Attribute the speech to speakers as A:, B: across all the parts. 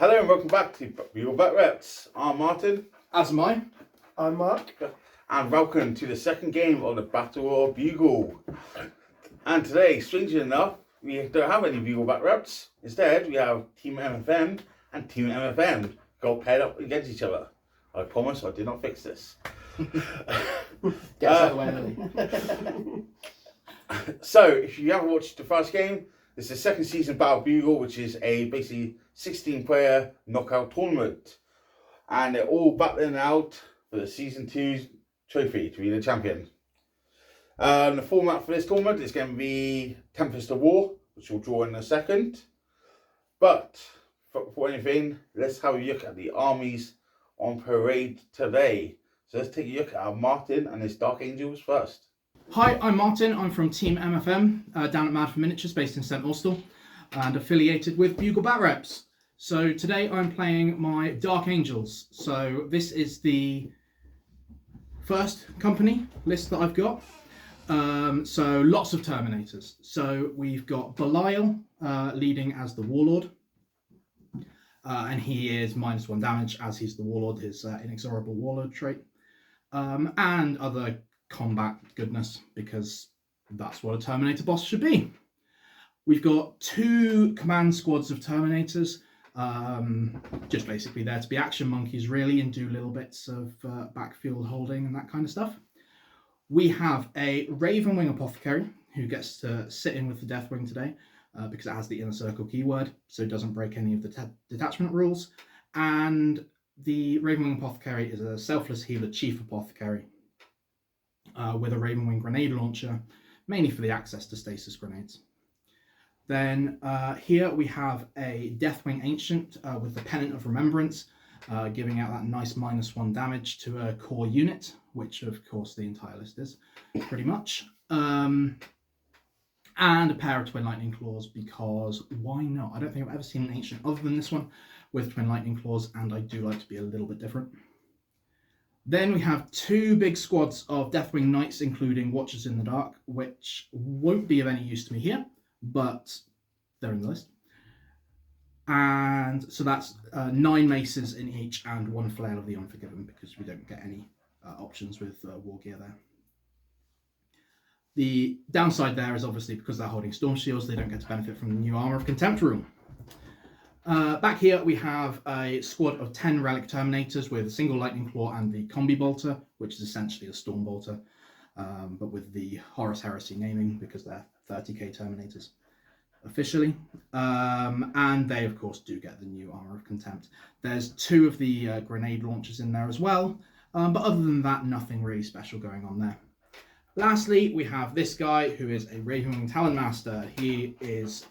A: Hello and welcome back to Bugle Back Reps. I'm Martin.
B: As am I.
C: I'm Mark.
A: And welcome to the second game of the Battle of Bugle. And today, strangely enough, we don't have any Bugle Back Reps. Instead, we have TEAM MFM and TEAM MFM got paired up against each other. I promise I did not fix this.
B: Get us out of the way early.
A: So, if you haven't watched the first game, this is the second season of Battle of Bugle, which is a basically 16-player knockout tournament. And they're all battling out for the Season 2's trophy to be the champion. The format for this tournament is going to be Tempest of War, which we'll draw in a second. But, before anything, let's have a look at the armies on parade today. So let's take a look at Martin and his Dark Angels first.
B: Hi, I'm Martin. I'm from TEAM MFM, down at Mad for Miniatures, based in St Austell, and affiliated with Bugle Bat Reps. So today I'm playing my Dark Angels. So this is the first company list that I've got. So lots of Terminators. So we've got Belial leading as the Warlord. And he is -1 damage as he's the Warlord, his inexorable Warlord trait. And other combat goodness, because that's what a Terminator boss should be. We've got 2 command squads of Terminators, just basically there to be action monkeys really and do little bits of backfield holding and that kind of stuff. We have a Ravenwing Apothecary who gets to sit in with the Deathwing today because it has the inner circle keyword, so it doesn't break any of the detachment rules. And the Ravenwing Apothecary is a selfless healer chief apothecary with a Ravenwing grenade launcher, mainly for the access to stasis grenades. Then here we have a Deathwing Ancient with the Pennant of Remembrance, giving out that nice -1 damage to a core unit, which of course the entire list is, pretty much. And a pair of Twin Lightning Claws, because why not? I don't think I've ever seen an Ancient other than this one with Twin Lightning Claws, and I do like to be a little bit different. Then we have 2 big squads of Deathwing Knights, including Watchers in the Dark, which won't be of any use to me here, but they're in the list. And so that's 9 maces in each and 1 Flail of the Unforgiven, because we don't get any options with war gear there. The downside there is obviously because they're holding Storm Shields, they don't get to benefit from the new Armour of Contempt rule. Back here we have a squad of 10 Relic Terminators with a single Lightning Claw and the Combi Bolter, which is essentially a Storm Bolter, but with the Horus Heresy naming because they're 30k Terminators officially. And they of course do get the new Armour of Contempt. There's 2 of the grenade launchers in there as well, but other than that, nothing really special going on there. Lastly, we have this guy who is a Ravenwing Talonmaster. He is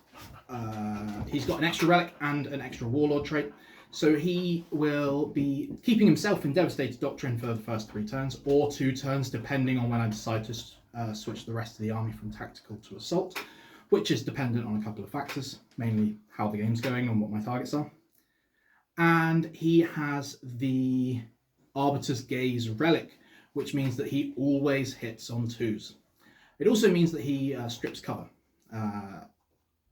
B: he's got an extra relic and an extra warlord trait, so he will be keeping himself in Devastated Doctrine for the first 3 turns, or 2 turns depending on when I decide to switch the rest of the army from tactical to assault, which is dependent on a couple of factors, mainly how the game's going and what my targets are. And he has the Arbiter's Gaze relic, which means that he always hits on 2s. It also means that he strips cover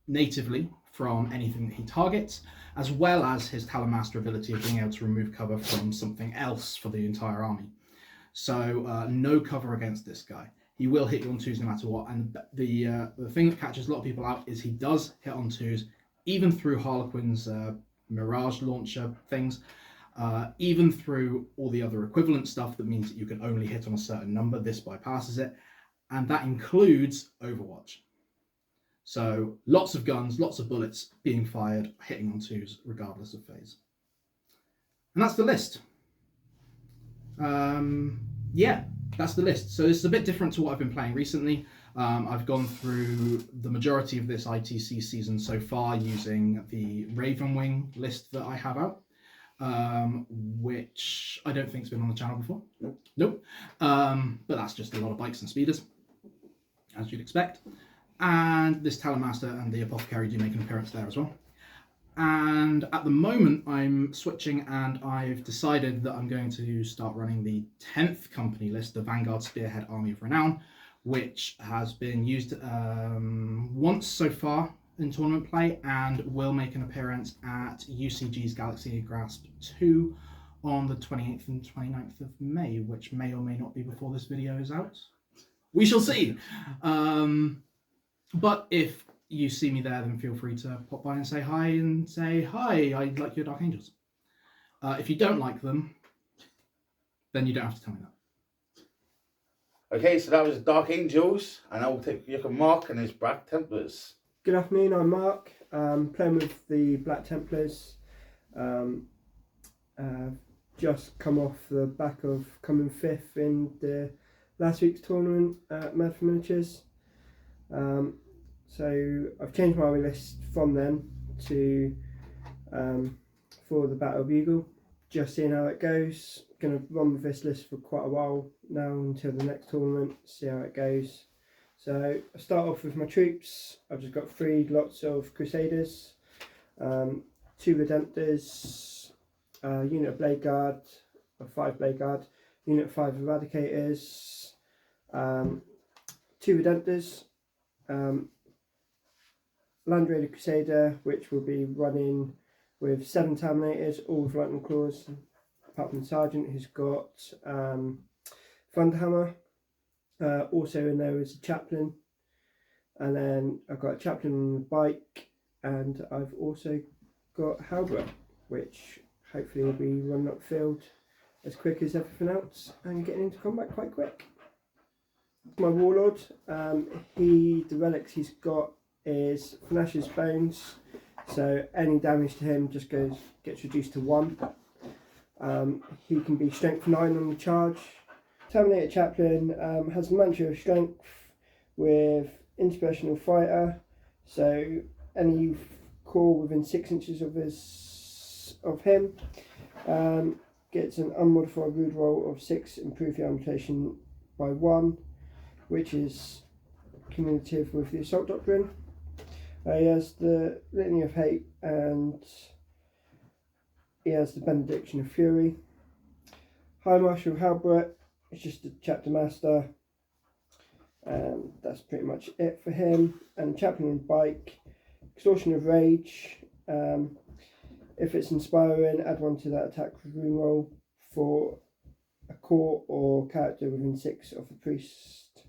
B: natively from anything that he targets, as well as his Talonmaster ability of being able to remove cover from something else for the entire army. So no cover against this guy. He will hit you on 2s no matter what, and the thing that catches a lot of people out is he does hit on 2s, even through Harlequin's Mirage launcher things, even through all the other equivalent stuff that means that you can only hit on a certain number. This bypasses it, and that includes Overwatch. So lots of guns, lots of bullets being fired, hitting on 2s regardless of phase. And that's the list. Yeah, that's the list. So this is a bit different to what I've been playing recently. I've gone through the majority of this ITC season so far using the Ravenwing list that I have out, which I don't think's been on the channel before. Nope. But that's just a lot of bikes and speeders, as you'd expect. And this Talonmaster and the Apothecary do make an appearance there as well. And at the moment I'm switching, and I've decided that I'm going to start running the 10th company list, the Vanguard Spearhead Army of Renown, which has been used once so far in tournament play and will make an appearance at UCG's Galaxy Grasp 2 on the 28th and 29th of May, which may or may not be before this video is out. We shall see. But if you see me there, then feel free to pop by and say hi, I like your Dark Angels. If you don't like them, then you don't have to tell me that.
A: Okay, so that was Dark Angels, and I will take a look at Mark and his Black Templars.
C: Good afternoon, I'm Mark, playing with the Black Templars. Just come off the back of coming 5th in the last week's tournament at Mad for Miniatures. So I've changed my army list from then to for the Battle of Bugle, just seeing how it goes. Going to run with this list for quite a while now until the next tournament, see how it goes. So I start off with my troops. I've just got 3 lots of Crusaders, 2 Redemptors, unit of Blade Guard, 5 Blade Guard, unit of 5 Eradicators, 2 Redemptors, Land Raider Crusader, which will be running with 7 Terminators, all with lightning claws, apart from the Sergeant, who's got Thunderhammer. Also in there is a Chaplain, and then I've got a Chaplain on the bike, and I've also got Halberd, which hopefully will be running up field as quick as everything else and getting into combat quite quick. My Warlord, the relics he's got is Finash's Bones, so any damage to him just gets reduced to 1. He can be strength 9 on the charge. Terminator Chaplain has the Mantra of Strength with Inspirational Fighter, so any core within 6 inches of him gets an unmodified rude roll of 6, improve the armation by 1, which is cumulative with the Assault Doctrine. He has the Litany of Hate, and he has the Benediction of Fury. High Marshal Halbert is just a Chapter Master, and that's pretty much it for him. And Chaplain on Bike, Extortion of Rage. If it's inspiring, add 1 to that attack rune roll for a core or character within 6 of the priest.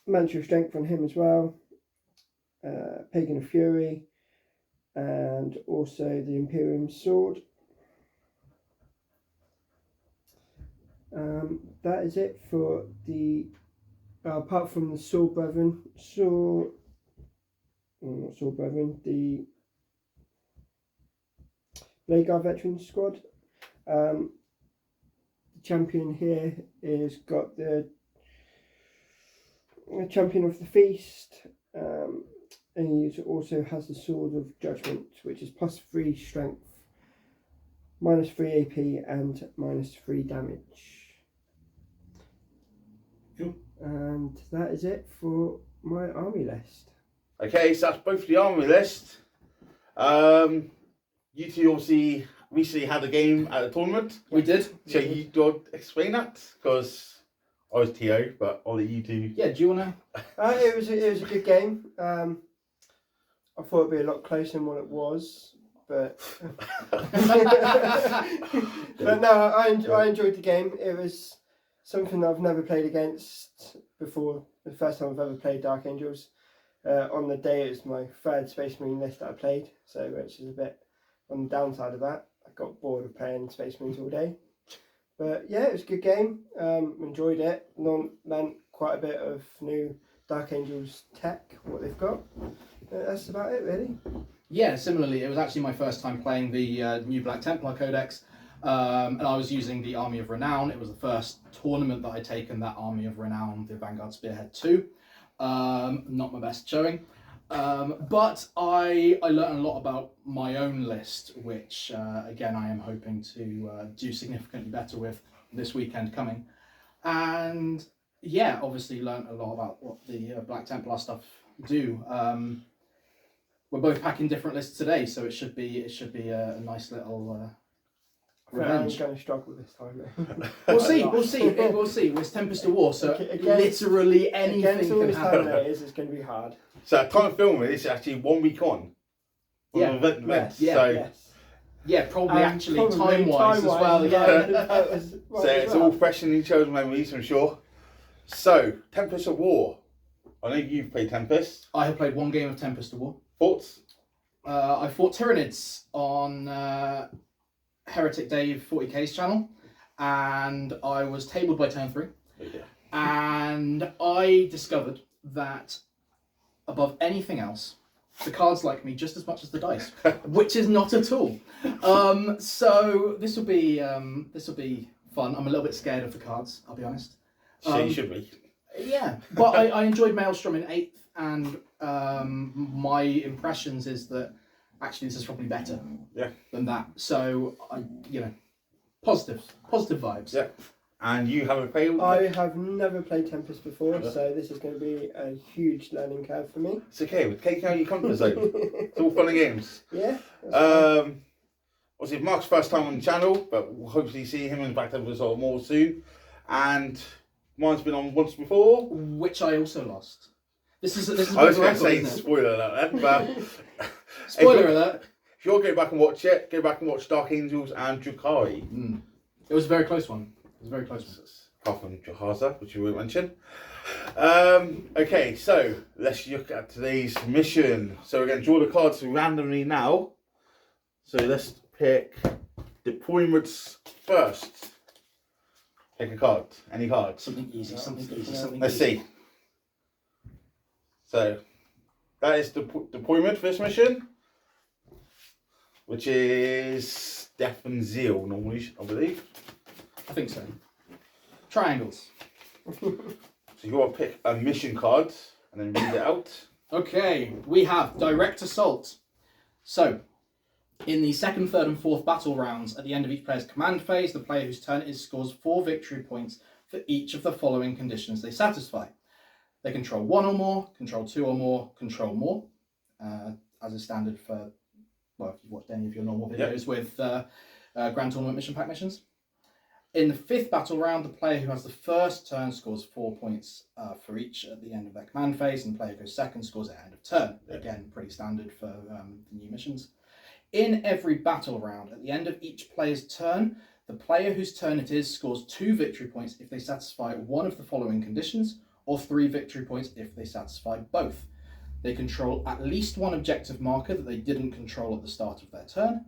C: Mantra of Strength on him as well. Pagan of Fury, and also the Imperium Sword. That is it for the apart from the Sword Brethren, the Blade Guard Veteran Squad. The champion here is got the Champion of the Feast, and he also has the Sword of Judgment, which is +3 strength, -3 AP, and -3 damage.
A: Cool.
C: And that is it for my army list.
A: Okay, so that's both the army list. You two obviously recently had a game at a tournament.
B: We did.
A: So you do explain that? Because I was TO, but I'll let you two.
B: Yeah, do you want to?
C: It was a good game. I thought it'd be a lot closer than what it was, but but no, I enjoyed the game. It was something that I've never played against before. The first time I've ever played Dark Angels. On the day, it was my 3rd Space Marine list that I played, so which is a bit on the downside of that. I got bored of playing Space Marines all day. But yeah, it was a good game. Enjoyed it. Learned quite a bit of new Dark Angels tech, what they've got. That's about it, really.
B: Yeah, similarly, it was actually my first time playing the new Black Templar Codex, and I was using the Army of Renown. It was the first tournament that I'd taken that Army of Renown, the Vanguard Spearhead 2. Not my best showing, but I learned a lot about my own list, which again I am hoping to do significantly better with this weekend coming. And yeah, obviously learned a lot about what the Black Templar stuff do. We're both packing different lists today, so it should be a nice little Revenge.
C: I'm going to struggle this time.
B: We'll see. We'll see. It's Tempest of War, so literally anything
C: against all
B: can
C: these
B: happen.
C: terminators, it's going to be hard.
A: So time of filming this is actually 1 week on.
B: Yeah. Yeah, probably actually time-wise as well. Yeah.
A: So it's all fresh in each other's memories, I'm sure. So, Tempest of War. I know you've played Tempest.
B: I have played one game of Tempest of War.
A: Thoughts?
B: I fought Tyranids on Heretic Dave 40k's channel, and I was tabled by turn 3.
A: Yeah.
B: And I discovered that above anything else, the cards like me just as much as the dice, which is not at all. So this will be fun. I'm a little bit scared of the cards, I'll be honest.
A: So you should be.
B: Yeah, but I enjoyed Maelstrom in 8th, and my impressions is that actually this is probably better than that. So positive vibes.
A: Yeah. And you haven't played?
C: I have never played Tempest before, so this is going to be a huge learning curve for me.
A: It's okay, we're taking out your comfort zone. It's all fun and games.
C: Yeah.
A: Obviously, Mark's first time on the channel, but we'll hopefully see him in back episode more soon. And mine's been on once before,
B: which I also lost. This is
A: I was going to say spoiler alert, but
B: spoiler alert.
A: If you'll go back and watch it, go back and watch Dark Angels and Drukhari.
B: It was a very close one. Very close.
A: Apart from Jahaza, which you won't mention. Okay, so let's look at today's mission. So we're going to draw the cards randomly now. So let's pick deployments first. Pick a card. Any card.
B: Something easy.
A: Let's see. So that is the deployment for this mission, which is Death and Zeal normally, I believe.
B: I think so. Triangles.
A: So you got to pick a mission card and then read it out.
B: Okay, we have Direct Assault. So, in the 2nd, 3rd and 4th battle rounds, at the end of each player's command phase, the player whose turn it is scores 4 victory points for each of the following conditions they satisfy. They control 1 or more, control 2 or more, control more, as is standard for, well, if you've watched any of your normal videos with Grand Tournament Mission Pack missions. In the 5th battle round, the player who has the first turn scores 4 points for each at the end of their command phase, and the player who goes second scores at end of turn. Again, pretty standard for the new missions. In every battle round, at the end of each player's turn, the player whose turn it is scores 2 victory points if they satisfy one of the following conditions, or 3 victory points if they satisfy both. They control at least 1 objective marker that they didn't control at the start of their turn,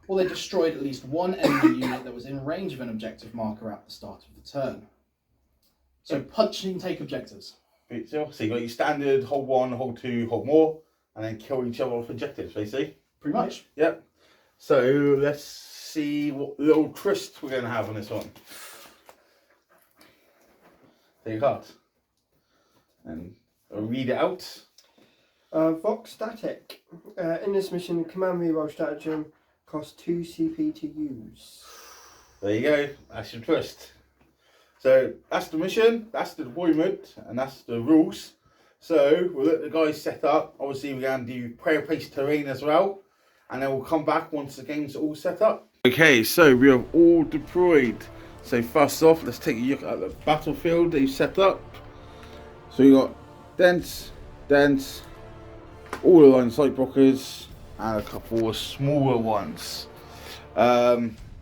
B: or they destroyed at least 1 enemy unit that was in range of an objective marker at the start of the turn. So punch and take objectives.
A: So you got your standard, hold 1, hold 2, hold more, and then kill each other off objectives, basically.
B: Pretty much.
A: Yep. So let's see what little twist we're going to have on this one. Take your card. And I'll read it out.
C: Vox Static. In this mission, command reroll stratagem costs 2 CP to use.
A: There you go. That's your twist. So that's the mission, that's the deployment, and that's the rules. So we'll let the guys set up. Obviously we're going to do prayer-based terrain as well, and then we'll come back once the game's all set up. Okay, so we have all deployed. So first off, let's take a look at the battlefield they've set up. So you got dense, all the line sight blockers, and a couple of smaller ones.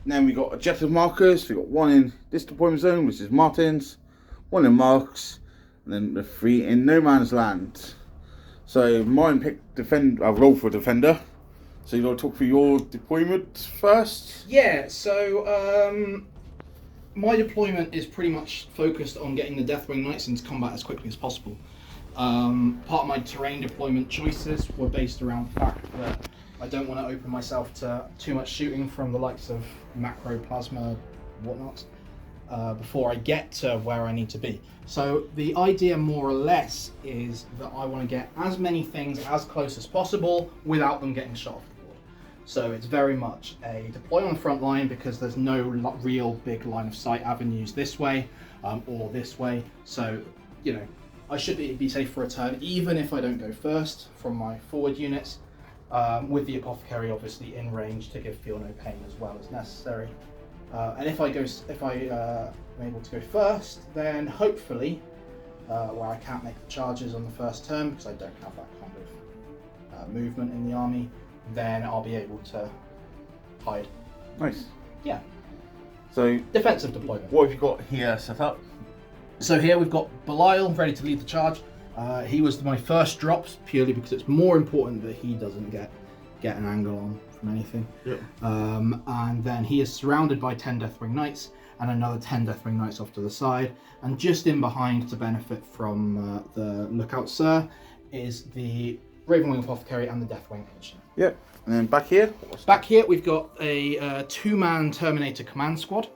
A: Then we got objective markers. We got 1 in this deployment zone, which is Martin's, 1 in Marks, and then the 3 in No Man's Land. So mine picked I've rolled for defender. So you want to talk through your deployment first?
B: Yeah. So my deployment is pretty much focused on getting the Deathwing Knights into combat as quickly as possible. Part of my terrain deployment choices were based around the fact that I don't want to open myself to too much shooting from the likes of macro, plasma, whatnot, before I get to where I need to be. So the idea more or less is that I want to get as many things as close as possible without them getting shot off the board. So it's very much a deploy on the front line because there's no real big line of sight avenues this way or this way. So, you know, I should be safe for a turn even if I don't go first from my forward units. With the Apothecary obviously in range to give Feel No Pain as well as necessary. And if I'm able to go first, then hopefully, where I can't make the charges on the first turn because I don't have that kind of movement in the army, then I'll be able to hide.
A: Nice.
B: Yeah.
A: So
B: Defensive deployment.
A: what have you got here set up?
B: So here we've got Belial ready to lead the charge. He was my first drops purely because it's more important that he doesn't get an angle on from anything.
A: Yep.
B: And then he is surrounded by 10 Deathwing Knights and another 10 Deathwing Knights off to the side. And just in behind to benefit from the Lookout Sir is the Ravenwing Apothecary and the Deathwing Ancient.
A: Yep. And then back here?
B: Back here we've got a two-man Terminator command squad.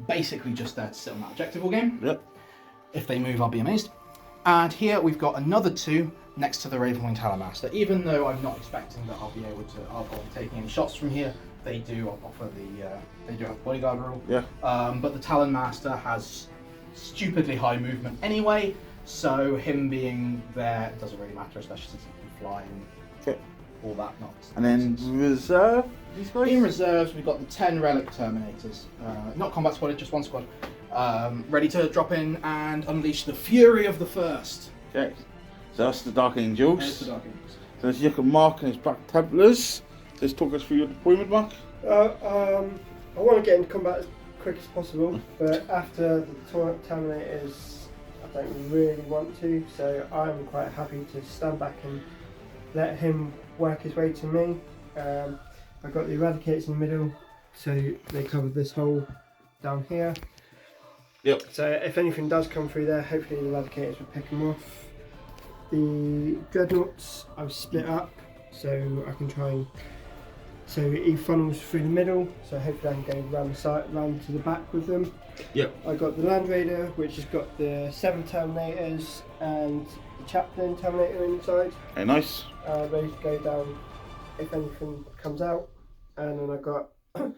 B: Basically just there to sit on that objective all game.
A: Yep.
B: If they move, I'll be amazed. And here we've got another two next to the Ravenwing Talonmaster. Even though I'm not expecting that I'll be taking any shots from here, they do offer they do have the bodyguard rule.
A: Yeah.
B: But the Talonmaster has stupidly high movement anyway, so him being there doesn't really matter, especially since he can fly and all that nonsense.
A: And then reserve these guys?
B: In reserves, we've got the 10 Relic Terminators. Not combat squad, just one squad. Ready to drop in and unleash the fury of the first.
A: Okay. So that's the Dark Angels.
B: There's the Dark Angels.
A: So let's look at Mark and his Black Templars. Let's talk us through your deployment, Mark.
C: I want to get into combat as quick as possible, but after the Terminators, I don't really want to, so I'm quite happy to stand back and let him work his way to me. I've got the Eradicators in the middle, so they cover this hole down here.
A: Yep.
C: So if anything does come through there, hopefully the Eradicators will pick them off. The Dreadnoughts I've split up, so I can try and... So he funnels through the middle, so hopefully I can go round the side, round to the back with them.
A: Yep.
C: I got the Land Raider, which has got the 7 Terminators and the Chaplain Terminator inside.
A: Okay, nice.
C: Ready to go down if anything comes out. And then I got a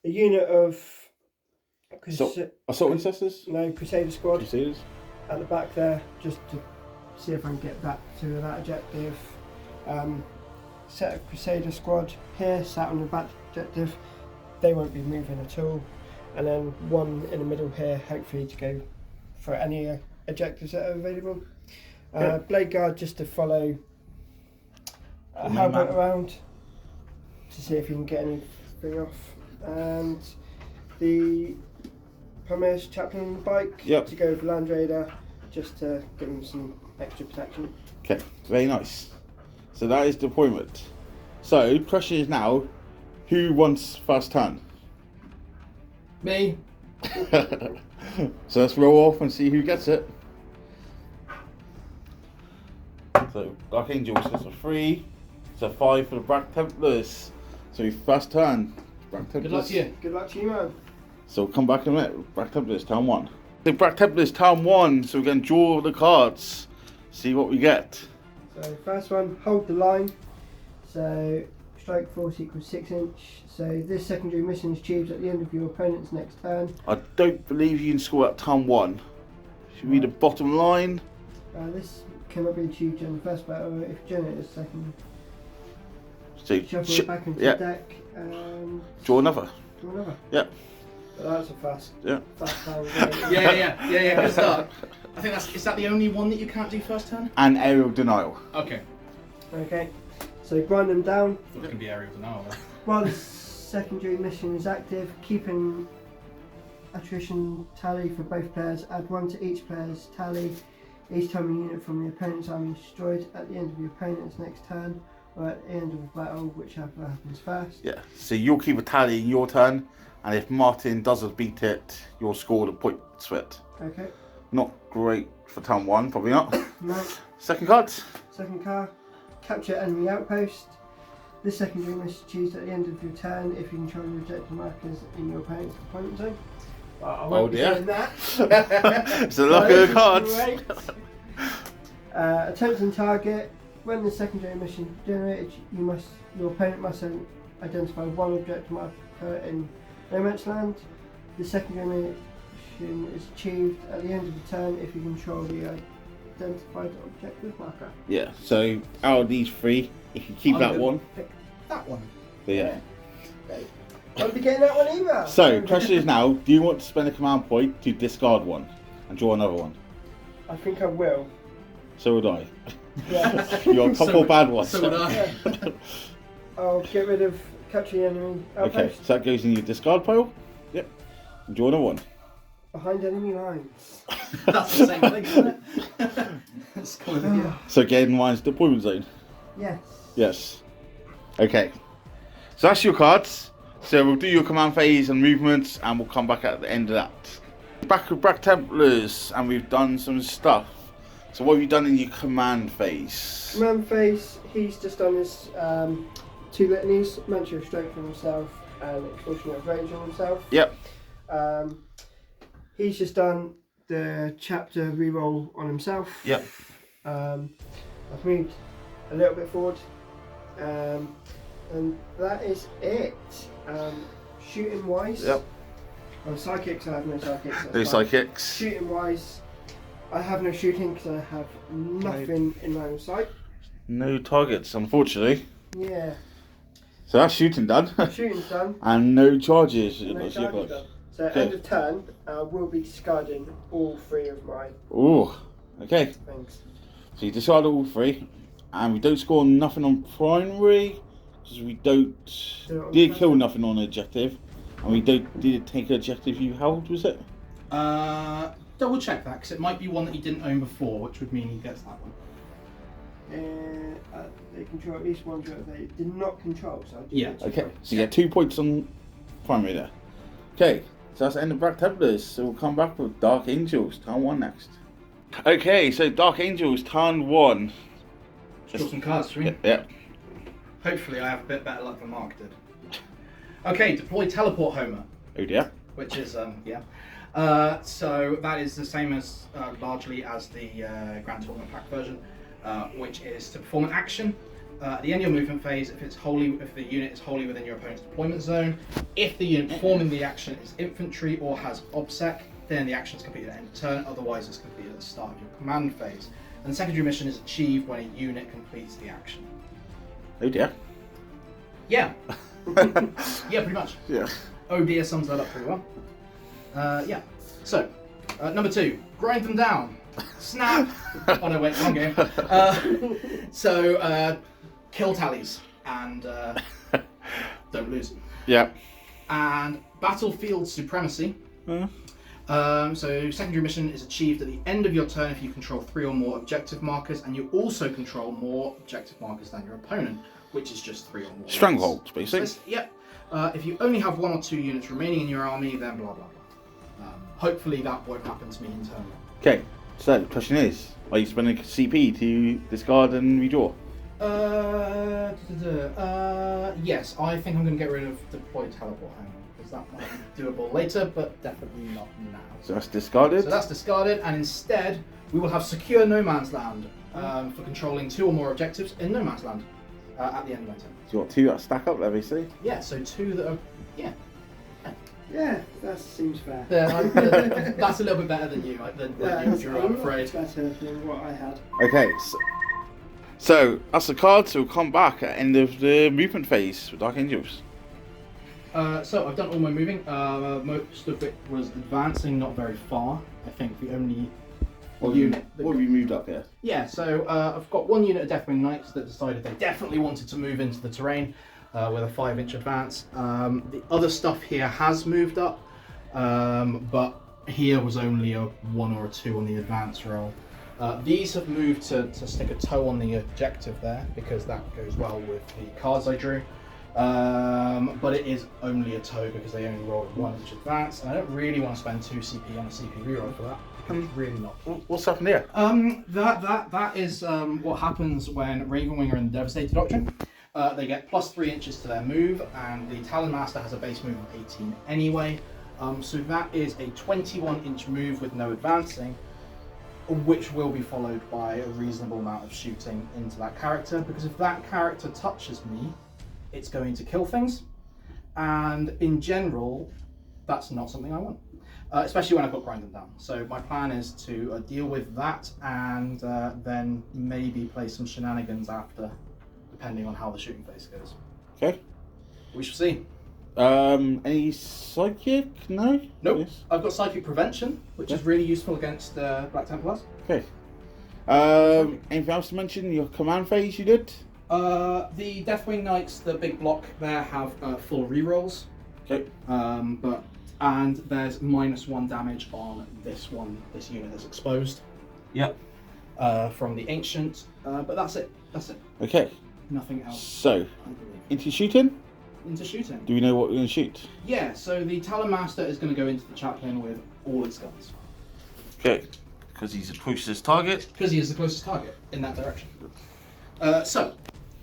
C: unit of
A: Assault Ancestors?
C: No, Crusader Squad
A: Crusaders?
C: at the back there, just to see if I can get back to that objective. Set a Crusader Squad here, sat on the back objective. They won't be moving at all. And then one in the middle here, hopefully to go for any objectives that are available. Blade Guard just to follow Halbert around to see if you can get anything off. And the Primaris Chaplain on the bike to go with Land Raider just to give him some extra protection.
A: Okay, very nice. So that is deployment. So the question is now, who wants first turn?
B: Me.
A: So let's roll off and see who gets it. So Dark Angels gets a 3. It's a 5 for the Black Templars. So first turn. Black Templars.
B: Good luck to you.
C: Good luck to you, man.
A: So come back in a minute. Black Templars turn 1. The Black Templars turn 1. So we're going to draw the cards. See what we get.
C: So first one, hold the line. So strike force equals 6 inch. So this secondary mission is achieved at the end of your opponent's next turn.
A: I don't believe you can score at turn 1. Should we read the bottom line?
C: This cannot be achieved during the first battle if you generate a second.
A: So
C: Shuffle it back into the deck and
A: draw another.
C: draw another.
A: Yep.
C: So that's a fast time.
B: Yeah, good start. I think is that the only one that you can't do first turn?
A: And aerial denial.
B: Okay.
C: Okay, so grind them down.
B: It's going to be aerial denial.
C: While the secondary mission is active, keep an attrition tally for both players. Add 1 to each player's tally each time a unit from the opponent's army is destroyed at the end of your opponent's next turn or at the end of the battle, whichever happens first.
A: Yeah, so you'll keep a tally in your turn, and if Martin doesn't beat it, you'll score the points for it.
C: Okay.
A: Not great for turn 1, probably not.
C: No.
A: Second card.
C: Second card, capture enemy outpost. This secondary mission is choose at the end of your turn if you control the objective markers in your opponent's deployment zone. Well, I won't be doing that.
A: It's a luck of the cards.
C: Attempt and target. When the secondary mission is generated, your opponent must identify one objective marker in no man's land. The secondary mission is achieved at the end of the turn if you control the identified objective marker.
A: Yeah, so out of these 3, if you keep that one.
B: Pick that one.
A: Yeah.
B: Okay.
C: I'll be getting that one email.
A: So, question is now, do you want to spend a command point to discard one and draw another one?
C: I think I will.
A: So would I.
C: Yeah.
A: You're a couple of bad ones.
B: So would I.
C: I'll get rid of capture the enemy
A: Okay,
C: outpost.
A: so that goes in your discard pile. Yep. And draw another one.
C: Behind enemy lines.
B: That's the same thing, isn't it? It's kind of, yeah.
A: So again, mine's deployment zone.
C: Yes.
A: Yes. Okay. So that's your cards. So we'll do your command phase and movements, and we'll come back at the end of that. Back with Black Templars, and we've done some stuff. So what have you done in your command phase?
C: Command phase, he's just done his 2 litanies, Mantra of Strength on himself and Extortionate of Rage on himself.
A: Yep.
C: He's just done the chapter reroll on himself.
A: Yep.
C: I've moved a little bit forward. And that is it. Shooting wise.
A: Yep.
C: On psychics, I have no psychics.
A: No
C: that's fine.
A: psychics.
C: Shooting wise, I have no shooting because I have nothing in line of sight.
A: No targets, unfortunately.
C: Yeah.
A: So that's shooting done.
C: Shooting's done.
A: And no charges.
C: No
A: That's your
C: charges
A: cards.
C: done. So
A: Okay.
C: end of turn, we'll be discarding all 3 of my
A: Ooh. Okay.
C: things.
A: So you discard all 3, and we don't score nothing on primary because we don't
C: Do it on
A: did
C: the
A: kill
C: first
A: nothing on objective, and we did take objective you held, was it?
B: Double check that, because it might be one that he didn't own before, which would mean he gets that one.
C: They control at least one drone they did not control, so I do
B: Yeah.
C: get 2
A: Okay.
C: points.
A: So you get 2 points on primary there. Okay. So that's the end of Black Templars. So we'll come back with Dark Angels, turn 1 next. Okay. So Dark Angels, turn 1.
B: Draw some cards for me.
A: Yeah.
B: Hopefully I have a bit better luck than Mark did. Okay, deploy Teleport Homer,
A: Oh dear.
B: which is, so that is the same as, largely as the Grand Tournament Pack version, which is to perform an action. At the end of your movement phase, if the unit is wholly within your opponent's deployment zone, if the unit performing the action is infantry or has OBSEC, then the action is completed at the end of turn, otherwise it's completed at the start of your command phase. And the secondary mission is achieved when a unit completes the action.
A: Oh dear.
B: Yeah. Yeah, pretty much.
A: Yeah.
B: Oh dear sums that up pretty well. Yeah. So, number 2, grind them down. Snap. Oh no, wait, wrong game. Kill tallies and don't lose.
A: Yeah.
B: And battlefield supremacy. So secondary mission is achieved at the end of your turn if you control 3 or more objective markers, and you also control more objective markers than your opponent, which is just 3 or more.
A: Strongholds, basically.
B: Yep. If you only have 1 or 2 units remaining in your army, then blah blah blah. Hopefully that won't happen to me internally.
A: Okay. So the question is, are you spending CP to discard and redraw?
B: Yes, I think I'm going to get rid of deploy teleport home, because that might be doable later, but definitely not now.
A: So that's discarded.
B: So that's discarded, and instead we will have secure no man's land for controlling 2 or more objectives in no man's land at the end of my turn.
A: So you got 2 that stack up there, basically.
B: Yeah, so 2 that are
C: Yeah, that seems fair.
B: that's a little bit better than you.
C: That's
B: Drew,
C: a
B: I'm
C: lot
B: afraid.
C: better than what I had.
A: Okay. So that's the card. So we'll come back at end of the movement phase with Dark Angels.
B: So I've done all my moving. Most of it was advancing, not very far. I think the only unit.
A: What have you moved up here?
B: Yeah, so I've got 1 unit of Deathwing Knights that decided they definitely wanted to move into the terrain with a 5-inch advance. The other stuff here has moved up, but here was only a 1 or a 2 on the advance roll. These have moved to stick a toe on the objective there, because that goes well with the cards I drew. But it is only a toe because they only roll 1-inch advance, and I don't really want to spend 2 CP on a CP reroll for that. It's really not.
A: What's happened here?
B: That is what happens when Ravenwing are in the Devastator Doctrine. They get plus 3 inches to their move, and the Talon Master has a base move of 18 anyway. So that is a 21-inch move with no advancing, which will be followed by a reasonable amount of shooting into that character, because if that character touches me, it's going to kill things, and in general, that's not something I want. Especially when I've got grind them down. So my plan is to deal with that, and then maybe play some shenanigans after, depending on how the shooting phase goes.
A: Okay.
B: We shall see.
A: Any psychic? No?
B: Nope.
A: Yes.
B: I've got Psychic Prevention, which is really useful against Black Templars.
A: Okay. Anything else to mention? Your command phase you did?
B: The Deathwing Knights, the big block there, have full rerolls.
A: Okay.
B: And there's -1 damage on this one. This unit is exposed.
A: Yep.
B: From the Ancient, but that's it.
A: Okay.
B: Nothing else.
A: So,
B: I believe.
A: into shooting?
B: Into shooting.
A: Do we know what we're going to shoot?
B: Yeah, so the Talon Master is going to go into the Chaplain with all its guns.
A: Okay. Because he's the closest target.
B: Because he is the closest target in that direction. So,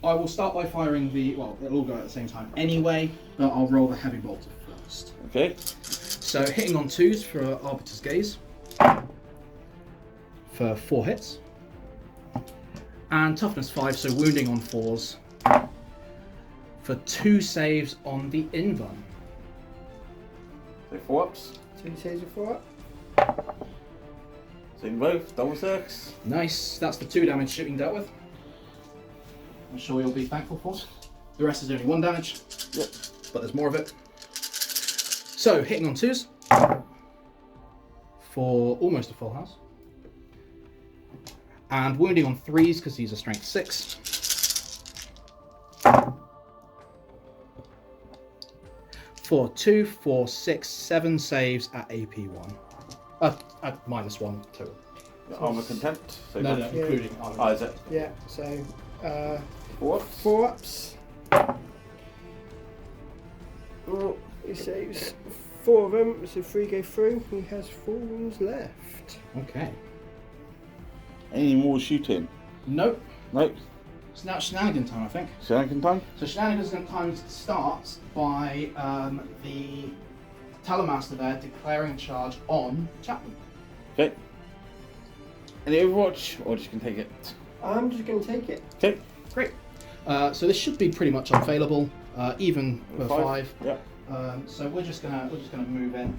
B: I will start by firing the, well, it'll all go at the same time anyway, but I'll roll the Heavy Bolter first.
A: Okay.
B: So, hitting on 2s for Arbiter's Gaze. For 4 hits. And Toughness 5, so wounding on 4s. For 2 saves on the Invuln.
A: So 4 ups.
C: 2 saves of 4 up.
A: Same both. Double 6.
B: Nice, that's the 2 damage shooting dealt with. I'm sure you'll be thankful for. The rest is only 1 damage.
A: Yep.
B: But there's more of it. So, hitting on 2s. For almost a full house. And wounding on 3s because he's a strength 6. For 2, 4, 6, 7 saves at AP1. At -1 total.
A: Armor contempt. So
B: No,
C: Yeah.
B: including armor.
A: Oh, is it?
C: Yeah, so
A: 4 ups.
C: 4 ups. Oh, he saves 4 of them, so 3 go through. He has 4 wounds left.
B: Okay.
A: Any more shooting?
B: Nope.
A: Nope.
B: It's now shenanigan time, I think.
A: Shenanigan time?
B: So shenanigans time starts by the Talonmaster there declaring charge on Chaplain.
A: Okay. Any Overwatch, or just gonna take it?
C: I'm just going to take it.
A: Okay.
B: Great. So this should be pretty much unfailable, even for 5.
A: Yeah.
B: So we're just gonna move in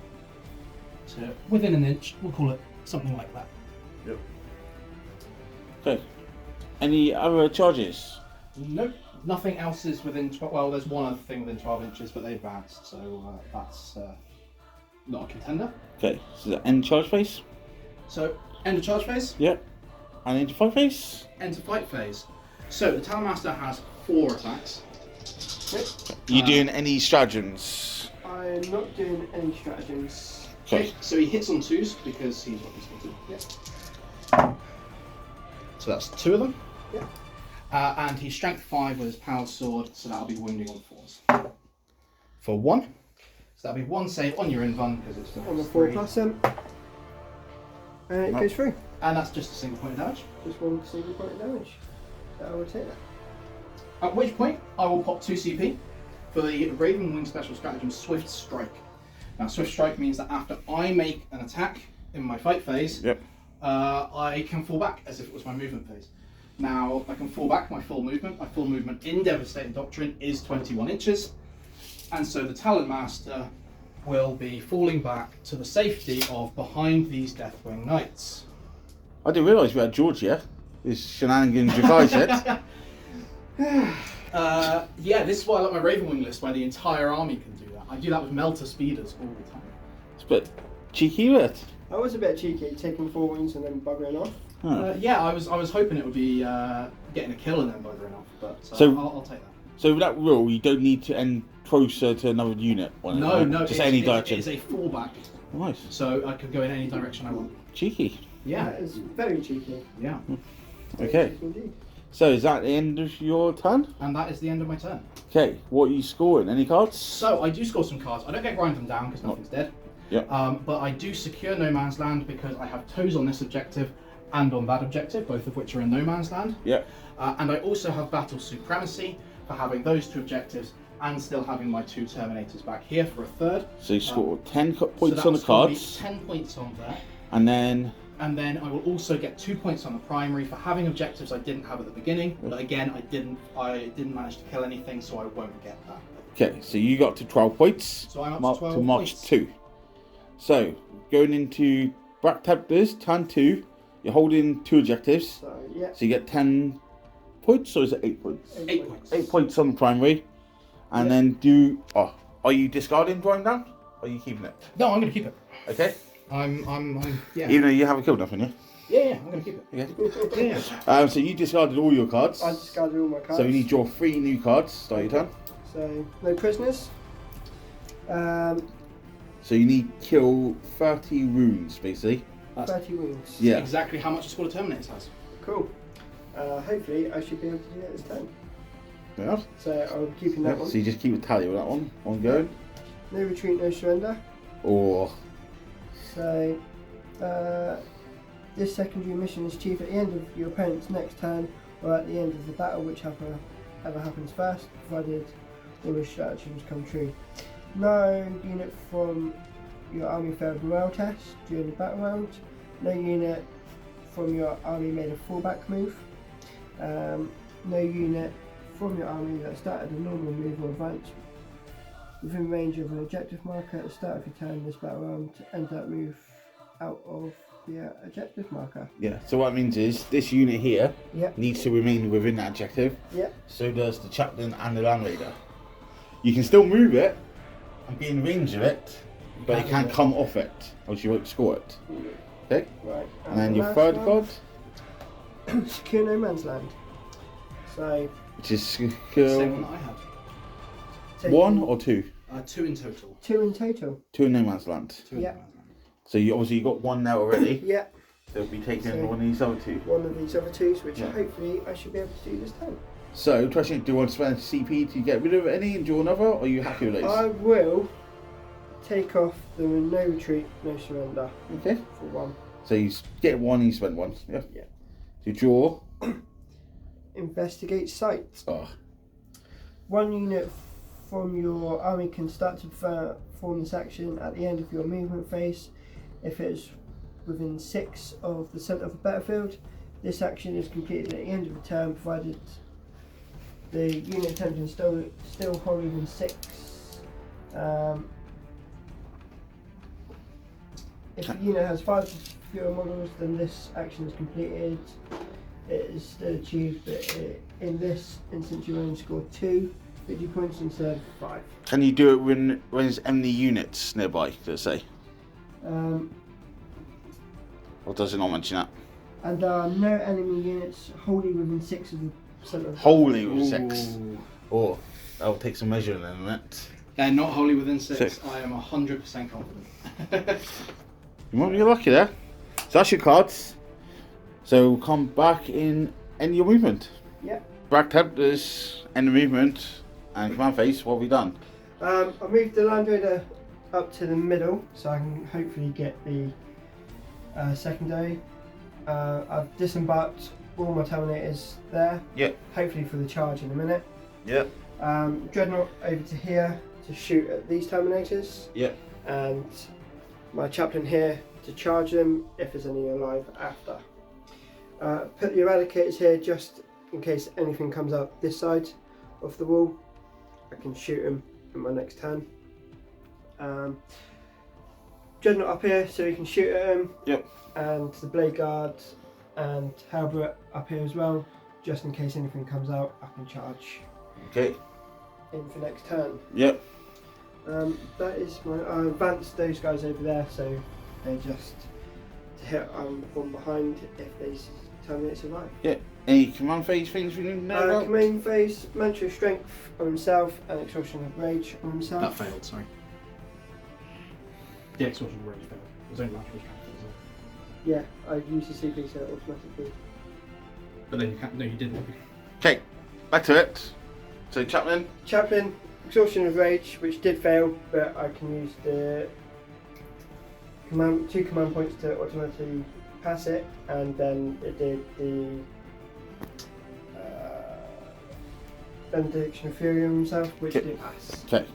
B: to within an inch. We'll call it something like that.
A: Yep. Okay. Any other charges?
B: Nope. Nothing else is within 12. Well, there's one other thing within 12 inches, but they advanced, so that's not a contender.
A: Okay. So the end charge phase?
B: So end of charge phase.
A: Yep. And into fight phase?
B: Enter fight phase. So the Talonmaster has 4 attacks.
A: You doing any stratagems?
C: I'm not doing any stratagems.
A: Okay.
B: So he hits on 2s because he's what he's going to do.
C: Yep.
B: So that's 2 of them.
C: Yep.
B: And he's strength 5 with his powered sword, so that'll be wounding on 4s. For 1. So that'll be 1 save on your Invuln because it's
C: On the 4 plus then. And it goes through.
B: And that's just a single point of damage.
C: Just 1 single point of damage. So I will take that.
B: At which point I will pop 2 CP for the Raven Wing special stratagem Swift Strike. Now Swift Strike means that after I make an attack in my fight phase,
A: Yep.
B: I can fall back as if it was my movement phase. Now I can fall back my full movement. My full movement in Devastating Doctrine is 21 inches. And so the Talonmaster will be falling back to the safety of behind these Deathwing Knights.
A: I didn't realise we had George here. This shenanigans your guy said.
B: Yeah, this is why I like my Ravenwing list, where the entire army can do that. I do that with Melter Speeders all the time.
A: It's a bit cheeky, isn't it?
C: I was a bit cheeky, taking 4 wounds and then buggering off.
B: Yeah, I was hoping it would be getting a kill and then buggering off, but
A: So-
B: I'll take that.
A: So with that rule, you don't need to end closer to another unit.
B: No,
A: Just any direction.
B: It's a fallback,
A: Nice.
B: so I can go in any direction I want.
A: Cheeky.
B: Yeah,
C: That is very cheeky.
B: yeah.
C: Very
A: Okay.
C: cheeky indeed.
A: So is that the end of your turn?
B: And that is the end of my turn.
A: Okay. What are you scoring? Any cards?
B: So I do score some cards. I don't get grind them down because nothing's dead.
A: Yep.
B: But I do secure No Man's Land because I have toes on this objective and on that objective, both of which are in No Man's Land.
A: Yeah.
B: And I also have Battle Supremacy for having those 2 objectives and still having my 2 Terminators back here for a 3rd.
A: So you score 10
B: So
A: points
B: that
A: on the
B: was gonna be
A: cards,
B: 10 points on there.
A: and then
B: And then I will also get 2 points on the primary for having objectives I didn't have at the beginning. But again, I didn't manage to kill anything, so I won't get that.
A: okay. So you got to 12 points.
B: So I'm up to
A: Mark
B: 12
A: to March
B: points.
A: 2. So going into Black Templars, turn 2. You're holding 2 objectives,
C: So, yeah.
A: so you get 10 points, or is it 8 points?
B: 8 points.
A: 8 points on the primary, and then do Are you discarding drawing down? Or are you keeping it?
B: No, I'm going to keep it.
A: Okay.
B: Yeah.
A: Even though you haven't killed nothing, yeah?
B: Yeah, I'm going to keep it.
A: Okay.
B: Yeah.
A: So you discarded all your cards.
C: I discarded all my cards.
A: So you need to draw 3 new cards. Start your turn.
C: So, no prisoners.
A: So you need to kill 30 runes, basically.
C: 30 wounds.
A: Yeah.
B: Exactly how much a squad of Terminators has.
C: Cool. Hopefully I should be able to do that this time.
A: Yeah.
C: So I'll be keeping that one.
A: So you just keep a tally with that one ongoing.
C: No retreat, no surrender.
A: Or
C: So this secondary mission is achieved at the end of your opponent's next turn or at the end of the battle, whichever ever happens first, provided all the strategies come true. No unit from your army failed morale test during the battle round. No unit from your army made a fallback move. No unit from your army that started a normal move or advance within range of an objective marker at the start of your turn this battle round to end that move out of the objective marker.
A: yeah. So what it means is this unit here
C: Yep.
A: needs to remain within that objective.
C: Yep.
A: So does the chaplain and the land raider. You can still move it and be in range of it, but it can't come off it, else you won't score it. Okay.
C: Right.
A: And then
C: the
A: your
C: last
A: third
C: one,
A: card,
C: secure no man's land. So
A: which is
B: Same
A: secure
B: one that I had.
C: taking
A: 1 or 2.
B: 2 in total.
C: 2 in total.
A: 2 in no man's land.
B: 2 in
C: Yeah.
B: total.
A: So you obviously got 1 now already.
C: Yeah.
A: They'll be taking
C: So-
A: one of these other 2.
C: One of these other 2s, which
A: Yeah.
C: hopefully I should be able to do this time.
A: So, question: do you want to spend CP to get rid of any and draw another, or are you happy with those?
C: I will take off the no retreat, no surrender
A: Okay.
C: for 1.
A: So you get 1, you spend 1. Yeah.
C: Yeah.
A: So you draw.
C: Investigate site.
A: Oh.
C: 1 unit from your army can start to perform this action at the end of your movement phase if it is within 6 of the centre of the battlefield. This action is completed at the end of the turn, provided the unit attention is still wholly within 6. If the unit has 5 fewer models, then this action is completed. It is still achieved, but in this instance you only score 2 victory points instead of 5.
A: Can you do it when there's enemy units nearby? Let's say, or does it not mention that?
C: And there are no enemy units wholly within 6 of the centre of the
A: Wholly with 6.
B: Ooh.
A: Or that'll take some measuring in a minute.
B: They're not wholly within 6.
A: 6.
B: I am 100% confident.
A: You might be lucky there. So that's your cards. So we'll come back in end your movement.
C: Yep.
A: Black Templars, end the movement, and command phase. What have we done?
C: I moved the Land Raider up to the middle so I can hopefully get the secondary. I've disembarked all my Terminators there.
A: Yep.
C: Hopefully for the charge in a minute.
A: Yep.
C: Dreadnought over to here to shoot at these Terminators.
A: Yep.
C: And my chaplain here to charge them if there's any alive after. Put the Eradicators here just in case anything comes out this side of the wall. I can shoot them in my next turn. Dreadnought up here so you can shoot at them.
A: Yep.
C: And the Blade Guard and Halbert up here as well, just in case anything comes out. I can charge
A: Okay.
C: in for next turn.
A: Yep.
C: That is my. I advanced those guys over there so they just to hit one behind if they terminate survive.
A: Yeah. Any command phase things we need to know about?
C: Command phase, Mantra of Strength on himself and Exhaustion of Rage on himself.
B: That failed, sorry. The exhaustion of rage failed. It was only last was
C: Yeah, I used the CP so automatically.
B: But then you can't. No, you didn't.
A: Okay. Back to it. So Chaplain.
C: Chaplain, Exhaustion of Rage, which did fail, but I can use the 2 command points to automatically pass it, and then it did the Benediction of Fury on himself, which
A: Okay.
C: did pass.
A: Okay.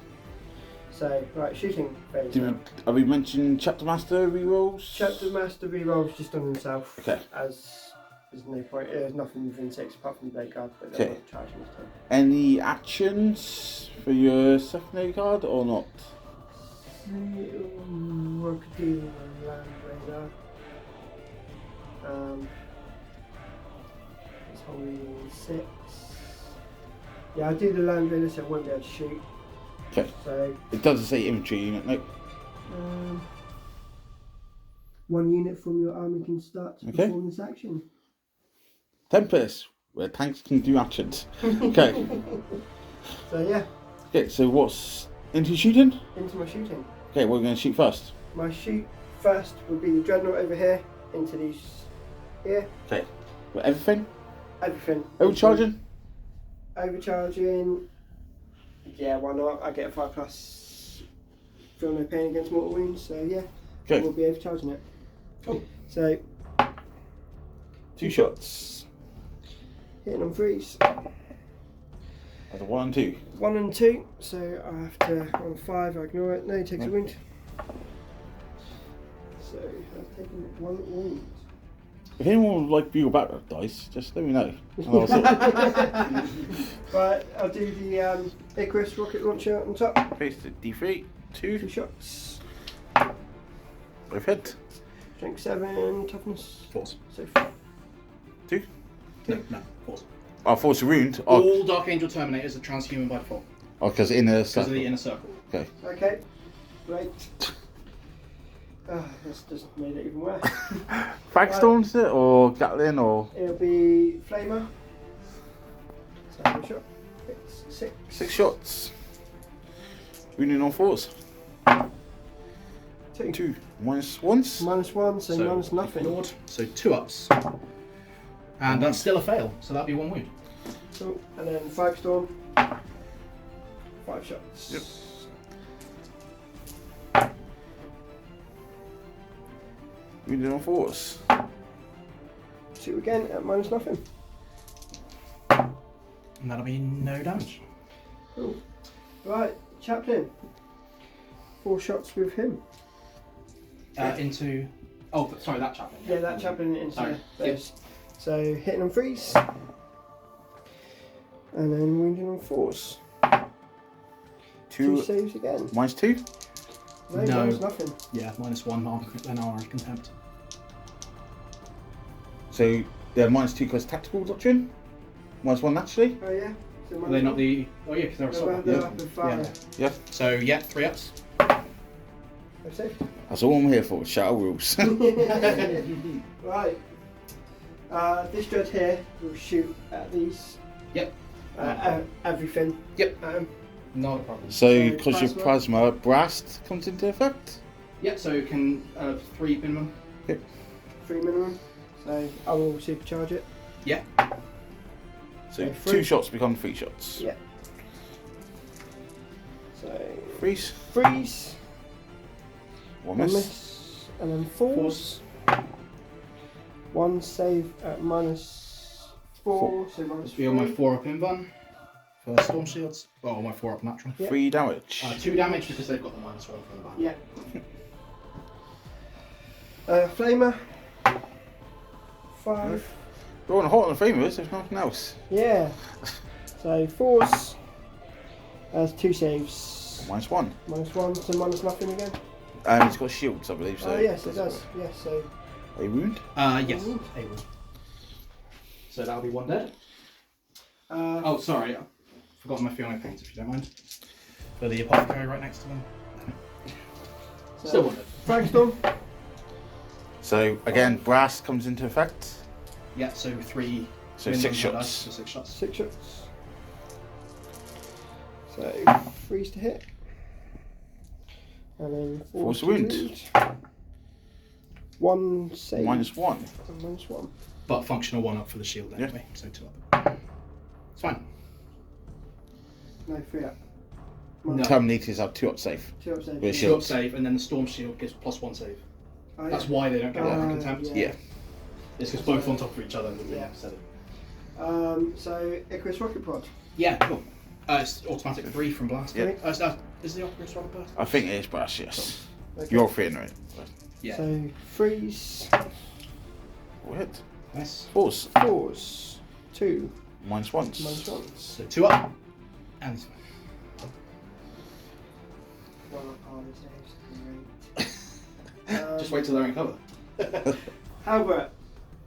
C: So, right, shooting phase now.
A: Have we mentioned Chapter Master rerolls?
C: Chapter Master rerolls just on himself.
A: Okay.
C: As there's no point, there's nothing within 6 apart from the Blade Guard, but
A: Okay.
C: they're not charging this time.
A: Any actions for your secondary card or not?
C: I could do Land Raider. It's only 6. Yeah, I'll do the Land Raider so I won't be able to shoot.
A: Okay.
C: So
A: It doesn't say infantry unit, no.
C: 1 unit from your army can start to
A: Okay.
C: perform this action.
A: Tempest, where tanks can do actions. Okay.
C: So yeah,
A: Okay, so what's into shooting?
C: into my shooting.
A: Okay, we're going to shoot first.
C: My shoot first would be the dreadnought over here, into these here,
A: Okay. Well, everything?
C: everything.
A: Overcharging?
C: Overcharging. Yeah, why not? I get a 5+. Feel no pain against mortal wounds, so yeah, I
A: Okay.
C: will be overcharging it.
B: Cool.
C: So
A: 2 shots.
C: hitting on 3s.
A: That's a 1 and 2.
C: 1 and 2, so I have to on 5. I ignore it. No, he takes a wound. So I've taken 1 wound.
A: If anyone would like Bugle Battle dice, just let me know. And I'll sort it.
C: Right, I'll do the Icarus rocket launcher on top.
A: Okay, so D3, 2,
C: 2 shots.
A: both hit.
C: Strength 7, toughness.
B: Force.
C: So
A: 2.
B: No, force.
A: Oh, force a wound. Oh,
B: All Dark Angel Terminators are transhuman by default
A: because in a
B: because of
A: circle.
B: the inner circle.
A: Okay.
C: okay, great. That's just made it even worse.
A: Fagstorms is it, or Gatling, or
C: It'll be Flamer. So shot. It's 6.
A: 6 shots. Wounding on 4s.
C: 2.
A: 2. Minus 1s.
C: -1, so minus nothing.
B: Ignored. So 2 ups. And that's still a fail, so that'd be 1 wound.
C: Cool. And then 5 storm. 5 shots.
A: Yep. Wounding on 4s.
C: 2 again at minus nothing.
B: And that'll be no damage.
C: Cool. Right, Chaplain. 4 shots with him.
B: Into. Oh, but sorry, that chaplain.
C: Yeah, that Chaplain into
B: Sorry.
C: those. So hitting on 3s. And then wounding on 4s. 2
A: 2.
C: saves again.
A: Minus 2.
C: No,
B: No.
C: minus nothing.
B: Yeah, -1 then armor contempt.
A: So they're minus 2 because tactical doctrine. Minus 1 naturally.
C: Oh yeah. So
B: Are they not the? Oh yeah, because they're assault.
C: They're
A: Yeah.
C: up with fire.
A: Yeah.
B: So yeah, 3 ups.
C: I've saved.
A: That's all I'm here for. Shadow rules.
C: Right. This dread here will shoot at these.
B: Yep.
C: Everything.
B: Yep.
C: At 'em.
B: Not a problem.
A: So because your plasma blast comes into effect.
B: Yep. So it can 3 minimum.
C: 3 minimum. So I will supercharge it.
B: Yeah.
A: So
C: Okay,
A: 2
C: 3.
A: shots become 3 shots.
C: Yeah. So
A: Freeze.
C: freeze.
A: 1
C: One
A: miss.
C: miss. And then force. 1 save at -4. So minus
B: Be on my
C: 3.
B: 4 up invuln for storm shields. Oh, on my 4 up natural.
C: Yeah.
A: 3 damage.
B: 2 damage because they've got the -1 from the back.
C: Yeah. Flamer. 5.
A: We're on a hot on the framers, there's nothing else.
C: Yeah. So force. Has 2 saves.
A: Minus 1.
C: -1, so minus nothing again.
A: And it's got shields, I believe. So
C: Oh yes, it does. Yes, so
A: A wound.
B: Yes.
C: Ooh.
B: Able. So that'll be 1 dead.
C: uh,
B: Oh, sorry. I forgot my Fiona paint, if you don't mind. For the apothecary right next to them.
C: so
B: Still 1 dead.
C: Fragstorm.
A: So again, brass comes into effect.
B: Yeah, so 3.
A: So
B: minimum
A: 6
B: dice
A: shots.
B: for 6 shots.
C: 6 shots. So freeze to hit. And then
A: Force
C: to
A: wound.
C: 1 save.
A: -1.
C: And -1.
B: But functional 1 up for the shield
A: Yeah.
B: anyway, so 2 up. It's fine.
C: No, 3 up.
B: No.
A: Terminators have 2 up safe.
C: 2 up save.
A: With
B: Shield
A: shields.
B: save, and then the storm shield gives +1 save.
C: Oh, yeah.
B: That's why they don't get armor contempt.
C: yeah.
A: Yeah.
B: It's because both on top of each other with the
C: Yeah.
B: setting.
C: So Icarus rocket pod.
B: Yeah, cool. It's automatic 3 from blast.
A: Yeah.
B: Is the Icarus rocket burst?
A: I think it is brass, yes.
C: Okay.
A: You're feeling it.
B: Yeah.
C: So freeze.
A: What?
B: Nice.
A: Force.
C: Force. 2.
A: -1.
C: -1.
B: So 2 up. And this one.
C: 1 up armor saves. Great.
B: Just wait till they're in cover.
C: Albert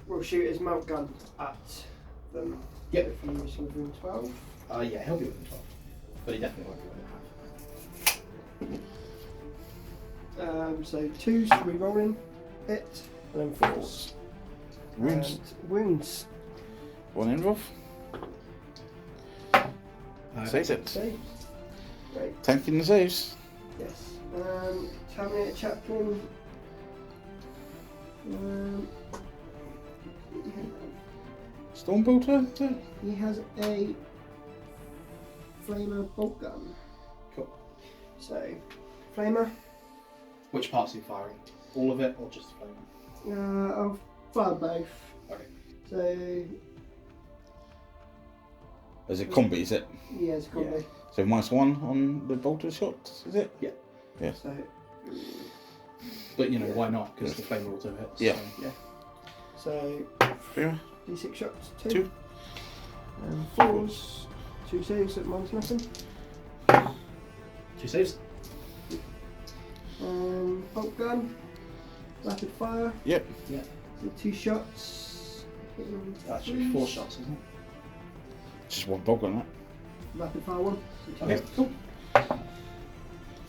C: will shoot his melt gun at them.
B: Yep.
C: If he is within 12.
B: Yeah, he'll be within 12. But he definitely won't be within half.
C: So 2s re-rolling it, and then 4s.
A: Wounds.
C: And wounds.
A: 1 in rough. Saves it.
C: Saves. Great.
A: Tanking the saves.
C: Yes. Terminator Chaplain.
A: Stormbolter.
C: He has a flamer bolt gun.
B: Cool.
C: So, flamer.
B: Which parts are you firing? All of it or just the flame?
C: I'll fire both.
B: Okay.
C: So,
A: As a combi, is it?
C: yeah, it's combi.
B: Yeah.
A: So -1 on the bolter shots, is it?
B: Yeah.
A: Yeah.
C: So,
B: But you know, why not? Because the flame auto hits.
A: Yeah.
C: so
A: Yeah.
C: D6 shots, 2.
A: 2.
C: And 4s, 2 saves at -nothing.
B: 2 saves.
C: Bolt gun, rapid fire.
A: Yep.
B: Yeah.
C: So 2 shots. Hitting
B: Actually, 4 shots, isn't it?
A: Just 1 dog on that.
C: Rapid fire 1. So
B: Okay, cool.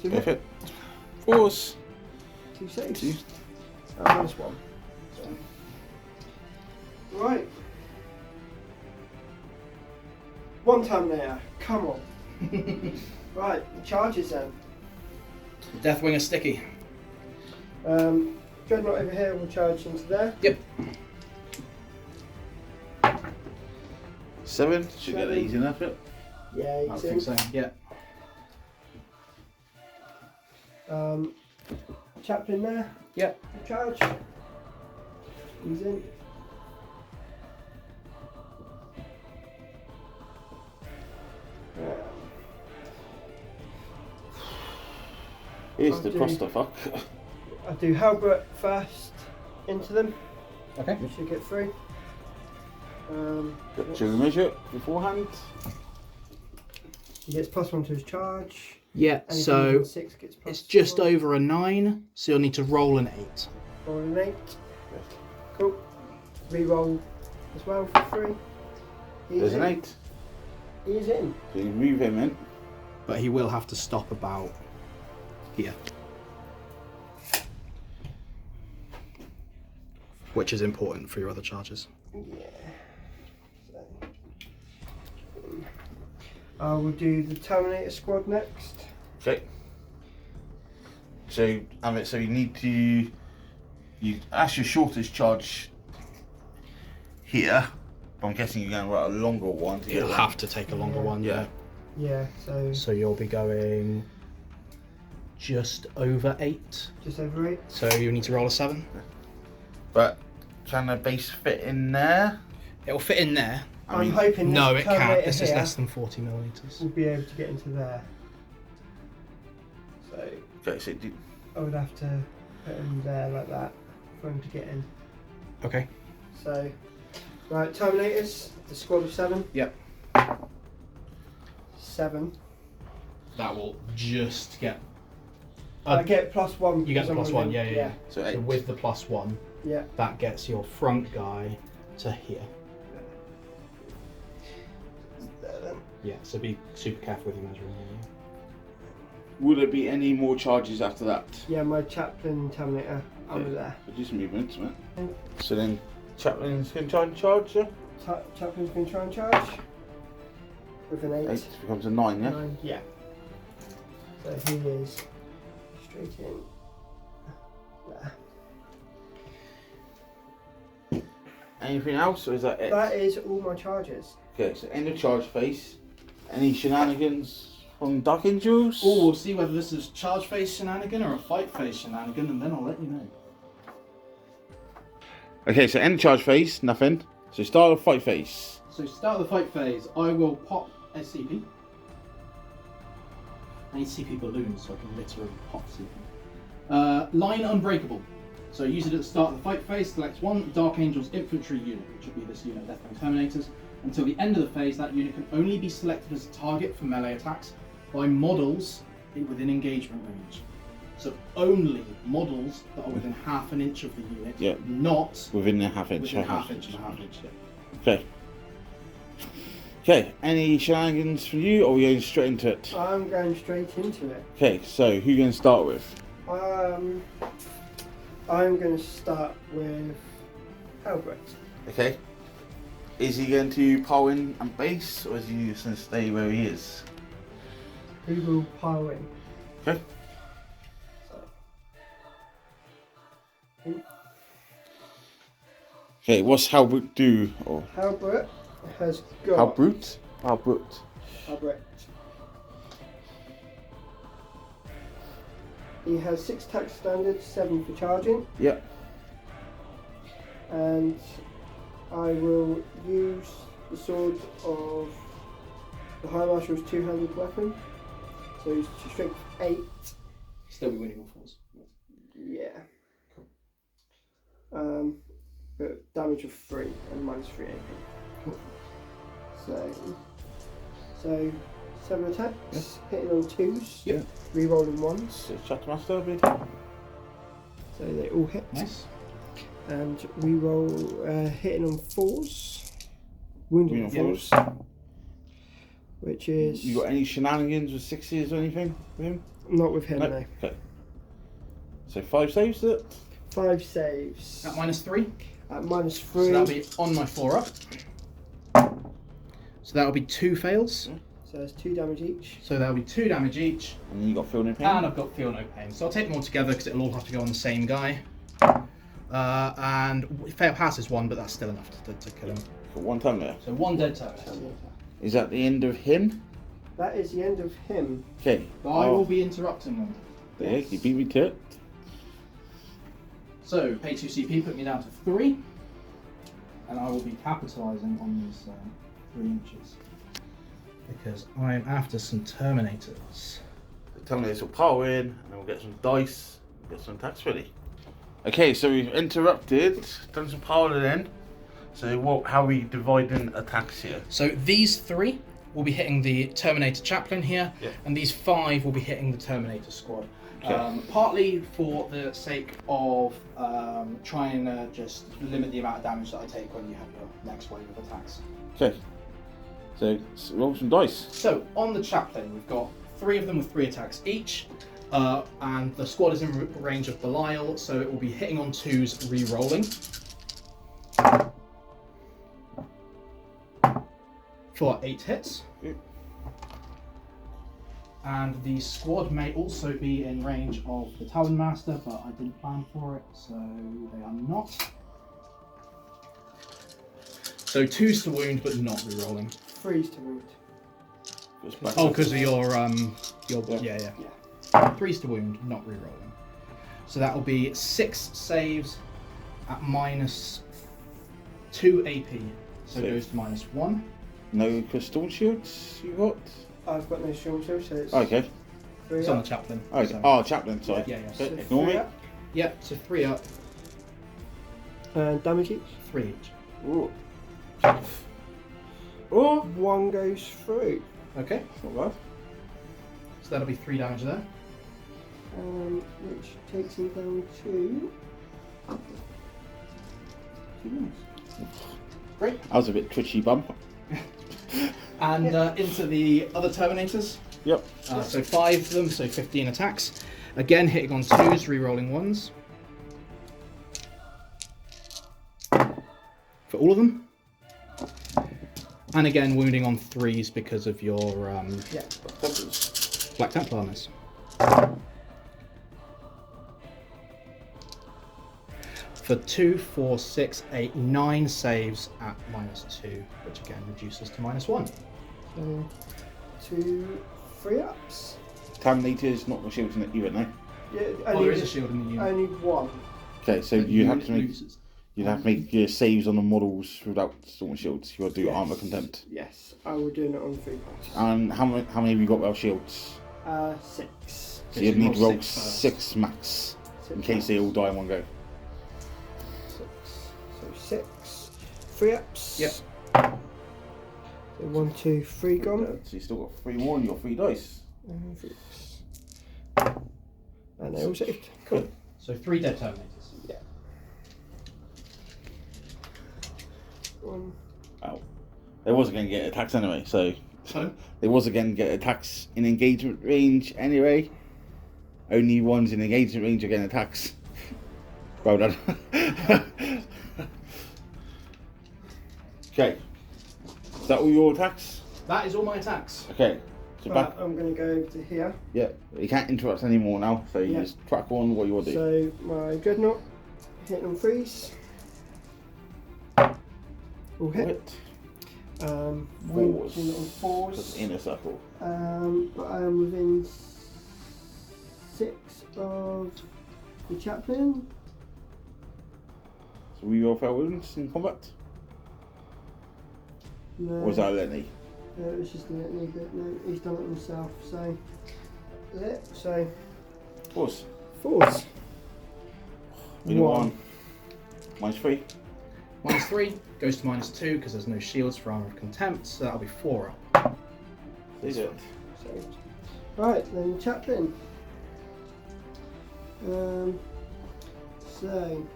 C: 2 hit,
A: Perfect. 4s.
C: 2 saves.
A: 2.
C: -1. Right. 1 Terminator. Come on. Right, the charges then.
B: Deathwing is sticky.
C: Dreadnought over here will charge into there.
B: Yep.
A: 7. Should get that
C: 7.
A: easy enough. Yep.
C: Yeah,
B: I
C: he's
B: think
C: in.
B: so. Yeah.
C: Chaplain there.
B: Yep.
C: Charge. He's in.
A: Here's
C: I'll
A: the
C: do-
A: clusterfuck.
C: I'll do Halbert first into them.
B: Okay.
C: We should get through.
A: Should we measure it beforehand?
C: He gets +1 to his charge.
B: Yeah.
C: Anything
B: So
C: within 6 gets
B: it's
C: +1.
B: just over a 9, so you'll need to roll an 8.
C: Roll an 8. Cool. Reroll as well for 3. He's
A: There's
C: in.
A: an 8.
C: He is in.
A: So you move him in.
B: But he will have to stop about here. Which is important for your other charges.
C: Yeah. I will do the Terminator squad next.
A: Okay. So, Amit, so you need to. That's your shortest charge here. But I'm guessing you're going to write a longer one. To
B: You'll
A: get
B: have to take a longer one, yeah.
C: Yeah, so
B: So you'll be going just over 8.
C: just over 8.
B: So you need to roll a 7.
A: But can the base fit in there?
B: It'll fit in there.
A: I
C: I'm
A: mean,
C: hoping
B: No,
C: this
B: it can't.
C: Terminator
B: This is
C: here
B: less than 40 millimeters.
C: will be able to get into there. So
A: Okay, so do,
C: I would have to put him there like that for him to get in.
B: Okay.
C: So, right, Terminators, the squad of 7.
B: Yep.
C: 7.
B: That will just get.
C: I get +1.
B: You get the
C: because I'm
B: +1,
C: within-
B: yeah.
A: so
B: So
A: 8.
B: with the +1,
C: Yeah.
B: that gets your front guy to here.
C: There then.
B: Yeah, so be super careful with your measuring. Yeah.
A: Will there be any more charges after that?
C: Yeah, my Chaplain Terminator over
A: Yeah.
C: there.
A: So do some movements, man. So then Chaplin's going to try and charge, yeah?
C: Chaplin's been trying to charge with an 8.
A: 8 becomes a 9, yeah?
C: 9, yeah. So he is straight in there.
A: Anything else, or is that it?
C: That is all my charges.
A: Okay, so end of charge phase. Any shenanigans from Dark Angels?
B: Oh, we'll see whether this is charge phase shenanigan or a fight phase shenanigan, and then I'll let you know.
A: Okay, so end of charge phase, nothing. So start of fight phase.
B: So start of the fight phase, I will pop a CP. I need CP balloons so I can literally pop CP. Line Unbreakable. So use it at the start of the fight phase, select one Dark Angels infantry unit, which will be this unit, Deathwing Terminators. Until the end of the phase, that unit can only be selected as a target for melee attacks by models within engagement range. So only models that are within half an inch of the unit, not
A: Within the half inch.
B: within half inch and a half inch. Yeah.
A: Okay. Okay, any shenanigans from you, or are we going straight into it?
C: I'm going straight into it.
A: Okay, so who are you going to start with?
C: I'm going to start with Albert.
A: Okay. Is he going to pile in and base, or is he just going to stay where he is?
C: He will pile in.
A: Okay.
C: So,
A: Okay, what's Halbert do? Or
C: Albert has got...
A: Halbert? Halbert.
C: Albert. He has 6 attack standards, 7 for charging.
A: Yeah.
C: And I will use the sword of the High Marshal's two-handed weapon. So he's strength 8.
B: Still be winning on 4s.
C: Yeah. But damage of 3 and minus 3 AP. So 7 attacks, hitting on 2s.
A: Yeah.
C: Rerolling 1s.
A: So Chapter Master, bid.
C: So they all hit.
B: Nice.
C: And reroll hitting on 4s. Wounding on
A: Wounding on
C: 4s. Which is...
A: You got any shenanigans with 6s or anything with him?
C: Not with him,
A: No.
C: no.
A: Okay. So 5 saves, is it?
C: 5 saves.
B: At -3.
C: At minus
B: So
C: 3.
B: that'll be on my 4 up. So that'll be 2 fails.
C: So that's 2 damage each.
B: So that'll be 2 damage each.
A: And then you got Feel No Pain?
B: And I've got Feel No Pain. So I'll take them all together because it'll all have to go on the same guy. And fail pass is 1, but that's still enough to kill him.
A: Got 1 time there.
B: So 1 dead turret.
A: Is that the end of him?
C: That is the end of him.
A: Okay.
B: But I will be interrupting them.
A: Yeah, you beat me to it.
B: So pay 2 CP, put me down to 3. And I will be capitalising on these 3 inches. Because I'm after some Terminators.
A: Tell me this will power in, and then we'll get some dice, get some attacks ready. Okay, so we've interrupted, done some power in. So how are we dividing attacks here?
B: So these 3 will be hitting the Terminator Chaplain here,
A: Yeah.
B: and these 5 will be hitting the Terminator Squad.
A: Okay.
B: Partly for the sake of trying to just limit the amount of damage that I take when you have your next wave of attacks.
A: Okay. So roll some dice.
B: So on the Chaplain, we've got 3 of them with 3 attacks each, and the squad is in range of Belial, so it will be hitting on 2s, re-rolling. For 8 hits.
A: Yep.
B: And the squad may also be in range of the Talon Master, but I didn't plan for it, so they are not. So 2s to wound, but not re-rolling.
C: 3s to wound.
B: Oh, because of your
C: Yeah.
B: 3s to wound, not re-rolling. So that will be 6 saves at minus 2 AP. So it goes to -1.
A: No crystal shields you got?
C: I've got no shield, so it's
A: Okay.
C: 3
B: It's on the
C: up.
B: Chaplain.
A: Okay.
B: So.
A: Oh, Chaplain, sorry.
B: Yeah, yeah.
C: So
A: Ignore
C: 3
A: me.
C: up.
B: Yeah, so 3 up,
C: And damage each.
B: 3 each.
A: Ooh. Oh,
C: 1 goes through.
B: Okay,
A: not bad.
B: so that'll be 3 damage there.
C: Which takes him down to...
B: Great.
A: That was a bit twitchy bump.
B: And into the other Terminators.
A: Yep.
B: So 5 of them, so 15 attacks. Again, hitting on 2s, re-rolling 1s. For all of them. And again, wounding on 3s because of your Black Templars. For 2, 4, 6, 8, 9 saves at -2, which again reduces to -1.
C: So 2 free ups.
A: Terminator's not got shields in it either, no?
C: Yeah,
B: Oh, there is a shield in the unit.
C: Only 1.
A: Okay, so you have to make
B: loses.
A: you'd have to make your saves on the models without storm shields. You got to do armor contempt.
C: Yes, I will do it on 3 passes.
A: And how many have you got without shields?
C: 6.
A: So you need to roll
B: 6 first.
A: 6 max in case they all die in one go.
C: 6. So 6. 3 ups.
B: Yep.
C: So 1, 2, 3 gone.
A: So you still got 3 more and you got 3 dice.
C: And 3 ups. And they all saved.
B: Cool. So 3 dead Terminators.
C: Yeah. 1.
A: Ow. They wasn't going to get attacks anyway, so...
B: So?
A: They wasn't going to get attacks in engagement range anyway. Only ones in engagement range are getting attacks. Well done. Okay. Is that all your attacks?
B: That is all my attacks.
A: Okay. So back.
C: I'm going to go over to here.
A: Yeah. You can't interrupt anymore now, so you just track on what you want to do.
C: So my dreadnought, hitting on freeze. All hit.
A: Fours.
C: Hitting on fours.
A: That's inner circle.
C: But I am within 6 of the chaplain.
A: So we all fail wounds in combat?
C: No.
A: Or was that Lenny?
C: No, it was just a litany, but no, he's done it himself. So, so
A: Fours.
C: fours.
A: We do one. -3.
B: -3 goes to -2 because there's no shields for Armor of Contempt, so that'll be 4 up.
A: Is it?
C: So, right, then chaplain. So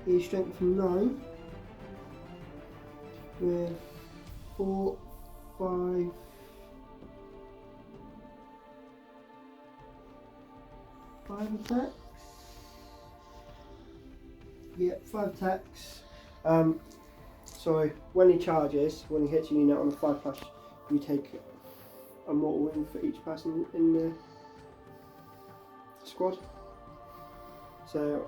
C: he's strength from 9 with 4, 5, 5 attacks. Yeah, 5 attacks. Sorry, when he charges, when he hits a unit on a 5+, you take a mortal wound for each person in the squad. So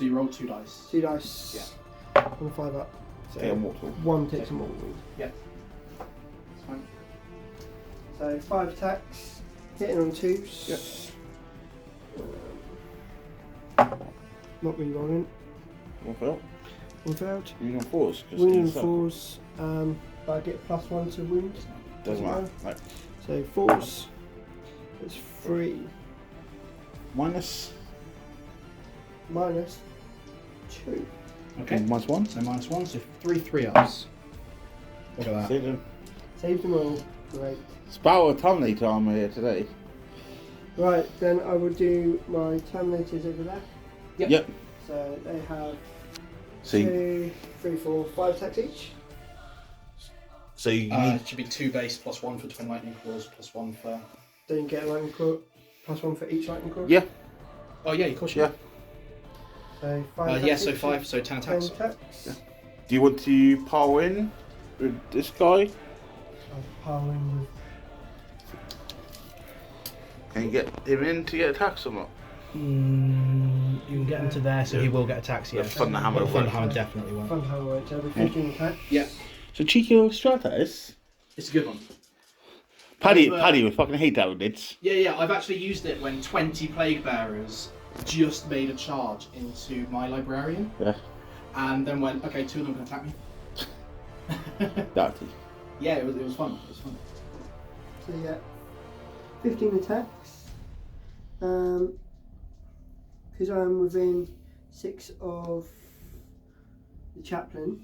B: you roll 2 dice.
C: 2 dice.
B: Yeah.
C: On a 5 up. So
A: Okay, mortal.
C: 1 takes a mortal wound.
B: Yeah. That's fine.
C: So 5 attacks, hitting on 2s.
A: Yep.
C: Not re-rolling.
A: One fail.
C: 1 failed.
A: Wounded on 4s.
C: Wounded on 4s, but I get +1 to wound.
A: Doesn't matter. Right.
C: So 4s, it's 3.
A: Minus.
C: -2.
B: Okay.
A: -1.
B: So -1, so 3 3-ups. Look at that.
A: Save them.
C: Saved them all. Great.
A: Spower Terminator armor here today.
C: Right, then I will do my Terminators over there.
B: Yep.
C: So they have
A: See.
C: 2, 3, 4, 5 attacks each.
A: So you need.
B: It should be 2 base +1 for Twin Lightning Claws, +1 for...
C: Then you get a lightning claw, +1 for each lightning claw.
A: Yeah.
B: Oh yeah, of course you
A: Yeah.
C: So 5 attacks
B: yeah, so
C: each,
B: 5, so 10 attacks.
C: 10 attacks.
A: Yeah. Do you want to power in with this guy?
C: I'll power in with...
A: Can you get him in to get attacks or not?
B: You can get him to there, so he will get attacks, yes.
A: Thunderhammer
B: But Thunderhammer definitely won't.
C: Thunderhammer works, every 15 attacks.
B: Yeah.
A: So cheeky little strat that is.
B: It's a good one.
A: Paddy
B: I've,
A: would fucking hate that with it.
B: Yeah, I've actually used it when 20 Plague Bearers just made a charge into my Librarian.
A: Yeah.
B: And then went, okay, 2 of them can attack me.
A: Dirty.
B: Yeah, it was fun. It was fun.
C: So yeah, 15 attacks. Because I'm within 6 of the chaplain.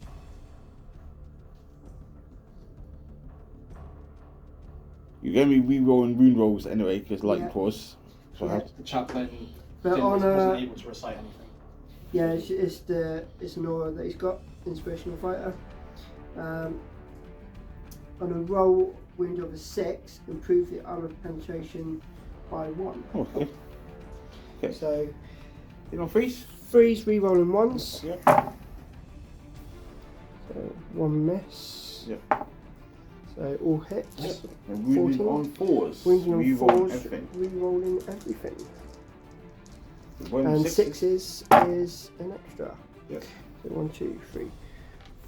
A: You're going to be re-rolling wound rolls anyway, because lightning
C: Yeah.
A: claws. So
C: Yeah.
B: The chaplain
C: But on
B: wasn't able to recite anything.
C: yeah, it's an aura that he's got, inspirational fighter. On a roll wound of a 6, improve the armor penetration by 1.
A: Oh, okay. Okay.
C: So
A: You don't freeze?
C: 3's re-rolling ones.
A: Yep.
C: So 1 miss.
A: Yep.
C: So all hits.
A: Yep. And wounding
C: 14.
A: on 4s.
C: Wounding on
A: Re-roll
C: 4s,
A: everything.
C: re-rolling everything.
A: One
C: And
A: sixes.
C: 6s is an extra.
A: Yep.
C: So 1, 2, 3,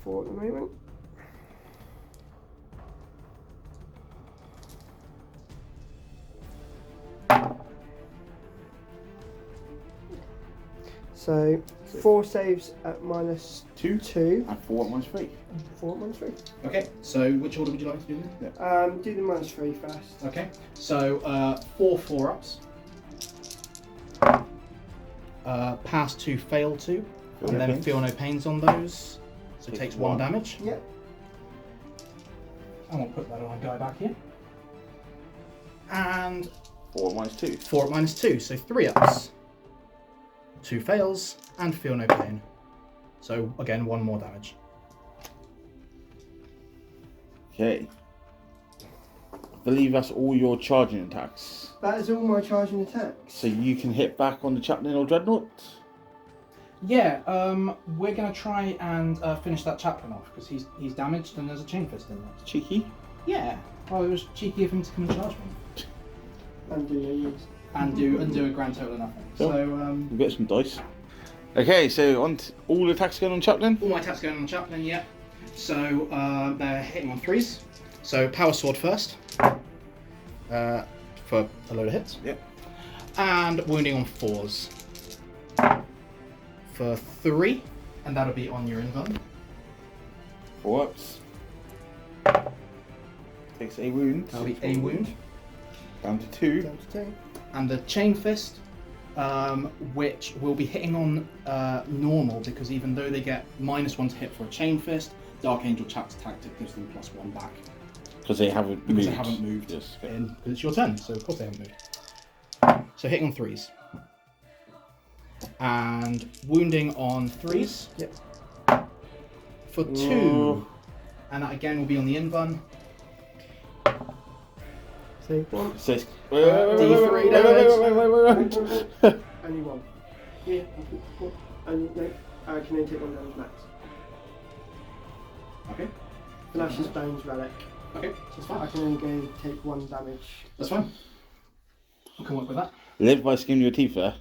C: 4 at the moment. So 4 saves at
A: Two.
C: -2,
A: And 4 at -3.
C: 4 at -3.
B: Okay, so which order would you like to do then?
C: Do the -3 first.
B: Okay, so 4 4-ups. Pass 2, fail 2.
A: Feel
B: And
A: no
B: then
A: pains.
B: feel no pains on those. So it
A: Takes
B: takes 1
A: 1.
B: damage.
C: Yep.
B: And we'll put that on our guy back here. And
A: 4 at -2.
B: 4 at -2, so 3 ups. 2 fails, and feel no pain. So again, 1 more damage.
A: Okay. I believe that's all your charging attacks.
C: That is all my charging attacks.
A: So you can hit back on the Chaplain or Dreadnought?
B: Yeah, we're going to try and finish that chaplain off because he's damaged and there's a chain fist in there.
A: Cheeky.
B: Yeah. Oh, it was cheeky of him to come and charge me.
C: And do your use.
B: And do a grand total of nothing.
A: Cool.
B: So,
A: We'll get some dice. Okay, so on all attacks going on Chaplain?
B: all my attacks going on chaplain, yeah. So, they're hitting on 3s. So, power sword first. For a load of hits.
A: Yep.
B: And wounding on 4s. For 3. And that'll be on your invuln.
A: 4 ups. Takes a wound.
B: That'll be a wound.
A: Down to 2.
C: Down to 2.
B: And the chain fist, which will be hitting on normal because even though they get -1 to hit for a chain fist, Dark Angel Chap's tactic gives them +1 back.
A: Because they haven't moved.
B: Because they haven't moved.
A: Yes.
B: Because it's your turn, so of course they haven't moved. So hitting on 3s. And wounding on 3s.
C: Yep.
B: For 2.
A: Ooh.
B: And that again will be on the invuln.
C: Save 1.
A: Says.
B: D3 damage.
C: Only 1. Yeah. And no, I can only take 1 damage max.
B: Okay.
C: Flash's Bones Relic.
B: Okay, that's
C: I
B: fine.
C: can only go take 1 damage.
B: That's fine. I can work with that.
A: Live by skin your teeth there.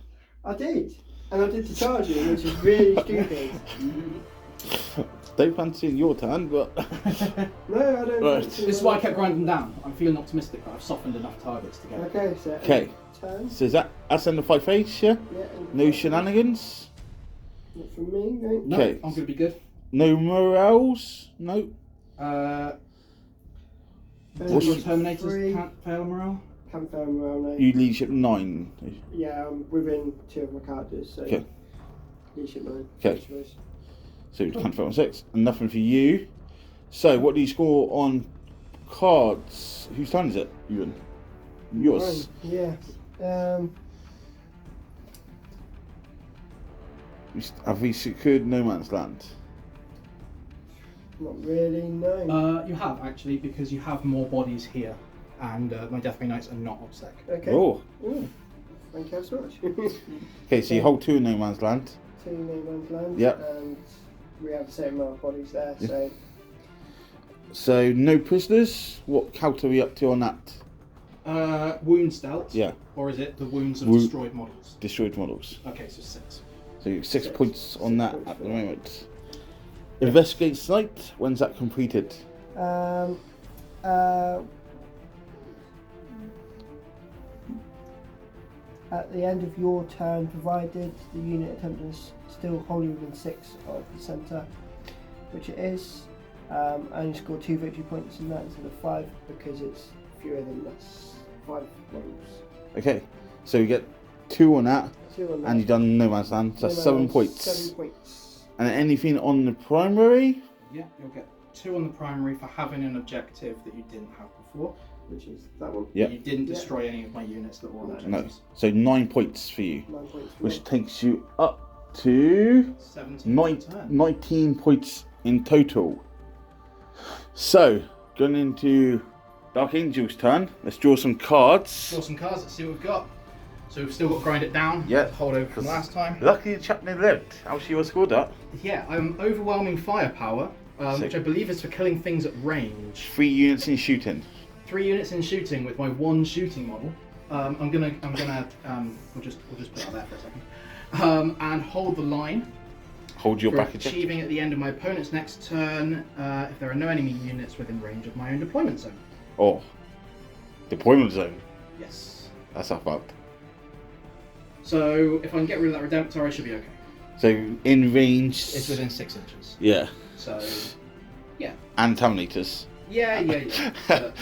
C: I did. And I did to charge you, which is really stupid.
A: Don't fancy in your turn, but.
C: No, I don't.
A: Right.
C: fancy
B: This is why I kept grinding down. I'm feeling optimistic that I've softened enough targets to get it.
C: Okay, so
A: Okay.
C: turn.
A: So is that's in the 5 phase, yeah?
C: Yeah. and-
A: No shenanigans?
C: Not from me, no.
B: No,
A: Okay.
B: I'm going to be good.
A: No morales? No.
B: What's your
C: Only
B: Terminators
C: 3.
B: can't fail a morale?
C: Can't fail morale, no.
A: You leadership 9.
C: Yeah, I'm within 2 of my characters, so.
A: Okay.
C: Leadership 9.
A: Okay.
C: each of us.
A: So you can't fail on 6. And nothing for you. So what do you score on cards? Whose turn is it? Ewan? Yours.
C: Mine, yeah.
A: Have we secured no man's land?
C: Not really, no.
B: You have, actually, because you have more bodies here. And my Deathwing Knights are not obsec.
C: Okay.
A: Oh.
C: Ooh. Thank you so much.
A: Okay, so you hold 2 no man's land.
C: 2 no man's land.
A: Yep.
C: And we have the same amount of bodies there,
A: Yeah.
C: so.
A: So no prisoners. What count are we up to on that?
B: Wounds dealt?
A: Yeah.
B: Or is it the wounds of
A: Wo-
B: destroyed models?
A: Destroyed models.
B: Okay, so 6.
A: So you get 6
C: Six.
A: points on
C: 6
A: that
C: points
A: at the
C: for that.
A: moment. Investigate site. When's that completed?
C: At the end of your turn, provided the unit attempts still wholly within 6 of the centre, which it is, and you score 2 victory points in that instead of 5 because it's fewer than that's 5 rolls.
A: Okay, so you get 2 on that,
C: 2 on that.
A: and you've done no man's land. So that's 7 points.
C: 7 points.
A: And anything on the primary?
B: Yeah, you'll get 2 on the primary for having an objective that you didn't have before.
C: Which is that one.
A: Yep.
B: You didn't
C: Yeah.
B: destroy any of my units that were on
C: No.
A: No.
B: objectives.
A: So 9 points for you,
C: 9 points. For
A: which
C: me.
A: takes you up to
B: 17 per turn.
A: 19 points in total. So, going into Dark Angel's turn, let's draw some cards.
B: Draw some cards, let's see what we've got. So we've still got Grind It Down.
A: Yeah.
B: Hold over from last time.
A: Luckily the Chaplain lived. How she was scored that?
B: Yeah, Overwhelming Firepower,
A: Sick.
B: which I believe is for killing things at range.
A: 3 units in shooting.
B: 3 units in shooting with my 1 shooting model. We'll just put that there for a second. And hold the line.
A: Hold your
B: For
A: back attack.
B: achieving at the end of my opponent's next turn, if there are no enemy units within range of my own deployment zone.
A: Oh. Deployment zone.
B: Yes.
A: That's not bad.
B: So if I can get rid of that Redemptor, I should be okay.
A: So in range.
B: It's within 6 inches.
A: Yeah.
B: So, yeah.
A: And Terminators.
B: Yeah. But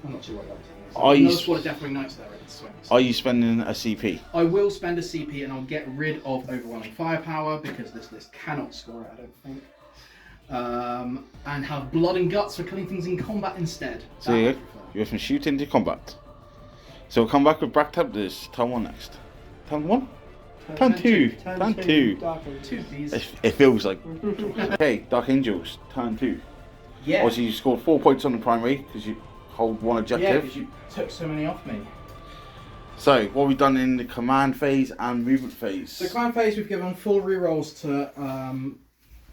B: I'm not too worried about it.
A: Are you
B: Another
A: s-
B: squad of Deathwing Knights there ready to swing.
A: Are you spending a CP?
B: I will spend a CP and I'll get rid of Overwhelming Firepower because this list cannot score it, I don't think. And have Blood and Guts for killing things in combat instead.
A: So
B: That I
A: you
B: prefer.
A: go from shooting to combat. So we'll come back with Black Templars. Turn 1 next. Turn 1? Turn 2. Turn 2.
C: Dark Angel.
B: 2 please.
A: It feels like. Okay, Dark Angels. Turn 2.
B: Yeah.
A: Obviously, you scored 4 points on the primary because you hold one
B: Yeah,
A: objective.
B: because you took so many off me.
A: So, what have we done in the command phase and movement phase?
B: So command phase, we've given full rerolls to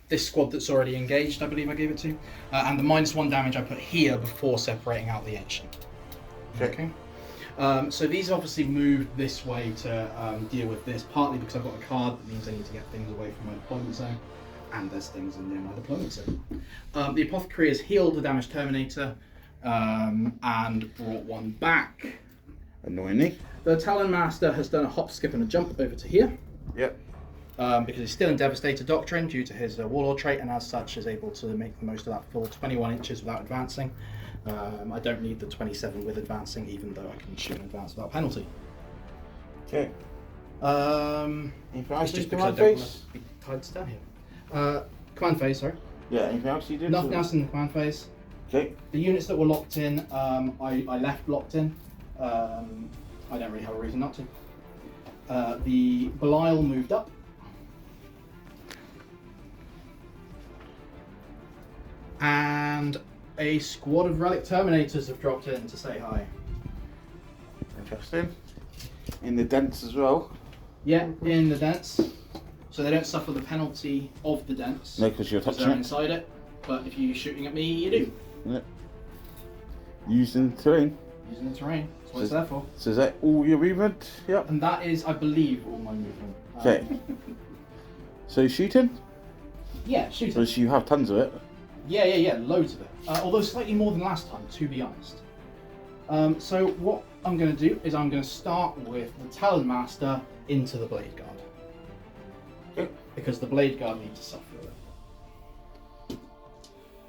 B: this squad that's already engaged, I believe I gave it to. And the -1 damage I put here before separating out the ancient. Okay. So these obviously moved this way to deal with this, partly because I've got a card that means I need to get things away from my deployment zone, and there's things in near my deployment zone. The Apothecary has healed the damaged Terminator and brought one back.
A: Annoyingly.
B: The Talon Master has done a hop, skip and a jump over to here.
A: Yep.
B: Because he's still in Devastator Doctrine due to his Warlord trait, and as such is able to make the most of that full 21 inches without advancing. I don't need the 27 with advancing, even though I can shoot and advance without penalty.
A: Okay. Anything else
B: Just
A: in
B: because I
A: command
B: don't want
A: phase?
B: to be tied to stand here. Command phase, sorry.
A: Yeah, anything else you did?
B: Nothing else in the command phase.
A: Okay.
B: The units that were locked in, I left locked in. I don't really have a reason not to. The Belial moved up. And a squad of Relic Terminators have dropped in to say hi.
A: Interesting. In the dents as well.
B: Yeah, in the dents. So they don't suffer the penalty of the dents.
A: No, because you're
B: because
A: touching
B: they're
A: it.
B: inside it. But if you're shooting at me, you do.
A: Yeah. Using terrain.
B: Using the terrain. That's what it's there for.
A: So is that all your movement? Yep.
B: And that is, I believe, all my movement.
A: Okay. So shooting?
B: Yeah, shooting.
A: Because you have tons of it.
B: Yeah, loads of it. Although slightly more than last time, to be honest. So what I'm going to do is I'm going to start with the Talon Master into the Blade Guard.
A: Okay.
B: Because the Blade Guard needs to suffer a bit.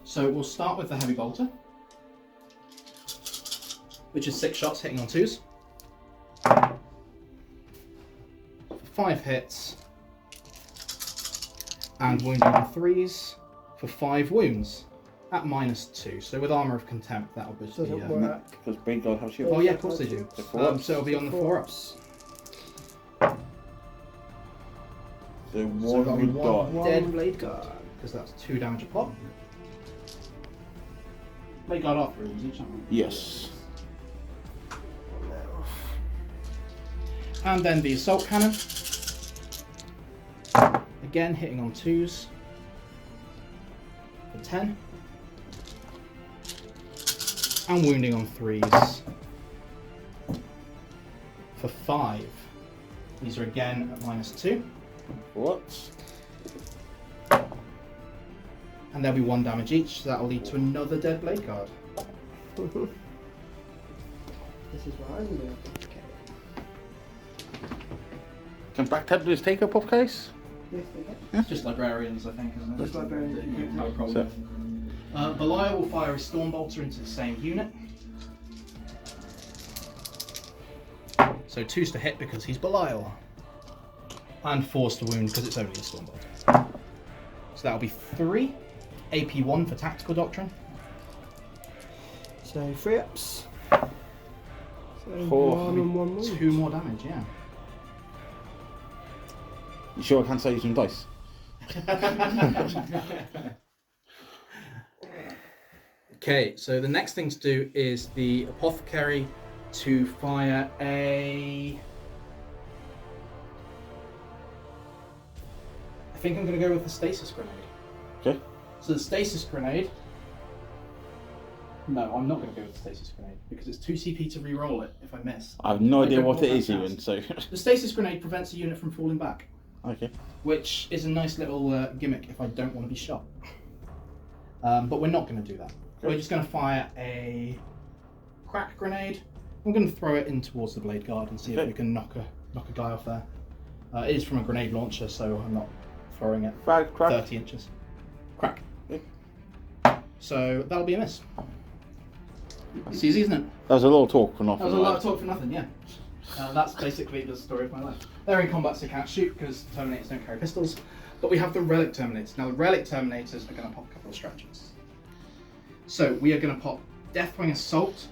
B: So we'll start with the Heavy Bolter, which is 6 shots hitting on 2s. 5 hits. And wounding on 3s for 5 wounds at -2. So with Armour of Contempt, that'll be
C: Doesn't work.
A: Because Blade Guard has shield.
B: Oh yeah, of course they do.
A: The 4-ups.
B: So it'll be on the 4-ups.
A: So
B: So
A: one
B: that'll be
A: would die.
C: One
B: dead
C: Blade Guard.
B: because that's 2 damage a pop. Blade Guard off rooms each, aren't they?
A: Yes.
B: And then the Assault Cannon. Again, hitting on 2s for 10. And wounding on 3s for 5. These are again at -2.
A: What?
B: And there'll be 1 damage each, so that'll lead to another dead Blade Guard.
C: This is what I'm doing.
A: Can Black Templars take up off case?
C: Yes, they can.
B: It's just Librarians, I think, isn't it?
C: Just Librarians,
B: You
C: yeah.
B: have a problem. Belial will fire a Storm Bolter into the same unit. So 2s to hit because he's Belial. And 4s to wound because it's only a Storm Bolter. So that'll be 3. AP1 for Tactical Doctrine.
C: So 3 ups. So
A: 4.
C: 1 and 1 wound.
B: 2 more damage, yeah.
A: You sure I can't sell you some dice?
B: Okay, so the next thing to do is the Apothecary to fire a... I think I'm going to go with the Stasis Grenade.
A: Okay.
B: So the Stasis Grenade... No, I'm not going to go with the Stasis Grenade, because it's 2 CP to re-roll it if I miss.
A: I have no
B: I
A: idea
B: don't
A: what
B: know
A: it
B: what
A: is
B: that
A: even, so...
B: The Stasis Grenade prevents a unit from falling back,
A: Okay.
B: which is a nice little gimmick if I don't want to be shot. But we're not going to do that.
A: Okay.
B: We're just going to fire a crack grenade. I'm going to throw it in towards the Blade Guard and see if
A: Okay.
B: we can knock a guy off there. It is from a grenade launcher, so I'm not throwing it
A: Frag, crack.
B: 30 inches. Crack.
A: Yep.
B: So that'll be a miss. It's easy, isn't it?
A: That was a lot of talk for nothing.
B: That was a lot of talk for nothing, yeah. That's basically the story of my life. They're in combat, so they can't shoot because Terminators don't carry pistols. But we have the Relic Terminators. Now, the Relic Terminators are going to pop a couple of stratagems. So, we are going to pop Deathwing Assault,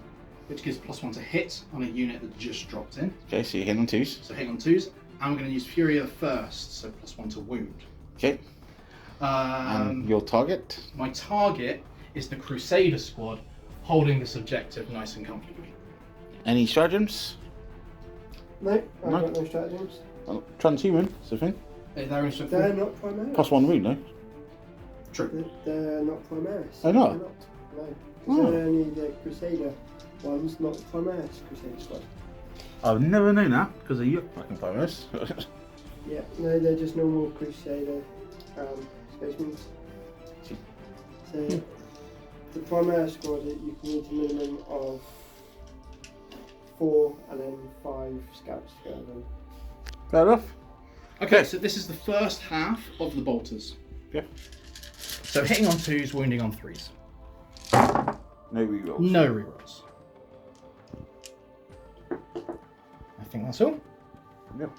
B: which gives +1 to hit on a unit that just dropped in.
A: Okay, so you're hitting on 2s.
B: So, hitting on 2s. And we're going to use Fury of the First, so +1 to wound.
A: Okay. And your target?
B: My target is the Crusader squad holding this objective nice and comfortably.
A: Any stratagems?
C: No, I've
A: No.
C: got no stratagems.
A: Transhuman, something.
B: They're interested.
C: They're not Primaris.
A: +1 wound, no?
B: True.
C: They're not Primaris.
A: Oh, not?
C: They're not. No.
A: Oh.
C: They're only the Crusader ones, not Primaris Crusader squad.
A: I've never known that because of you fucking Primaris.
C: Yeah, no, they're just normal Crusader Space Marines. So the Primaris squad, you can need a minimum of 4 and then 5 scouts to go with them.
A: Fair enough.
B: Okay, so this is the first half of the bolters.
A: Yeah.
B: So hitting on 2s, wounding on 3s.
A: No rerolls.
B: No rerolls. I think that's all.
A: Yep.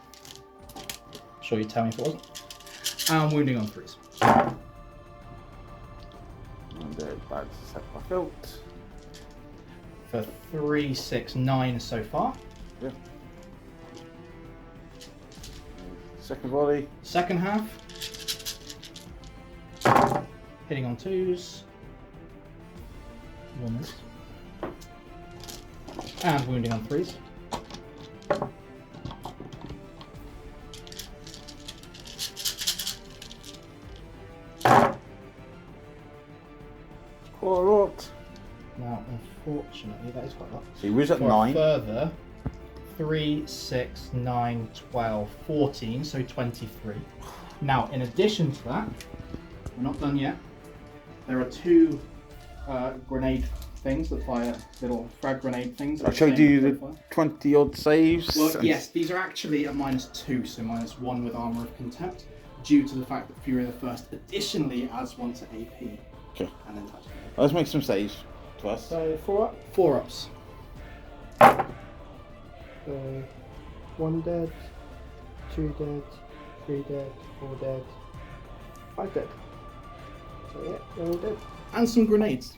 B: Sure you tell me if it wasn't. And wounding on 3s.
A: And bad set back out.
B: For 3, 6, 9 so far.
A: Yeah. Second volley.
B: Second half. Hitting on 2s. 1 miss. And wounding on 3s.
A: Alright.
B: Now, unfortunately, that is quite a lot.
A: So he was at
B: For a
A: 9.
B: further 3, 6, 9, 12, 14, so 23. Now, in addition to that, we're not done yet. There are 2 grenade things that fire, little frag grenade things. that
A: Shall we do
B: fire.
A: the 20 odd saves?
B: Well, yes, these are actually a -2, so -1 with Armour of Contempt, due to the fact that Fury of the First additionally adds 1 to AP.
A: Okay.
B: And then touch.
A: Let's make some saves first.
C: So 4 up,
B: 4 ups.
C: so 1 dead, 2 dead, 3 dead, 4 dead, 5 dead. So yeah, they're all dead.
B: And some grenades.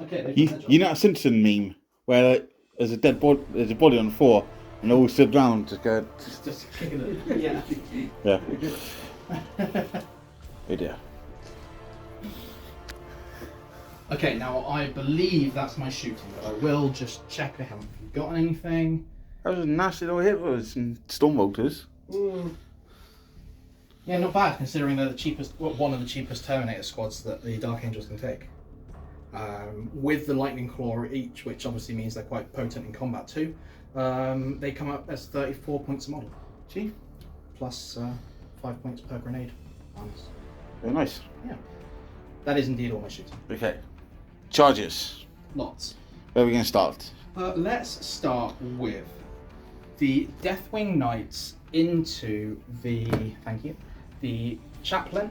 B: Okay,
A: You know that Simpson meme where like, there's a body on the floor and they all stood round just going.
B: Just kicking it. Yeah.
A: Yeah. Oh dear.
B: Okay, now I believe that's my shooting, but I will just check I haven't forgotten anything.
A: That was a nasty little hit with some storm bolters.
B: Yeah, not bad considering they're the cheapest, well, one of the cheapest Terminator squads that the Dark Angels can take. With the Lightning Claw each, which obviously means they're quite potent in combat too. They come up as 34 points a model.
A: Gee.
B: Plus 5 points per grenade. Nice.
A: Very nice.
B: Yeah. That is indeed all my shooting.
A: Okay. Charges.
B: Lots.
A: Where are we going to start?
B: Let's start with the Deathwing Knights into the, thank you, the Chaplain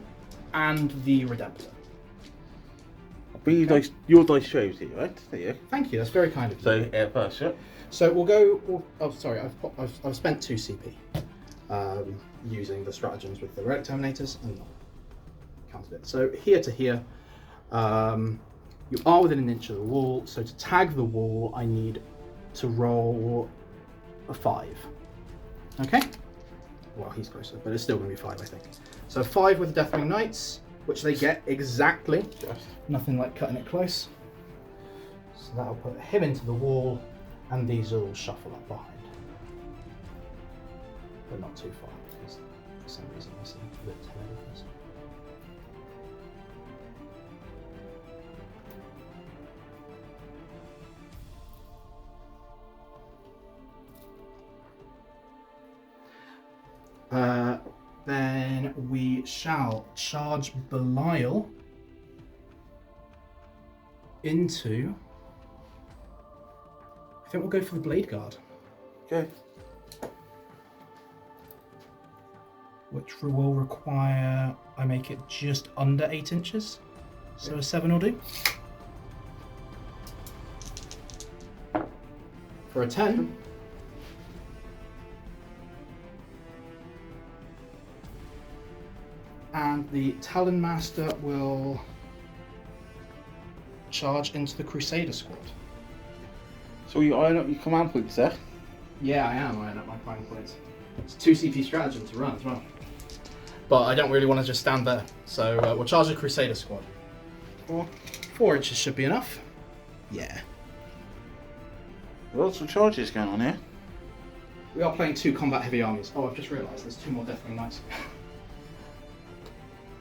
B: and the Redemptor.
A: I'll bring you dice, your dice trays here, right? There you go.
B: Thank you, that's very kind of you.
A: So, air first, yeah?
B: So we'll go, oh sorry, I've spent 2 CP using the stratagems with the Relic Terminators and not counted it. So here to here, you are within an inch of the wall, so to tag the wall I need to roll a 5. Okay? Well, he's closer, but it's still going to be 5, I think. So 5 with the Deathwing Knights, which they get exactly. Nothing like cutting it close. So that'll put him into the wall, and these will shuffle up behind. But not too far, because for some reason I see the 10 elephants. Then we shall charge Belial into. I think we'll go for the Blade Guard,
A: Okay.
B: which will require I make it just under 8 inches. So a 7 will do. For a 10. And the Talon Master will charge into the Crusader squad.
A: So you iron up your command points there?
B: Yeah, I am ironing up my command points. It's 2 CP stratagem to run as well. but I don't really want to just stand there. So we'll charge the Crusader squad. 4 inches should be enough. Yeah.
A: Lots of charges going on here.
B: We are playing 2 combat heavy armies. Oh, I've just realised there's 2 more Deathwing Knights.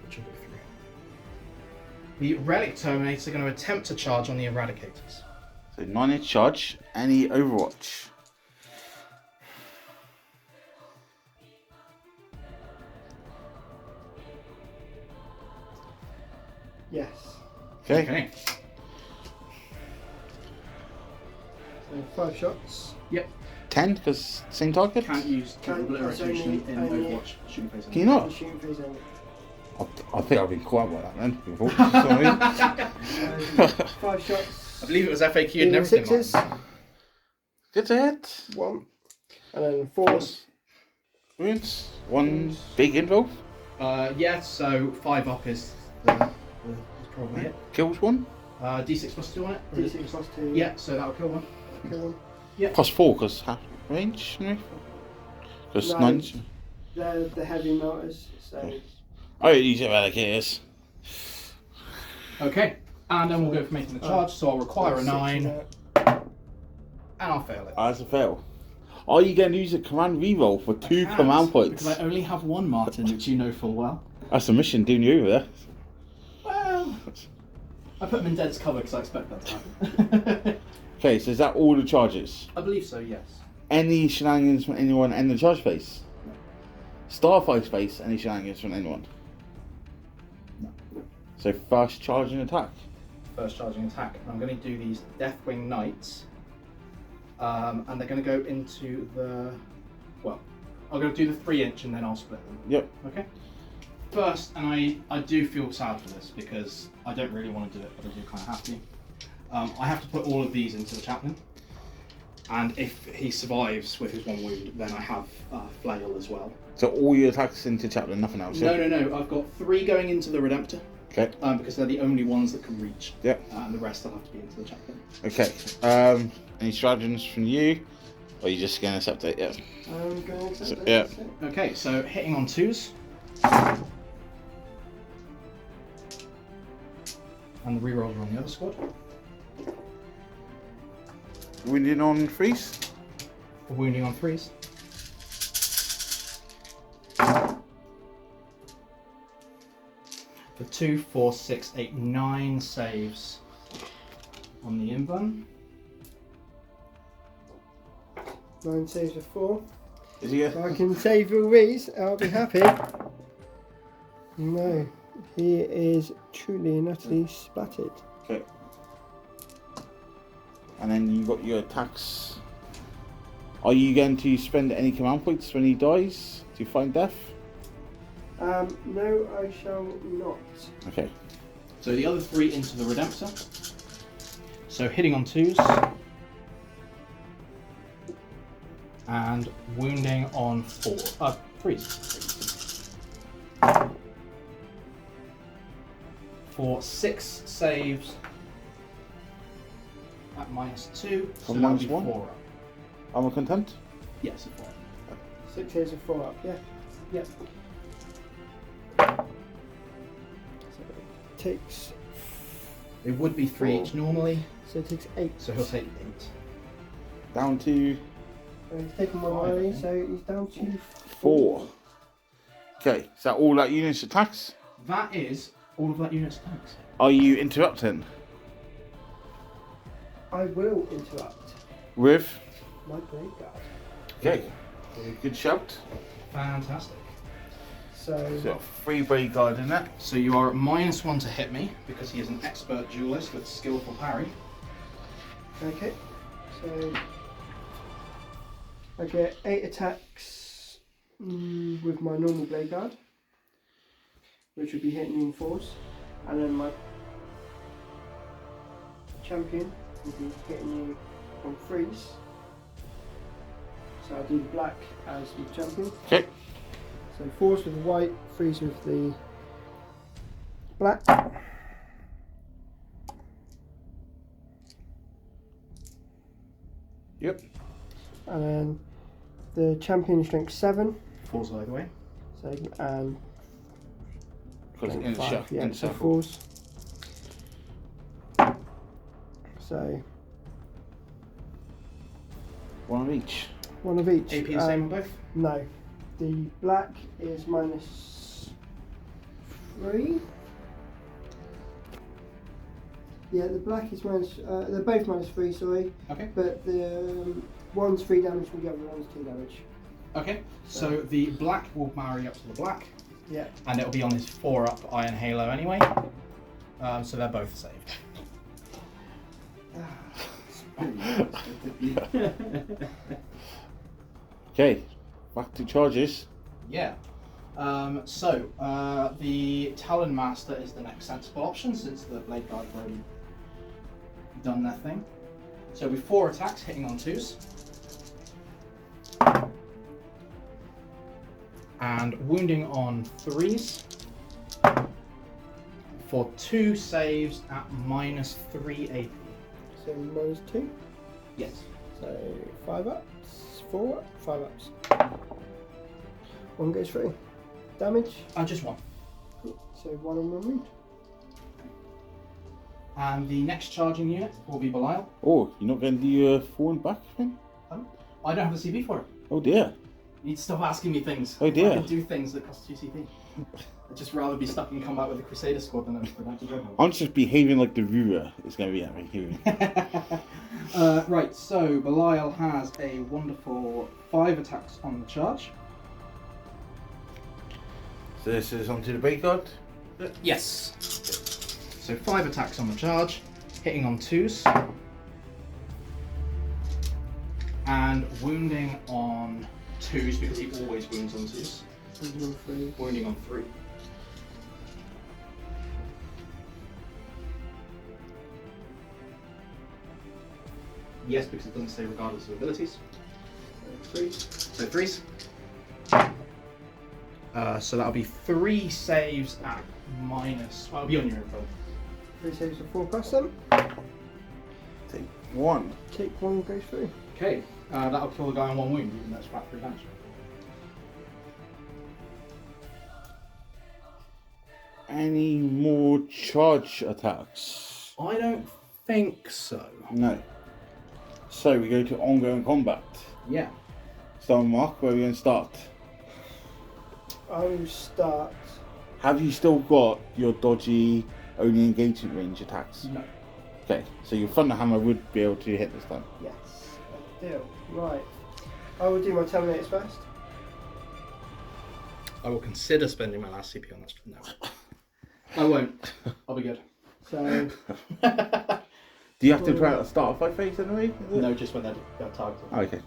B: Which will be 3. The Relic Terminators are going to attempt to charge on the Eradicators.
A: So 9-inch charge, any Overwatch?
C: Yes.
A: Okay.
C: So 5 shots.
B: Yep.
A: 10, because same target?
B: Can't use obliteration in Overwatch. Shooting phase.
A: Can you not?
C: Shooting phase only.
A: I think I've been quiet about that then before. Sorry.
C: 5 shots.
B: I believe it was FAQ and everything.
C: Sixes.
A: Good to hit.
C: 1. And then 4s.
A: Wounds. 1 big involve.
B: Yeah, so 5 up is probably it.
A: Kills 1.
B: D6 plus 2 on it? Or is it
C: D6 plus 2.
B: Yeah, so that'll kill 1.
C: Kill 1.
B: Yeah.
A: Plus 4 because half range. Because
C: No.
A: 9.
C: They're the heavy melters, so.
A: Oh, use Eradicators.
B: Okay, and then we'll go for making the charge. So I'll require a 9, and I'll fail it.
A: As a fail. Are you going to use a command reroll for 2
B: I
A: command
B: can't,
A: points?
B: Because I only have 1, Martin, which you know full well.
A: That's a mission doing you over there.
B: Well, I put them in dead's cover because I expect that to happen.
A: Okay, so is that all the charges?
B: I believe so, yes.
A: Any shenanigans from anyone in the charge phase? Starfight phase, any shenanigans from anyone?
B: No.
A: So fast charge and attack.
B: First charging attack. And I'm going to do these Deathwing Knights. And they're going to go into the... Well, I'm going to do the 3-inch and then I'll split them.
A: Yep.
B: Okay. First, and I do feel sad for this because I don't really want to do it, but I do kind of have to. I have to put all of these into the chaplain, and if he survives with his 1 wound, then I have flail as well.
A: So all your attacks into chaplain, nothing else?
B: No,
A: Yeah?
B: no, I've got 3 going into the Redemptor,
A: Okay.
B: because they're the only ones that can reach.
A: Yep.
B: And the rest will have to be into the chaplain.
A: Okay. Any stratagems from you? Or are you just going to accept it? Yeah.
C: I'm going to accept it.
A: Yeah.
B: Okay, so hitting on 2s. And the rerolls are on the other squad.
A: Wounding on 3s?
B: For wounding on 3s. For 2, 4, 6, 8, 9 saves on the invuln.
C: 9 saves of 4.
A: Is he
C: If I can save all these, I'll be happy. No, he is truly and utterly splattered.
A: Okay. And then you got your attacks. Are you going to spend any command points when he dies to find death?
C: No, I shall not.
A: Okay.
B: So the other 3 into the Redemptor. So hitting on 2s. And wounding on 3s. For 6 saves at -2. So
A: From
B: that'll be
A: -1?
B: 4 up.
A: Armor content?
B: Yes, a 4.
C: 6 saves of 4 up, yeah.
B: Yep.
C: So it takes.
B: It would be 3 each normally,
C: So it takes 8.
B: so he'll take 8.
A: Down to
C: He's taken 1 away, so he's down to
A: 4. Okay, is that all that unit's attacks?
B: That is all of that unit's attacks.
A: Are you interrupting
C: I will interrupt
A: with?
C: my blade guard.
A: Okay, good shout.
B: Fantastic.
C: So,
A: So 3 blade guard in that.
B: So you are at -1 to hit me because he is an expert duelist with skillful parry.
C: okay. So I get 8 attacks with my normal blade guard, which would be hitting you in 4s, and then my champion will be hitting you on 3s. So I'll do the black as the champion.
A: Okay.
C: So 4s with the white, 3s with the black.
A: Yep.
C: And then the champion strength 7.
B: 4s either way.
C: So and
A: Because
C: Okay,
A: in the
C: 5,
A: shot,
C: yeah,
A: in the
C: so
A: circle.
C: 4s. So
A: 1 of each.
C: 1 of each.
B: AP the same on both?
C: No, the black is -3. Yeah, the black is they're both -3, sorry.
B: Okay.
C: But the one's 3 damage and the other one's 2 damage.
B: Okay, so the black will marry up to the black,
C: Yeah.
B: and it'll be on his 4-up Iron Halo anyway. So they're both saved.
A: Okay, back to charges.
B: Yeah. The Talon Master is the next sensible option since the Blade Guard have already done their thing. So with 4 attacks hitting on 2s. And wounding on 3s. For 2 saves at -3 AP.
C: So -2.
B: Yes.
C: So 5 ups, 4 up, 5 ups. 1 goes through. Damage.
B: Just 1.
C: So 1 on 1 wound.
B: And the next charging unit will be Belial.
A: Oh, you're not going to do 4 and back thing?
B: I don't have the CP for it.
A: Oh dear.
B: You need to stop asking me things.
A: Oh dear.
B: I can do things that cost 2 CP. I'd just rather be stuck in combat with the Crusader squad than a Redemption Dreadnought.
A: I'm just behaving like the viewer is going to be behaving.
B: Right, so Belial has a wonderful 5 attacks on the charge.
A: So this is onto the Blade Guard.
B: Yes. So 5 attacks on the charge, hitting on 2s. And wounding on 2s because he always wounds on 2s.
C: Wounding on 3.
B: Wounding on 3. Yes, because it doesn't say regardless of abilities.
C: 3.
B: So 3s. So that'll be 3 saves at minus. Well, it'll be on your info.
C: 3 saves for 4 plus them.
A: Take 1.
C: Take 1 goes through.
B: Okay, that'll kill the guy on 1 wound, even though that's flat 3 damage.
A: Any more charge attacks?
B: I don't think so.
A: No. So we go to ongoing combat.
B: Yeah.
A: So Mark, where are we going to start?
C: I will start.
A: Have you still got your dodgy only engagement range attacks?
B: No.
A: Okay, so your Thunderhammer would be able to hit this time.
C: Yes, I do. Right. I will do my Terminators first.
B: I will consider spending my last CP on this. No. I won't. I'll be good.
C: So,
A: Do you have to try at the start of fight phase anyway? Is it?
B: No, just when they're targeted.
A: Oh, okay.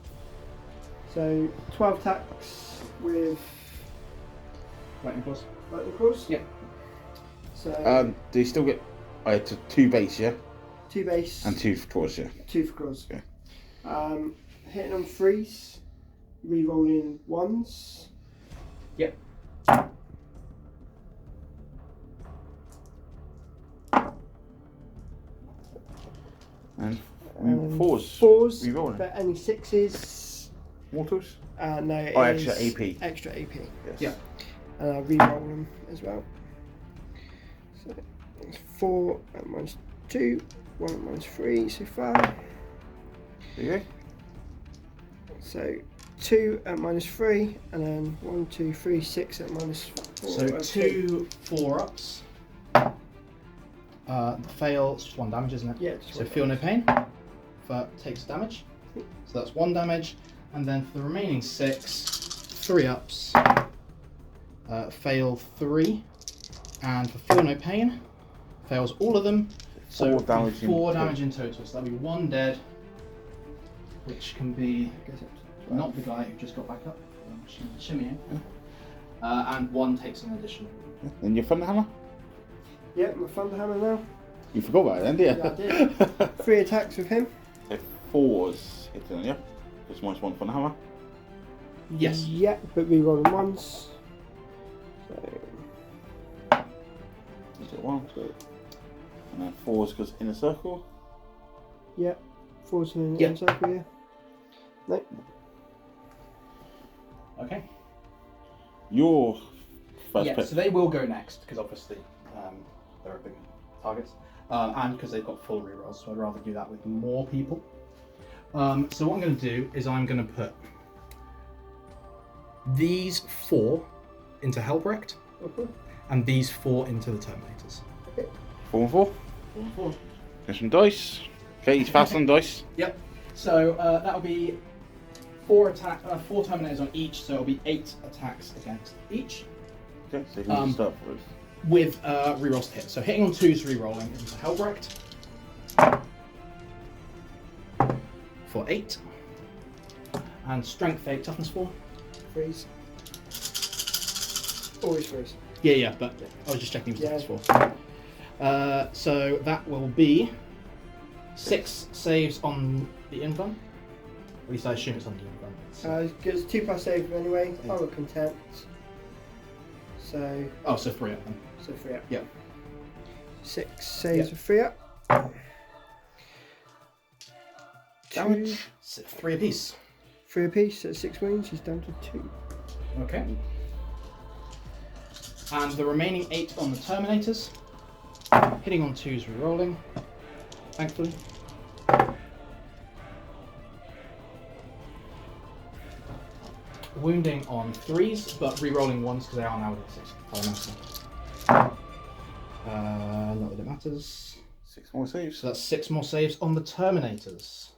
C: so 12 attacks with
B: Lightning Claws?
C: Lightning Claws.
B: Yeah.
C: So,
A: Do you still get 2 base, yeah?
C: 2 base.
A: And 2 for claws, yeah?
C: 2 for claws.
A: Okay.
C: Hitting on 3s. Rerolling 1s.
B: Yep.
A: And
C: And
A: 4s.
C: 4s.
A: Rerolling.
C: But any 6s.
A: Mortals?
C: No, it
A: Oh,
C: is
A: extra AP.
C: Extra AP.
A: Yes.
B: Yeah.
C: And I'll reroll them as well. So it's 4 at -2, 1 at -3 so far.
A: There you go.
C: So 2 at -3, and then 1, 2, 3, 6 at -4.
B: So
C: Okay.
B: 2 4-ups. The fail, it's just 1 damage, isn't it?
C: Yeah, just
B: So
C: 1
B: feel no pain. Takes damage. So that's 1 damage. And then for the remaining 6, 3-ups. Fail 3. And for feel no pain, fails all of them. So
A: 4 damage in
B: 4
A: total.
B: damage in total. So that'll be 1 dead. Which can be not the guy who just got back up. Shimmying. And 1 takes an additional.
A: And your Thunderhammer?
C: Yeah, my Thunderhammer now.
A: You forgot about it then, didn't you?
C: Yeah, I did. 3 attacks with him.
A: So 4s hitting on you. Just -1 Thunderhammer.
B: Yes.
C: Yeah, but rerolling 1s. So
A: Is it 1? And then 4s goes in a circle.
C: yeah, 4s in
B: Yeah.
C: the circle here. No.
B: Okay.
A: Your first
B: Yeah,
A: pick.
B: so they will go next because obviously they're big targets, and because they've got full rerolls. So I'd rather do that with more people. So what I'm going to do is I'm going to put these 4 into Helbrecht, and these 4 into the Terminators.
A: 4 and 4.
B: 4 and 4.
A: Get some dice. Okay, he's fast on dice.
B: Yep. So that'll be 4 Terminators on each. So it'll be 8 attacks against each.
A: Okay, so who do you start with?
B: With rerolls to hit. So hitting on 2s rerolling into Helbrecht for 8. And strength 8, toughness 4.
C: Freeze. Always freeze.
B: Yeah, but I was just checking if toughness 4. So that will be 6 saves on the invuln. At least I assume it's on the invuln.
C: Because 2+ save anyway. I will content. So.
B: Oh, so 3 up then.
C: So 3 up.
B: Yeah.
C: 6 saves with 3 up.
B: Damage. 3 apiece.
C: 3 apiece at 6 wounds. He's down to 2.
B: Okay. And the remaining 8 on the Terminators. Hitting on 2s rerolling. Thankfully. Wounding on 3s, but rerolling 1s because they are now within 6 elemental. Not that it matters.
A: 6 more saves.
B: So that's 6 more saves on the Terminators.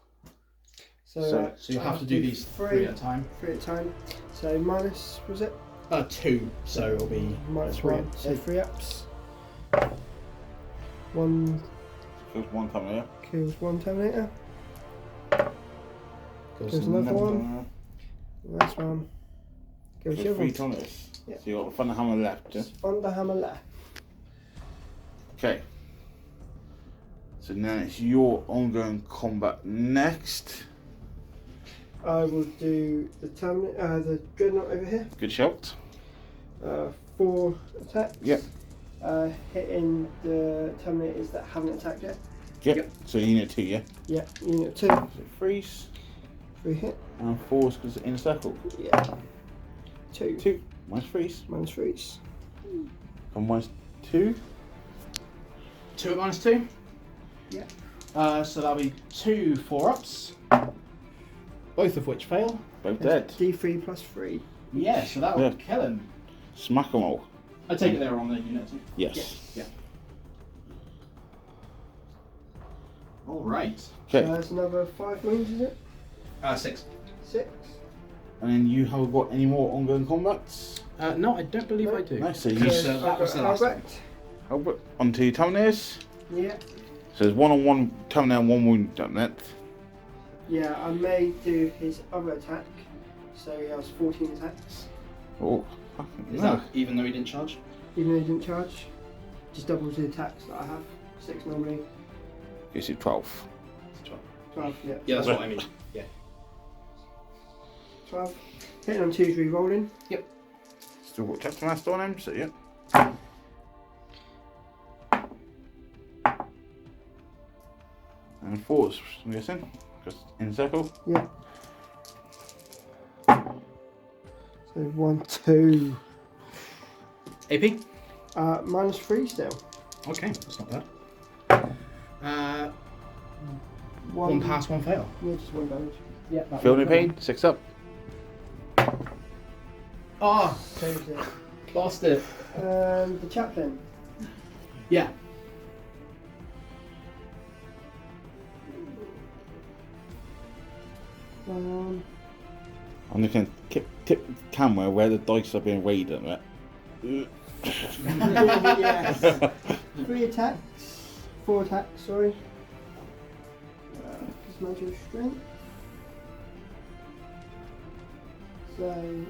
C: So
B: you have to do these 3 at a time.
C: 3 at a time. So minus, was it?
B: 2. So it'll be
C: Minus
B: 3.
C: 1. So 3 ups. 1
A: Kills 1 Terminator.
C: kills 1 Terminator.
B: Goes
C: Kills another one. Last one. Kills the
A: Kills
C: other
A: 3
C: one.
A: Terminators.
C: Yeah.
A: So you got the Thunder Hammer left, yeah?
C: Thunderhammer left.
A: Okay. So now it's your ongoing combat next.
C: I will do the the Dreadnought over here.
A: Good shout.
C: 4 attacks.
A: Yep.
C: Hitting the Terminators that haven't attacked yet.
A: Yep. So you need 2, yeah?
C: Yeah, unit 2.
A: So freeze.
C: 3 hit.
A: And 4 because it's in a circle.
C: Yeah. 2.
A: 2. Minus freeze.
C: Minus freeze.
A: And minus 2.
B: 2 at minus 2?
C: Yeah.
B: So that'll be 2 4-ups. Both of which fail.
A: Both dead.
C: D3 plus 3.
B: Yeah, so that would kill him.
A: Smack them all.
B: I take it they were on the unity.
A: Yes.
B: Yeah. Alright.
A: Okay.
C: There's another 5 wounds, is it?
B: 6.
C: 6.
A: And then you haven't got any more ongoing combats?
B: No, I don't believe
C: No.
B: I do.
A: Nice. So
B: So
A: you
B: that was the last one.
A: Albert onto Terminators.
C: Yeah.
A: So there's 1 on 1 Terminator and 1 wound done that.
C: Yeah, I may do his other attack. So he has 14 attacks.
A: Oh, fucking
B: Is
A: no.
B: that even though he didn't charge?
C: Even though he didn't charge. Just doubles the attacks that I have. 6 normally.
A: Gives you 12.
C: 12, yeah.
B: Yeah, that's what I mean. Yeah.
C: 12. Hitting on 2's re-rolling.
A: Still got chapter master on him, so yeah. And 4s, I'm guessing. Because in circle.
C: Yeah. So 1, 2.
B: AP?
C: Minus 3 still.
B: Okay, that's not bad. 1 pass, 1 fail.
C: Yeah, just 1 damage. Yeah.
A: Feel any pain? 6 up.
B: Oh,
C: Saves it.
B: lost it.
C: The chaplain.
B: Yeah.
C: Um,
A: I'm looking at tip the camera where the dice are being weighed at it.
C: yes. 3 attacks. 4 attacks, sorry. Just measure of strength. So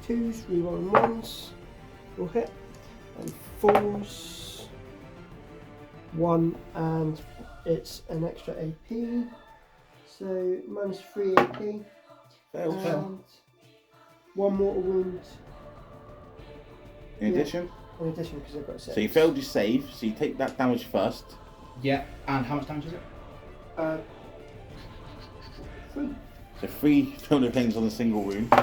C: 2s, rerolling 1s will hit, and 4s, 1, and it's an extra AP. So minus 3 AP. And 1 mortal wound.
A: In
C: Yeah.
A: addition.
C: In addition, because I've got 6.
A: So you failed your save, so you take that damage first.
B: Yeah, and how much damage is it?
C: 3.
A: So 3 filter pains on a single wound.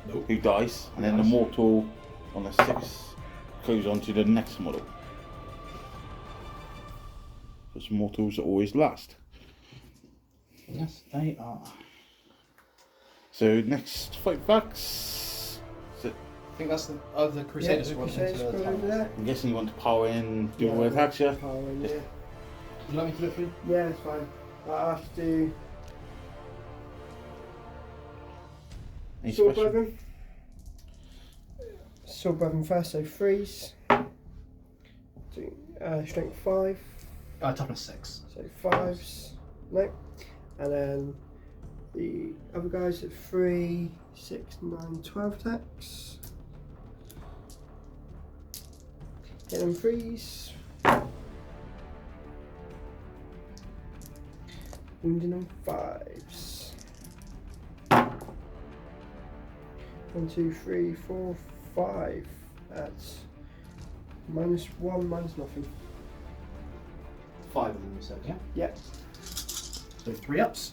B: Nope.
A: who dies, and then the mortal on the 6 goes on to the next model. Because mortals are always last.
B: Yes, they are.
A: So next fight backs. So
B: I think that's the other Crusader squad into the
C: over
B: tunnels.
C: there.
A: I'm guessing you want to power in, do all the attacks, yeah?
C: Power in,
A: Just-
C: yeah.
B: Would you like me to do it for you?
C: Yeah, it's fine. I have to do
A: Any
C: sword
A: special?
C: weapon. Sword weapon first, so freeze. Do, strength 5,
B: Toughness 6.
C: so 5s. No. And then the other guys at 3, 6, 9, 12 attacks. Get them freeze. Wounding on 5s. 1, 2, 3, 4, 5. That's -1, nothing.
B: 5 of them, you said, yeah?
C: Yep.
B: So 3 ups.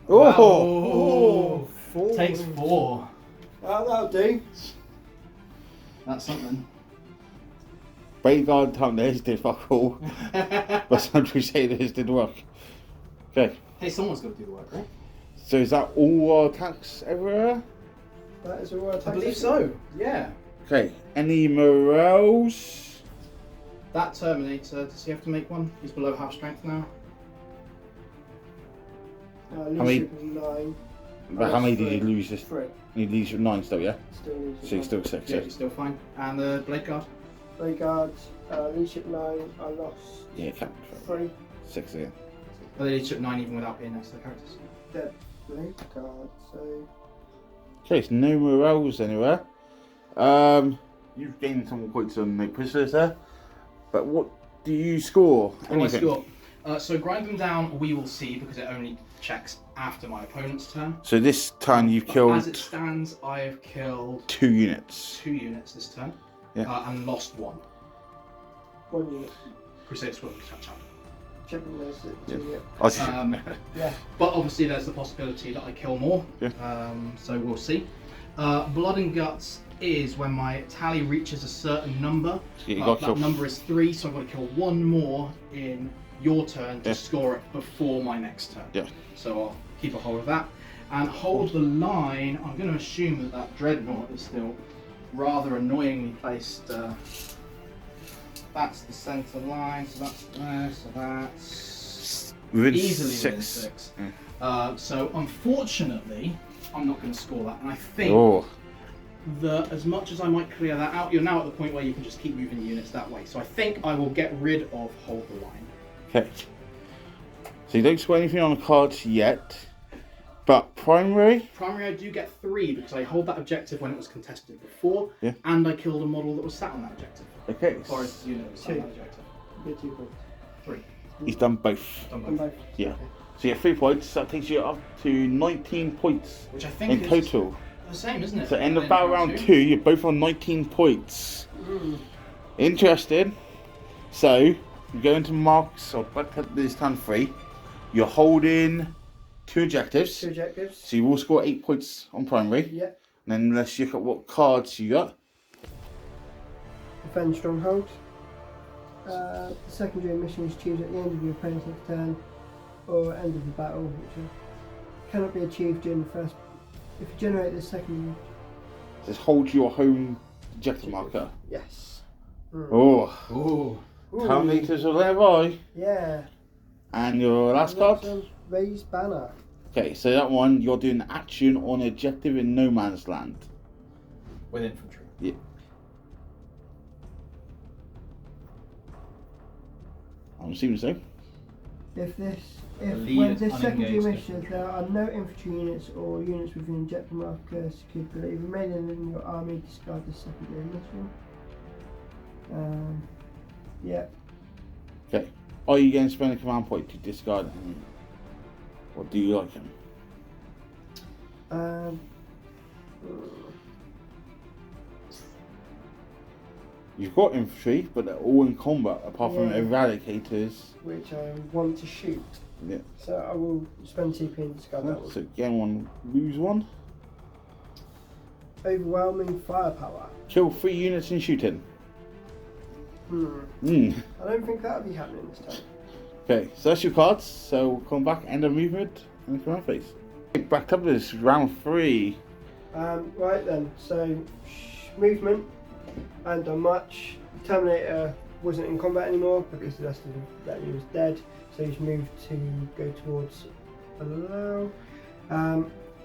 A: Oh!
B: Wow.
C: 4.
B: Takes 4.
C: Oh, that'll do.
B: That's something.
A: Bodyguard Hunters did fuck all, but some Crusaders did work. Okay,
B: Hey, someone's got to do the work, right?
A: so is that all attacks everywhere?
C: That is all right.
B: I believe so. Yeah.
A: Okay, any morales?
B: That Terminator, does he have to make one? He's below half strength now.
C: Leadership is 9.
A: But how many did you lose this?
C: 3.
A: You lose 9 still, yeah?
C: Still leadership.
A: So you're still 6,
B: Yeah,
A: yeah?
B: he's still fine. And the Blade Guard?
C: Blade guards, leadership 9. I lost
A: Yeah, can't.
C: 3.
A: 6 again.
B: But they took 9 even without being next to the characters.
C: Dead blade guard, so.
A: Okay, so no morales anywhere. You've gained some points on the prisoners there, but what do you score? Anything?
B: So grind them down, we will see, because it only checks after my opponent's turn.
A: So this turn you've
B: But
A: killed
B: as it stands, I have killed
A: 2 units.
B: 2 units this turn,
A: Yeah.
B: and lost 1.
C: 1 unit.
B: Crusader squad catch up.
C: Checking those
A: Yeah.
C: 2 unit.
B: Yeah. But obviously there's the possibility that I kill more.
A: Yeah.
B: So we'll see. Blood and Guts is when my tally reaches a certain number.
A: You got
B: That
A: your-
B: number is 3, so I've got to kill 1 more in your turn to
A: Yeah.
B: score it before my next turn.
A: Yeah.
B: So I'll keep a hold of that. And hold the line, I'm going to assume that that Dreadnought is still rather annoyingly placed. That's the centre line, so that's there, so that's
A: Within
B: easily within
A: 6.
B: 6.
A: Yeah.
B: So unfortunately, I'm not going to score that, and I think
A: Oh,
B: that as much as I might clear that out, you're now at the point where you can just keep moving units that way. So I think I will get rid of hold the line.
A: okay. So you don't score anything on the cards yet, but primary?
B: Primary, I do get 3 because I hold that objective when it was contested before,
A: Yeah.
B: and I killed a model that was sat on that objective.
A: Okay.
B: Or a unit was sat on that objective.
C: Get 2 points.
B: 3.
A: He's done both.
B: Done
C: On
B: both.
C: both.
A: Yeah.
C: Okay.
A: So you have 3 points, that takes you up to 19 points
B: Which I think
A: in
B: is
A: total.
B: the same, isn't it?
A: So end of
B: Then
A: battle round 2, you're both on 19 points. Interested? So, you go into marks, or back to this turn 3. You're holding 2 objectives.
C: 2 objectives.
A: So you will score 8 points on primary.
C: Yeah.
A: And then let's look at what cards you got.
C: Defend stronghold. The secondary mission is achieved at the end of your opponent's next turn or end of the battle, which cannot be achieved during the first. If you generate the secondary.
A: Just hold your home objective marker.
C: Yes.
A: Oh,
B: Ooh.
A: Terminators are there by.
C: Yeah.
A: And your last card.
C: Raise banner.
A: Okay, so that one, you're doing action on objective in no man's land.
B: With infantry.
A: Yeah. I'm assuming so.
C: If
B: lead
C: when
B: is
C: this secondary
B: unengaged
C: mission,
B: infantry.
C: there are no infantry units or units within objective marker secured below, remaining in your army, discard the secondary mission. Yeah.
A: Okay. Are you going to spend a command point to discard him? Or do you like him? You've got infantry, but they're all in combat apart from
C: Yeah.
A: eradicators.
C: Which I want to shoot.
A: Yeah.
C: So I will spend TP and discard that one.
A: So gain 1, lose 1.
C: overwhelming firepower.
A: Kill 3 units in shooting.
C: I don't think that'll be happening this time.
A: Okay, so that's your cards. So we'll come back, end of movement, and command phase. Back up to this round 3.
C: Right then, so movement, and on much. Terminator wasn't in combat anymore because the rest of that he was dead, so he's moved to go towards allow.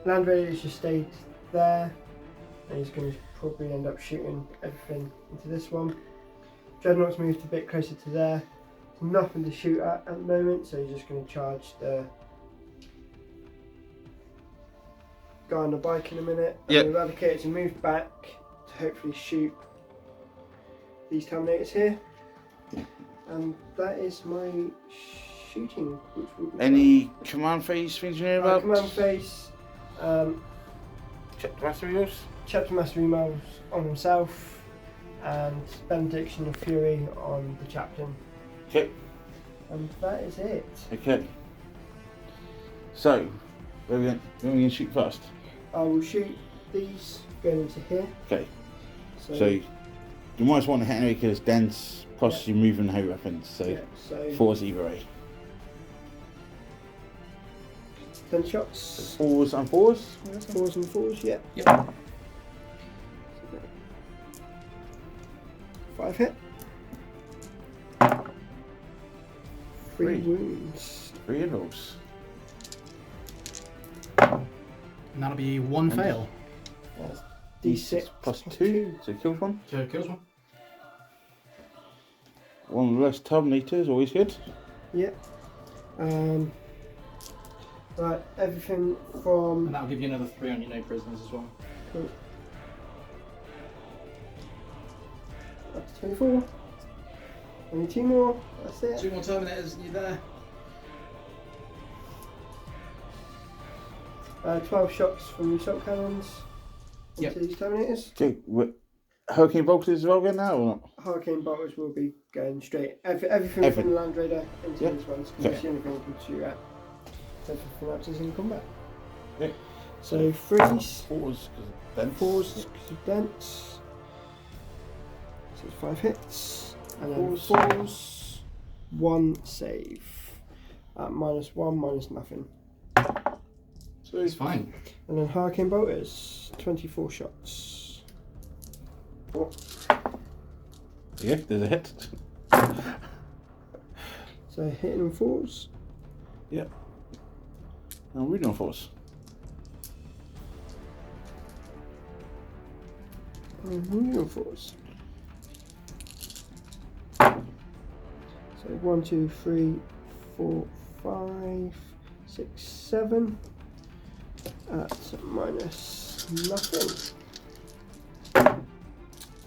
C: Land Raiders just stayed there, and he's going to probably end up shooting everything into this one. Dreadnought's moved a bit closer to there. There's nothing to shoot at the moment, so he's just going to charge the guy on the bike in a minute.
A: Yep.
C: And the Eradicator's moved back to hopefully shoot these Terminators here. And that is my shooting. Which will be
A: Any command phase things you know about?
C: command phase.
A: Check the master wheels.
C: Chapter Master emails on himself, and Benediction of Fury on the Chaplain.
A: Okay.
C: And that is it.
A: Okay. So, where are we going to shoot first?
C: I will shoot these going into here.
A: Okay. So you might want to hit anyway because it's dense, plus you're moving heavy weapons. So, 4's either way.
C: 10 shots.
A: 4s and 4s?
C: 4s and 4s, yeah.
B: Yep.
C: 5 hit. 3 wounds.
A: 3 of those.
B: And that'll be 1 fail.
C: D6
A: plus 2. So kills 1.
B: So kills 1.
A: 1 less Terminators, always good.
C: Yep. Right, everything from.
B: And that'll give you another 3 on your no prisoners as well.
C: Cool. Up to 24. Only 2 more. That's it.
B: 2 more Terminators, you there?
C: 12 shots from assault cannons
B: Yep.
C: into these Terminators.
A: Okay, Hurricane Bolters as well again now or not?
C: Hurricane bolters will be going straight. Everything from the Land Raider into
A: Yeah.
C: these ones.
A: Okay.
C: It's the only thing you can shoot at. Everything else is in combat.
A: Yeah.
C: So 3s,
A: 4s, because
C: 4s because of dents. So it's 5 hits. And then 4s, 1 save. At -1, minus nothing.
A: So
B: It's fine.
C: And then Hurricane bolters, 24 shots.
A: yeah, there's a hit.
C: So hitting on 4s.
A: Yep. And reading on 4s.
C: And moving on 4s. So 1, 2, 3, 4, 5, 6, 7. At minus nothing.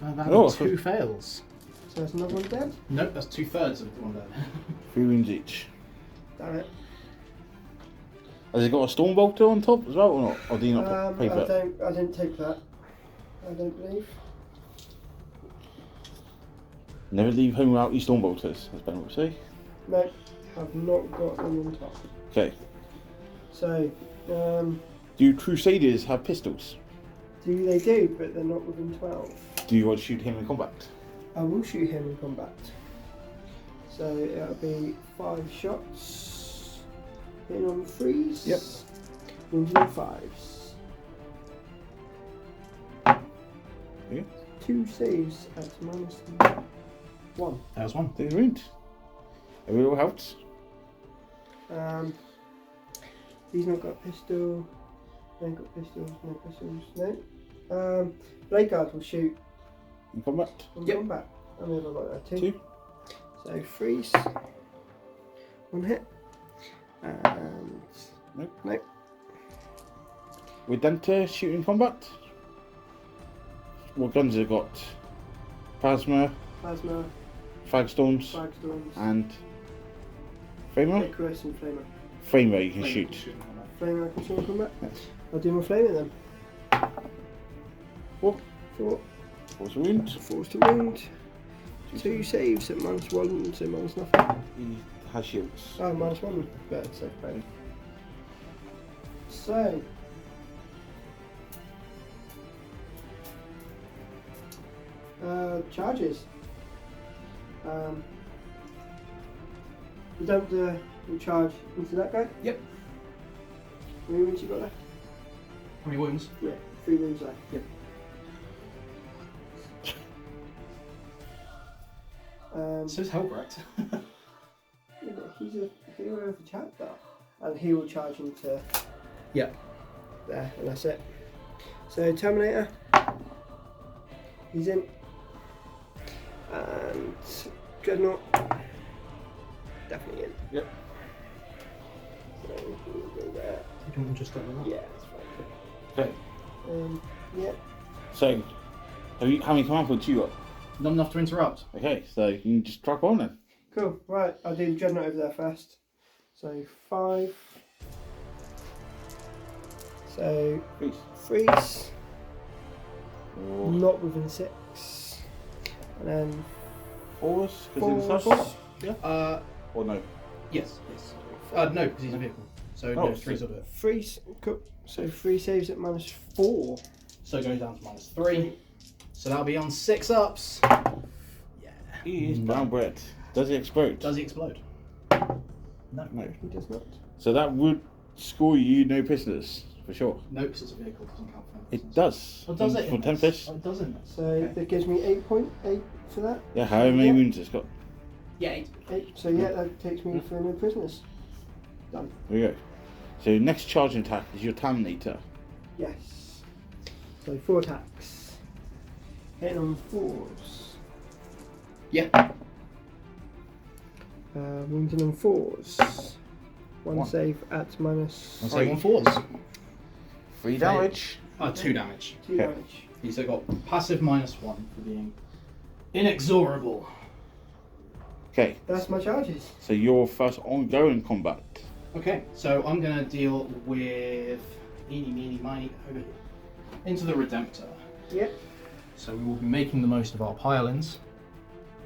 B: That'll
A: Oh.
B: be 2 fails.
C: So that's another one dead.
B: Nope, that's 2/3 of the one dead.
A: 3 wounds each.
C: Damn it.
A: Has it got a storm bolter on top as well or not? Or do you not pay for it?
C: I didn't take that. I don't believe.
A: Never leave home without your storm bolters, as Ben would say.
C: No, have not got them on top.
A: Okay.
C: So,
A: Do Crusaders have pistols?
C: they do, but they're not within 12.
A: Do you want to shoot him in combat?
C: I will shoot him in combat. So it'll be 5 shots. Hitting on 3s.
A: Yep.
C: Wounded on 5s.
A: Yeah.
C: 2 saves at -1.
B: There's 1.
A: There's a wound. It all helps.
C: He's not got a pistol. They ain't got pistols, no pistols, no. Blade Guard will shoot
A: In combat?
C: in
B: Yep.
C: combat. And we've got that 2.
A: 2.
C: So freeze. 1 hit. And
A: Nope. With Denta shoot in combat? What guns have they got? Plasma,
C: Plasma,
A: Fagstorms,
C: Firestorms,
A: and Framer?
C: Icarus and Flamer.
A: Framer you can shoot.
C: Flamer I can shoot in combat.
A: Yes.
C: I'll do my Flamer then.
A: 4.
C: 4.
A: 4's a wound.
C: 4's to wound. 2 saves at -1, so minus nothing.
A: He has shields.
C: Oh, -1. Better, so better. So, Charges. You dump the charge into that guy?
B: Yep.
C: How many wounds you got left?
B: How many wounds?
C: Yeah, 3 wounds left.
B: Yep. So's Helbrecht.
C: Yeah, but he's a hero of the chapter. And he will charge into
B: Yep.
C: there, and that's it. So Terminator, he's in. And Dreadnought, definitely in.
B: Yep.
C: So we'll go there.
B: You don't just go with that?
C: Yeah, that's fine.
A: Okay.
C: Yeah.
A: So, how many command points you got?
B: Not enough to interrupt.
A: Okay, so you can just truck on then.
C: Cool. Right, I'll do Dreadnought over there first. So 5. So
A: Please.
C: freeze. Not within 6. And then
A: Force, because in the
C: force.
A: circle? Or no?
B: Yes. No, because he's a vehicle. So
A: Oh,
B: no, 3's of it.
C: Freeze. Cool. So 3 saves at -4.
B: So it goes down to -3. So that'll be on 6 ups. Yeah.
A: He is brown bread. Does it explode?
B: Does he explode? No.
A: No.
C: He does not.
A: So that would score you no prisoners, for sure.
B: No, because it's a vehicle. It doesn't count for
A: It does.
B: Oh, does it?
A: For Tempest?
B: Oh, it doesn't.
C: So
B: Okay.
C: that gives me 8 for that.
A: Yeah, however many
C: Yeah.
A: wounds it's got.
B: Yeah, 8.
C: 8. So yeah, that takes me for no prisoners. Done.
A: There we go. So next charging attack is your Terminator.
C: Yes. So 4 attacks. Hitting on 4s.
B: Yeah.
C: Wounding on 4s. One save at -.
B: I'll say 1 4s.
A: 3 damage.
B: 2 damage.
C: 2
A: Okay.
C: damage.
B: He's got passive -1 for being inexorable.
A: Okay,
C: That's my charges.
A: so your first ongoing combat.
B: Okay, so I'm gonna deal with eeny, meeny, miny over here. Into the Redemptor.
C: Yep.
B: So we will be making the most of our pile-ins,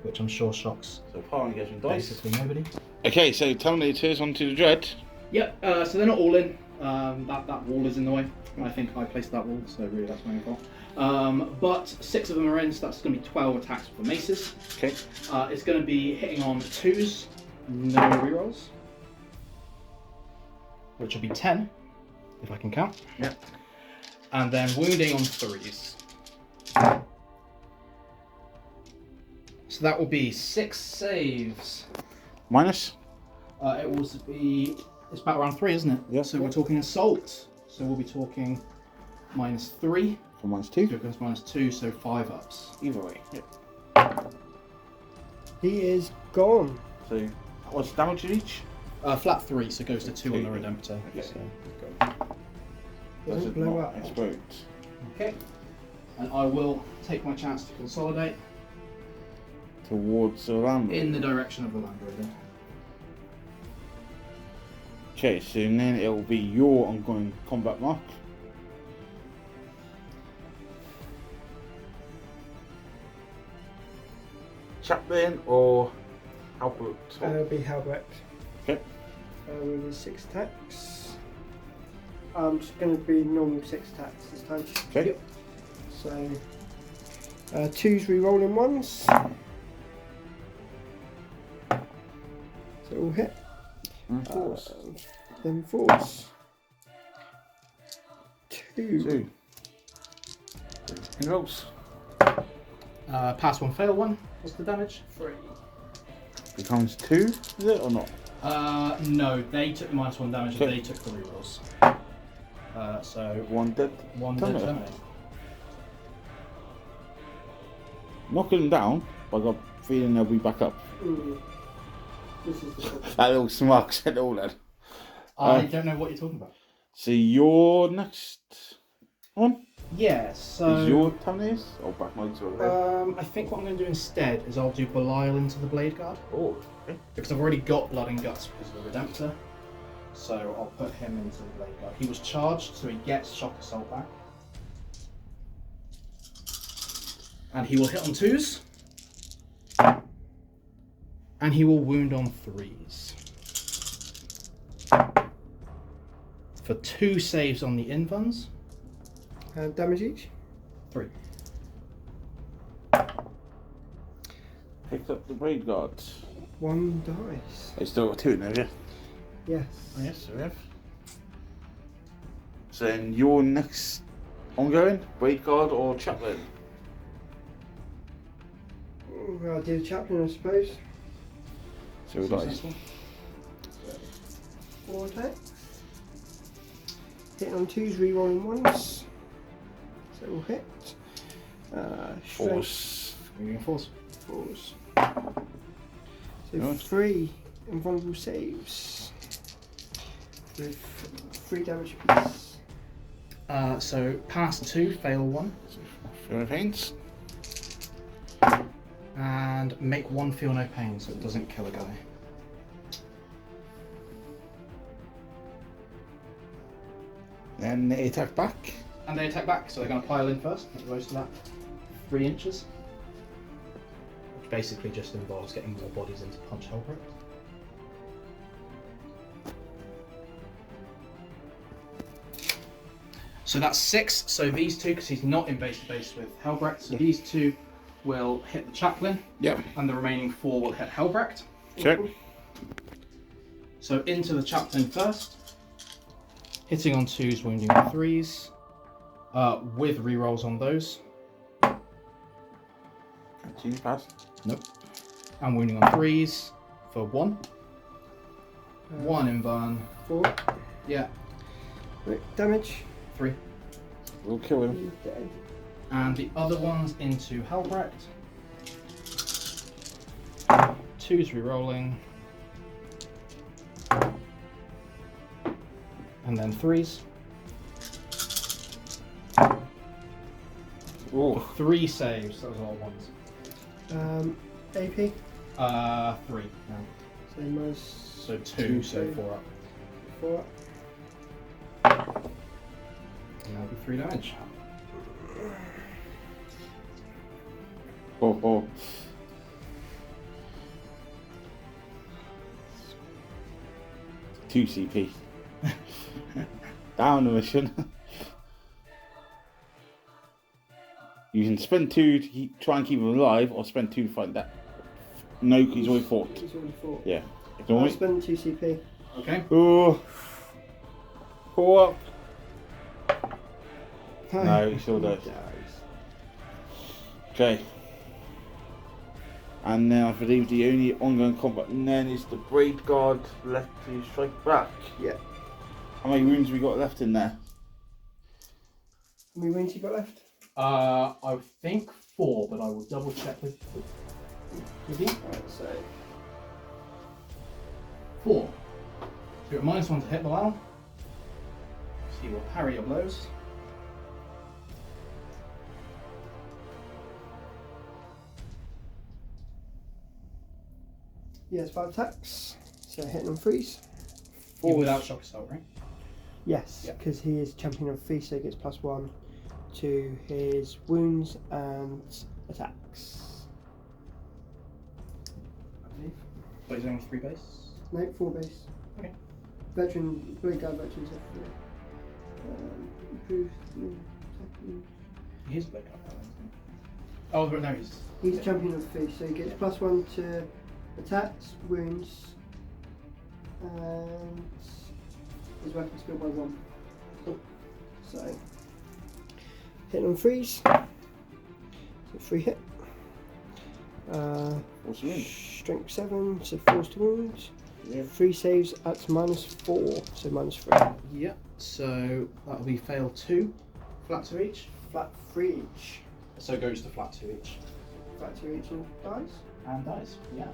B: which I'm sure shocks
A: So Parliament gets some dice.
B: basically nobody.
A: Okay, so Terminators onto the Dread.
B: Yep, so they're not all in. That wall is in the way. I think I placed that wall, so really that's my own fault. But 6 of them are in, so that's going to be 12 attacks with the maces.
A: Okay.
B: It's going to be hitting on 2s, no rerolls, which will be 10, if I can count.
A: Yep.
B: And then wounding on 3s. So that will be 6 saves.
A: Minus.
B: It will be, it's about round 3, isn't it?
A: Yeah.
B: So we're talking assault. So we'll be talking -3.
A: For minus
B: So
A: 2.
B: it goes -2, so 5 ups.
A: Either way. Yep.
C: He is gone.
A: So what's damage each?
B: Flat 3, so it goes to 2 on the
A: 2.
B: Redemptor.
A: Okay.
B: So,
A: Does
C: Doesn't
A: it
C: blow
A: not
C: up.
A: explode?
B: okay. And I will take my chance to consolidate
A: Towards the land.
B: in the direction of the Land Rover.
A: Okay, so then it will be your ongoing combat mark. Chaplain or Albert?
C: It'll be Halbrecht.
A: Okay.
C: With his 6 attacks. I'm just going to be normal 6 attacks this time.
A: Okay.
B: Yep.
C: So 2s re-rolling 1s. So all hit.
A: And 4s.
C: Then 4s. 2.
A: 2. Involves.
B: Pass 1, fail 1. What's the damage? 3.
A: Becomes 2, is it or not?
B: No, they took the -1 damage
A: Okay.
B: and they took the rerolls. So
A: 1 dead.
B: 1
A: Terminator.
B: dead Terminator.
A: Knocking them down, but I got a feeling they'll be back up.
C: This is the problem.
A: That little smug said all that.
B: I don't know what you're talking about.
A: So your next one
B: Yeah, so
A: is your Terminators or back modes or whatever?
B: I think what I'm going to do instead is I'll do Belial into the Blade Guard.
A: Oh, okay.
B: Because I've already got Blood and Guts because of the Redemptor. So I'll put him into the Blade Guard. He was charged, so he gets Shock Assault back. And he will hit on 2s. And he will wound on 3s. For 2 saves on the invuns.
C: Damage each.
B: 3.
A: picked up the Braid Guard.
C: 1 dice.
A: It's still got 2 in there, yeah?
C: Yes.
A: Oh, yes, we have. So then your next ongoing, Braid Guard or Chaplain?
C: I'll do the chaplain, I suppose.
A: So we dice.
C: 4 attacks. Hitting on 2s, re-rolling 1s. So we'll hit.
A: Force.
B: Moving force.
C: 4s. So
A: Good.
C: 3 invulnerable saves. With 3 damage apiece.
B: So pass 2, fail 1,
A: Feel no pains.
B: and make 1 feel no pain, so it doesn't kill a guy.
A: Then they attack back.
B: And they attack back, so they're going to pile in first, as opposed to that 3 inches. Which basically just involves getting more bodies into punch Helbrecht. So that's 6, so these 2, because he's not in base to base with Helbrecht, so these 2 will hit the chaplain,
A: Yep.
B: and the remaining 4 will hit Helbrecht.
A: Okay.
B: So into the chaplain first. Hitting on 2s, wounding on 3s. With rerolls on those.
A: 2 pass.
B: Nope. And wounding on 3s for 1. 1 in burn.
C: 4.
B: Yeah.
C: Right, damage.
B: 3.
A: We'll kill him.
C: He's dead.
B: And the other one's into Helbrecht. 2's rerolling. And then 3s.
A: Oh.
B: 3 saves, that was all ones.
C: AP.
B: 3. No.
C: So minus
B: So 2, so 4 up.
C: 4 up.
B: And that'll be 3 damage.
A: Oh. 2 CP. Down the mission. You can spend 2 to try and keep him alive, or spend 2 to fight that. No, he's already fought.
C: He's already fought.
A: Yeah. If you
C: I'll
A: want
C: spend 2 CP.
B: Okay.
A: Oh. 4 up. No, he still does. Okay. And then I believe the only ongoing combat then is the Braid Guard left to strike back.
C: Yeah.
A: How many wounds we got left in there?
C: How many wounds you got left?
B: I think 4, but I will double check with you.
C: Alright, so
B: 4. So you got -1 to hit the well. So you will parry your blows.
C: he has 5 attacks. So hitting on 3s.
B: You without shock assault, right?
C: Yes,
B: Yeah.
C: because he is champion of 3, so he gets +1 to his wounds and attacks.
B: I believe. But he's only 3 base.
C: No, 4 base.
B: Okay.
C: Veteran, Blade Guard veterans have 4. Improved attacking.
B: He is Blade Guard, isn't he? Oh, but no,
C: He's champion of 3, so he gets +1 to attacks, wounds, and his weapon skill by 1. So, hitting on 3s. So 3 hit.
A: What's the wound?
C: Strength 7, so 4 to wound.
A: Yeah.
C: 3 saves at -4, so -3.
B: Yeah, so that'll be fail 2, flat 2 each.
C: Flat 3 each.
B: So goes to flat 2 each.
C: Flat 2 each and dies.
B: And dies, yeah.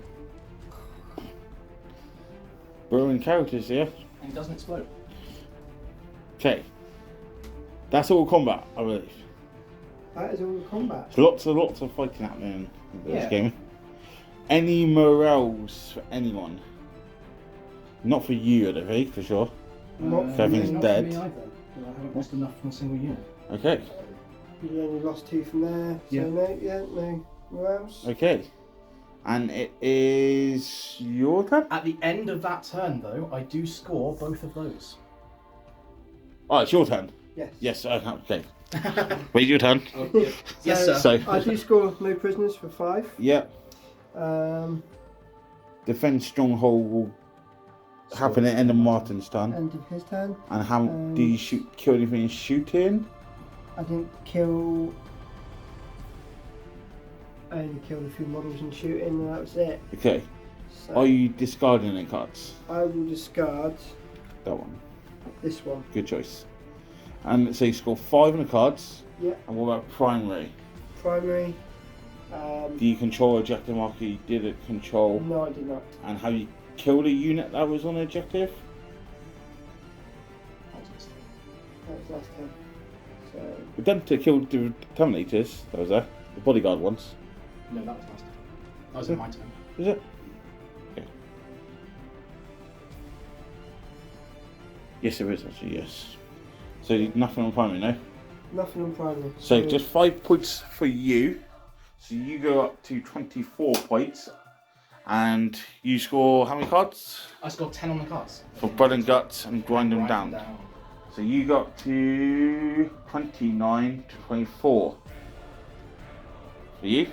A: Brewing characters here.
B: And doesn't explode.
A: Okay. That's all combat, I believe.
C: That is all the combat.
A: Lots of fighting happening in this
B: Yeah.
A: game. Any morels for anyone? Not for you, I don't think, for sure.
C: Not for
A: Everything's
C: me.
B: not
A: dead.
B: For me either, 'cause I haven't lost enough from a single unit.
A: Okay.
C: You only lost 2 from there, so
B: Yeah.
C: no morels.
A: Okay. And it is your turn?
B: At the end of that turn, though, I do score both of those.
A: Oh, it's your turn.
C: Yes.
A: Yes, okay. Wait, your turn.
B: Yes, sir.
A: So-
C: I do score no prisoners for 5.
A: Yep. Defend stronghold will happen at the end of Martin's turn.
C: End of his turn.
A: And how do you kill anything in shooting?
C: I didn't kill. I only killed a few models in shooting, and that was it.
A: Okay.
C: So
A: Are you discarding any cards?
C: I will discard
A: That one.
C: this one.
A: Good choice. And so you score 5 on the cards.
C: Yeah.
A: And what about primary?
C: Primary.
A: Do you control objective marker? You did it control.
C: No, I did not.
A: And have you killed a unit that was on the objective?
C: That was last time. So
A: We done to kill the Terminators. That was there. The bodyguard ones.
B: No, that was last time. That was in my turn.
A: Is it? Okay. Yes, there is actually. Yes. So nothing on primary, no.
C: nothing on primary.
A: So just 5 points for you. So you go up to 24 points, and you score how many cards?
B: I scored 10 on the cards.
A: For blood and guts and grind them
B: Write
A: down. So you got to 29 to 24. For you?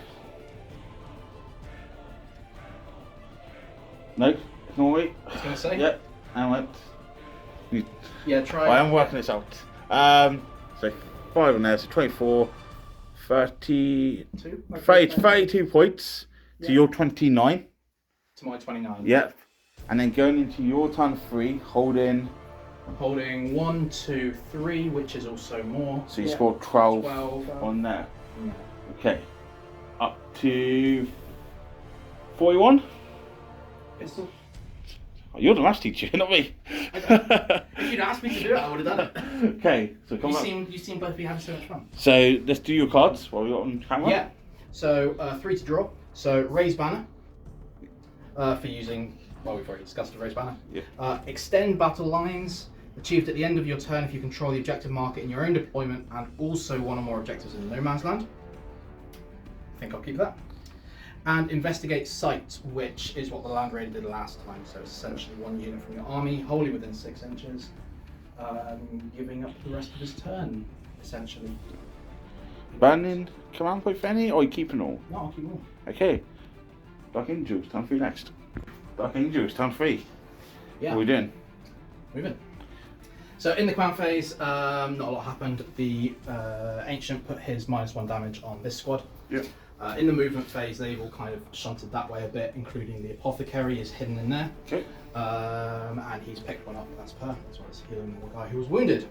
A: No, ignore me.
B: I was going to say?
A: Yep, I went.
B: Yeah, try.
A: I am working this out. So 5 on there, so 24, 30, 32 points to your 29.
B: To my 29.
A: Yep. And then going into your turn 3, holding.
B: Holding 1, 2, 3, which is also more.
A: So you scored 12
B: 12.
A: on there.
B: Yeah.
A: Okay. Up to 41.
B: Pistol.
A: Oh, you're the maths teacher, not me.
B: If you'd asked me to do it, I would have done it.
A: Okay, so come up.
B: You seem both be having so much fun.
A: So let's do your cards while we're on camera.
B: Yeah. So 3 to draw. So raise banner. For using. Well, we've already discussed the raise banner.
A: Yeah.
B: Extend battle lines. Achieved at the end of your turn if you control the objective market in your own deployment and also one or more objectives in no man's land. I think I'll keep that. And investigate site, which is what the Land Raider did last time. So it's essentially 1 unit from your army, wholly within 6 inches, giving up the rest of his turn, essentially.
A: Banning command point for any, or are you keeping all?
B: No, I'll keep all.
A: Okay. Dark Angels, turn 3 next. Dark Angels, turn 3.
B: Yeah.
A: What are we doing?
B: Moving. So in the command phase, not a lot happened. The Ancient put his -1 damage on this squad.
A: Yep.
B: In the movement phase, they've all kind of shunted that way a bit, including the Apothecary is hidden in there.
A: Okay.
B: And he's picked one up as per, as well as healing the guy who was wounded.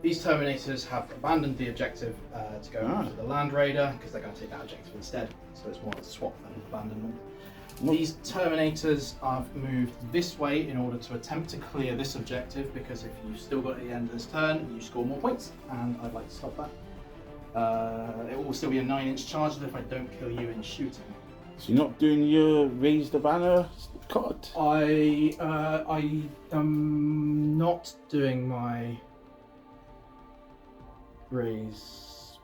B: These Terminators have abandoned the objective to go after the Land Raider, because they're going to take that objective instead. So it's more of a swap than an abandonment. These Terminators have moved this way in order to attempt to clear this objective, because if you've still got it at the end of this turn, you score more points, and I'd like to stop that. It will still be a 9-inch charge if I don't kill you in shooting.
A: So you're not doing your raise the banner card?
B: I am not doing my raise.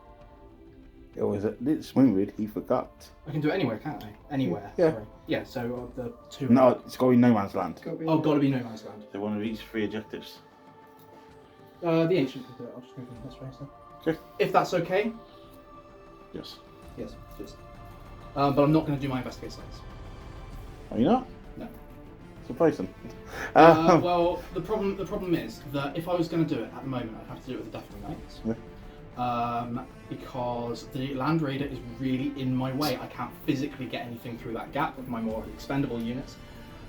A: Or is it this Wingwood? He forgot.
B: I can do it anywhere, can't I? Anywhere.
A: Yeah.
B: Sorry. Yeah. So the 2.
A: No, it's got to be no man's land.
B: Oh, gotta be no man's land.
A: So one of each 3 objectives.
B: The Ancient can do it. I'll just go for this race then.
A: Okay.
B: If that's okay.
A: Yes.
B: Yes, just. But I'm not going to do my investigate sites.
A: Are you not?
B: No.
A: Surprising.
B: Well, the problem is that if I was going to do it at the moment, I'd have to do it with the Deathly Knights.
A: Yeah.
B: Because the Land Raider is really in my way. I can't physically get anything through that gap with my more expendable units.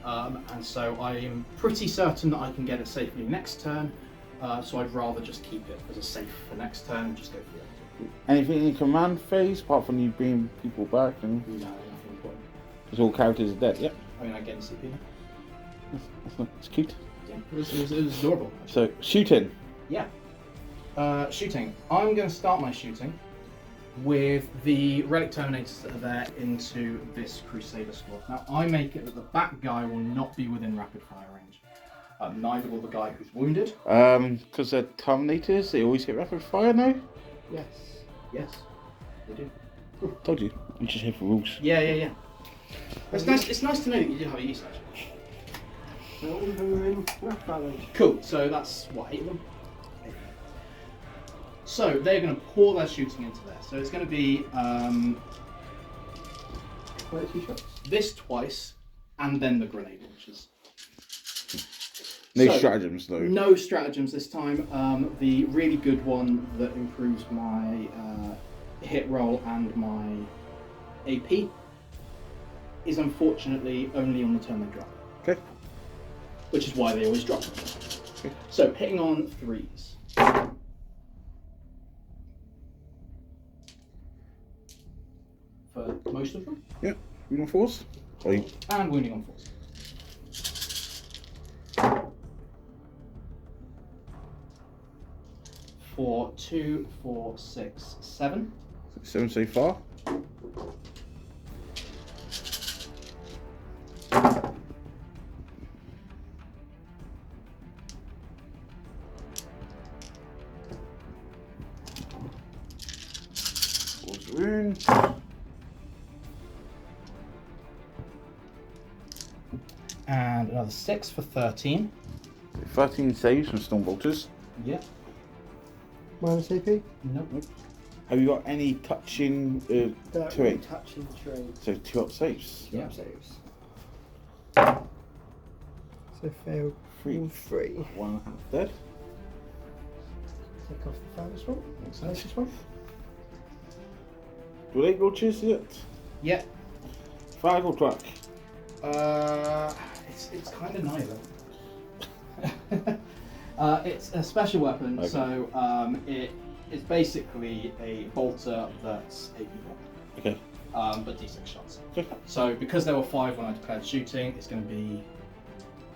B: And so I am pretty certain that I can get it safely next turn. So I'd rather just keep it as a safe for next turn and just go for it.
A: Anything in command phase, apart from you bringing people back and
B: No, nothing important.
A: because all characters are dead? Yep.
B: I mean, I get in CP now.
A: That's cute.
B: Yeah, it was adorable.
A: So shooting.
B: Yeah. Shooting. I'm going to start my shooting with the Relic Terminators that are there into this Crusader squad. Now, I make it that the back guy will not be within rapid fire range. Neither will the guy who's wounded.
A: Because they're Terminators, they always hit rapid fire now.
B: Yes. Yes. They do.
A: Told you. You just here for rules.
B: Yeah. It's nice to know that you do have a use actually.
C: So all of them are in rough balance.
B: Cool. So that's what, 8 of them? 8. So they're going to pour their shooting into there. So it's going to be
C: 22 shots.
B: this twice, and then the grenade launchers.
A: No
B: So,
A: stratagems though.
B: No stratagems this time. The really good one that improves my hit roll and my AP is unfortunately only on the turn they drop.
A: Okay.
B: Which is why they always drop.
A: Okay.
B: So hitting on 3s. For most of them.
A: Yeah. You on 4s? Or you...
B: And wounding on 4s. For 2, 4, 6, 7.
A: 7 so far. Wound.
B: And another 6 for 13.
A: 13 saves from Storm Bolters.
B: Yep.
C: Minus AP?
B: Nope.
A: Have you got any touching
C: That
A: terrain?
C: will touching terrain.
A: So 2 up saves.
B: Yeah.
C: Saves. So failed
A: 3.
C: all 3.
A: 1 dead.
C: Take off the furthest one.
B: Excellent.
C: Closest one.
A: Do they launches yet?
B: Yep.
A: 5 or track?
B: It's kind of neither. It's a special weapon,
A: Okay.
B: so it is basically a bolter that's 8 people,
A: Okay.
B: but d6 shots.
A: Okay.
B: So because there were 5 when I declared shooting, it's going to be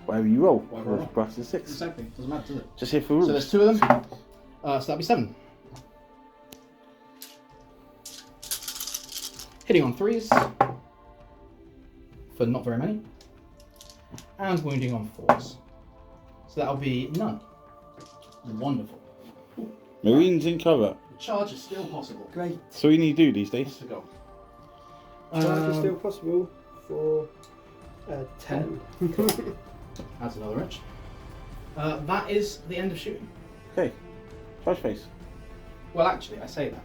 A: Whatever you roll.
B: Whatever I roll.
A: Brass is 6.
B: exactly doesn't matter, does it?
A: Just here for rules.
B: So there's 2 of them. So that'll be 7. Hitting on 3s for not very many, and wounding on 4s. So that'll be none. Wonderful.
A: Marines in cover.
B: Charge is still possible.
C: Great.
A: So we need to do these days.
B: What's the goal?
C: Charge is still possible for 10.
B: Adds another inch. That is the end of shooting.
A: Okay. Flash face.
B: Well, actually, I say that.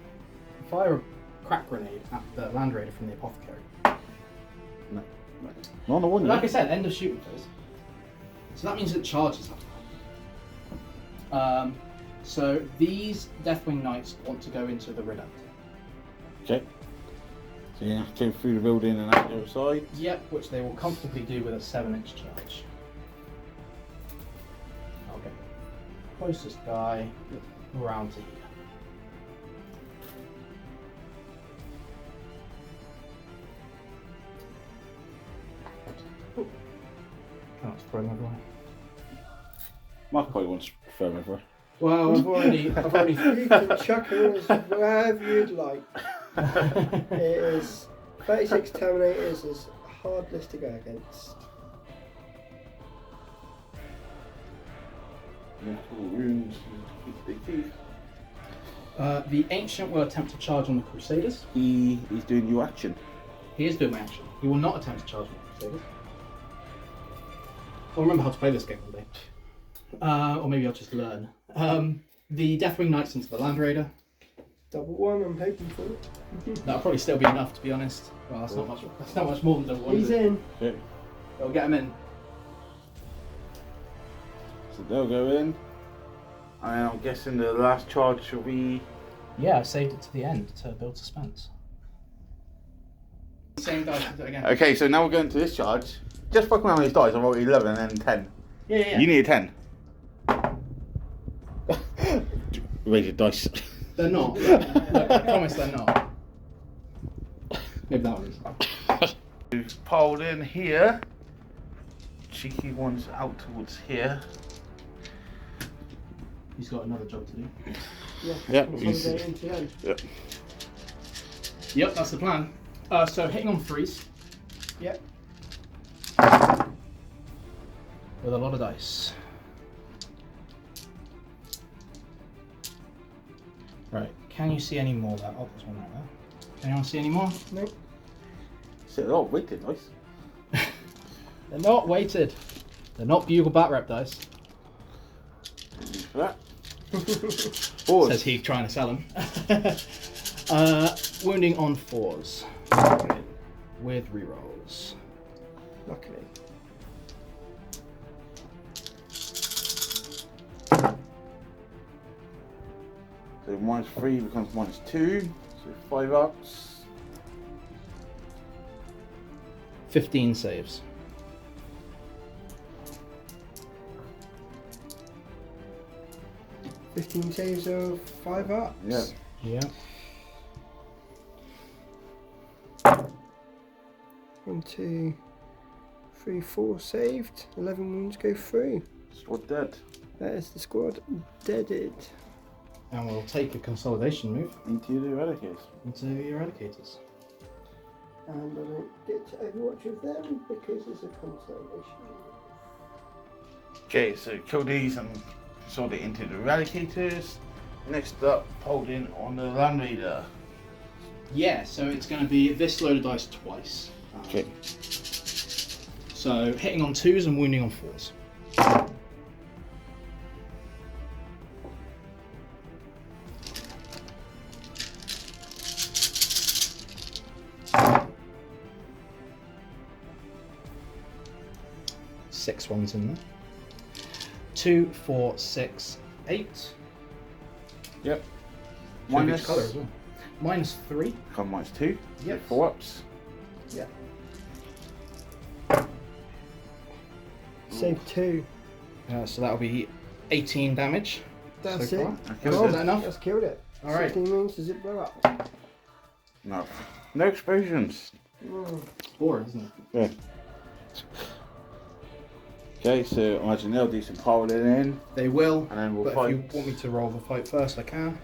B: Fire a crack grenade at the Land Raider from the apothecary.
A: No. Not on the one
B: Like I
A: yet.
B: said, end of shooting phase. So that means that charges have to happen. So these Deathwing Knights want to go into the Redoubt.
A: Okay. So you have to go through the building and out the other side.
B: Yep, which they will comfortably do with a 7-inch charge. I'll get the closest guy around to here. Oh, it's throwing everywhere.
A: Mark probably wants to throw him over.
B: Well, I've already.
C: You can chuck her as wherever you'd like. It is 36 Terminators is a hard list to go against.
A: Wounds. Big teeth.
B: The Ancient will attempt to charge on the Crusaders.
A: He's doing your action.
B: He is doing my action. He will not attempt to charge on the Crusaders. I'll remember how to play this game one day. Or maybe I'll just learn. The Deathwing Knights into the Land Raider.
C: Double one, I'm hoping for.
B: That'll probably still be enough, to be honest. Well, that's not much. That's not much more than double one.
C: He's
B: is it?
C: in.
A: Okay.
B: It'll get him in.
A: So they'll go in. And I'm guessing the last charge will be.
B: Yeah, I saved it to the end to build suspense. Same dice, do it again.
A: Okay, so now we're going to this charge. Just fucking around with these dice, I rolled 11 and then 10.
B: Yeah.
A: You need a 10. Rated dice.
B: They're not. Look, I promise they're not. Maybe that one is.
A: We've piled in here. Cheeky ones out towards here.
B: He's got another job to do.
C: Yeah,
A: Yeah,
C: consolidate into the end.
A: Yep.
B: Yep, that's the plan. So hitting on 3s.
C: Yep.
B: With a lot of dice. Right, can you see any more there? Oh, there's one right there. Can anyone see any more?
C: No.
A: So they're all weighted dice.
B: They're not weighted. They're not Bugle Bat Rep dice.
A: Use for that. Fours.
B: Says he trying to sell them. Wounding on 4s. with rerolls.
C: Luckily.
A: So -3 becomes -2, so 5 ups.
B: 15 saves.
C: $15 saves of 5 ups.
A: Yeah.
B: Yeah.
C: 1, 2, 3, 4 saved. 11 wounds go through.
A: Squad dead.
C: That is the squad deaded.
B: And we'll take a consolidation move
A: Into the eradicators.
B: into the Eradicators.
C: And I don't get to overwatch with them because it's a consolidation.
A: Okay, so kill these and consolidate into the eradicators. Next up, holding on the Land Raider.
B: Yeah, so it's going to be this load of dice twice.
A: Okay.
B: So hitting on 2s and wounding on 4s. Six ones in there. 2, 4, 6, 8.
A: Yep.
B: Minus colour as well. -3.
A: Come -2.
B: Yep.
A: 4 ups.
C: Yeah. Save 2.
B: So that'll be 18 damage.
C: That's
B: so
C: it.
B: far.
A: Okay,
B: Is that enough?
C: That's killed it.
B: All right.
C: 16 wounds, does it blow up?
A: No. No explosions.
B: Boring, isn't it?
A: Yeah. Okay, so imagine they'll do some piling in,
B: They will.
A: and then we'll
B: But
A: fight.
B: if you want me to roll the fight first, I can.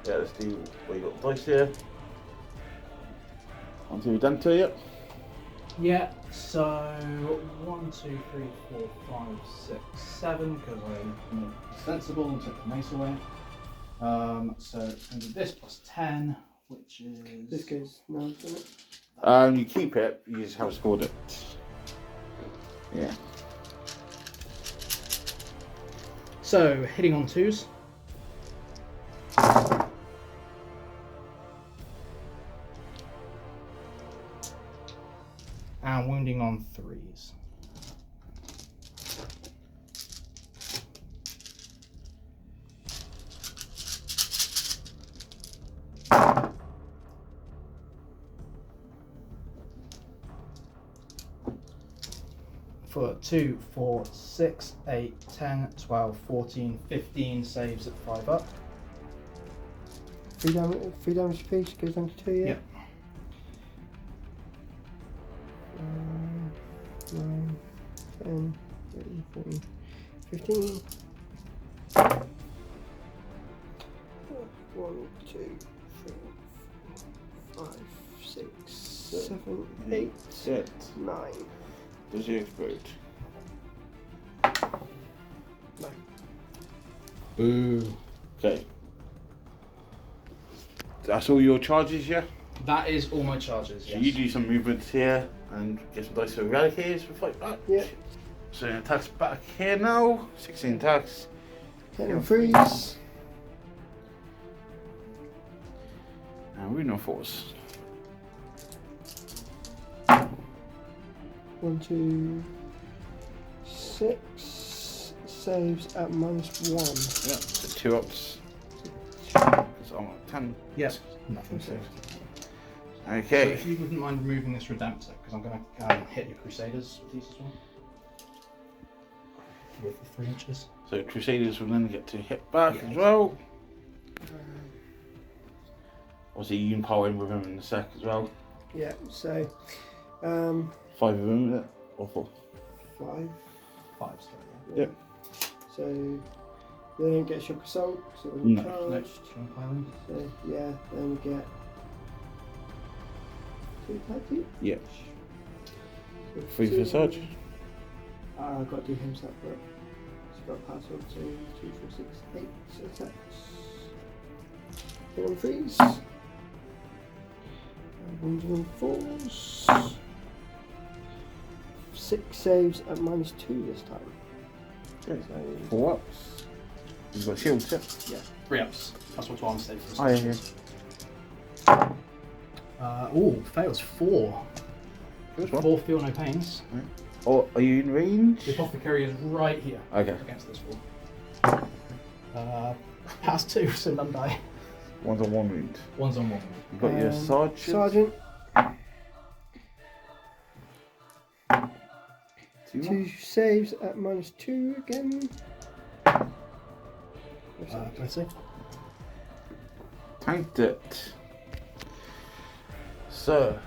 A: Yeah, let's do what you got the dice here. Until we're done to it.
B: Yeah, so 1, 2, 3, 4, 5, 6, 7, because I'm sensible and took the mace away. So it's going to be this plus 10, which is.
C: This goes now, doesn't it?
A: You keep it, you just have scored it. Yeah.
B: So hitting on 2s. And wounding on 3s. For 2, 4, 6, 8, 10, 12, 14, 15 saves at 5 up.
C: 3 damage apiece goes down to 2, yeah?
B: Yep.
C: 9, 10, 13, 14, 15. 1, 2, 3, 4, 5, 6, 7, 8,
A: Set.
C: 9.
A: Does he explode?
C: No.
B: Boo.
A: Okay. That's all your charges, yeah?
B: That is all my charges,
A: So
B: yes.
A: you do some movements here and get some dice for eradicators for fight back.
C: Yeah.
A: So attacks back here now. 16 attacks.
C: 10 and freeze.
A: And we know force.
C: 1, 2, 6 saves at -1.
A: Yeah, so 2 ups. Because I'm at 10.
B: Yes. Nothing saved. So
A: Okay.
B: if you wouldn't mind removing this Redemptor, because I'm going to hit your Crusaders with these as well. With the 3 inches.
A: So Crusaders will then get to hit back
B: Yeah.
A: as well. Obviously you can power in with them in a sec as well.
C: Yeah, so
A: 5 of them, is it? Or 4?
C: 5.
B: 5 straight,
C: Yeah.
A: Yep.
C: So they don't get shock assault, so it wasn't
A: No.
B: yeah.
C: charged.
B: Next, try and pile in.
C: So yeah, then we get 2 attacks each.
A: Yeah.
C: So
A: 3 for
C: 2.
A: Sarge.
C: I've got to do him separate. He's got a pass on, so 2, 4, 6, 8 attacks. Hit on freeze. And wounding on 4s. 6 saves at -2 this time.
A: Okay.
C: So
A: 4 ups. You've got shields, yeah?
B: Yeah, 3 ups. That's what 1 saves.
A: Oh, yeah, yeah.
B: Fails 4.
A: Which one?
B: 4 feel no pains.
A: Or are you in range?
B: The apothecary is right here.
A: Okay.
B: Against this wall. Pass 2, so none die.
A: One's on 1 wound.
B: One's on 1.
A: You got your sergeant.
C: Sergeant.
A: 2
C: 2 saves at -2 again.
B: Let's see.
A: Tanked it. So,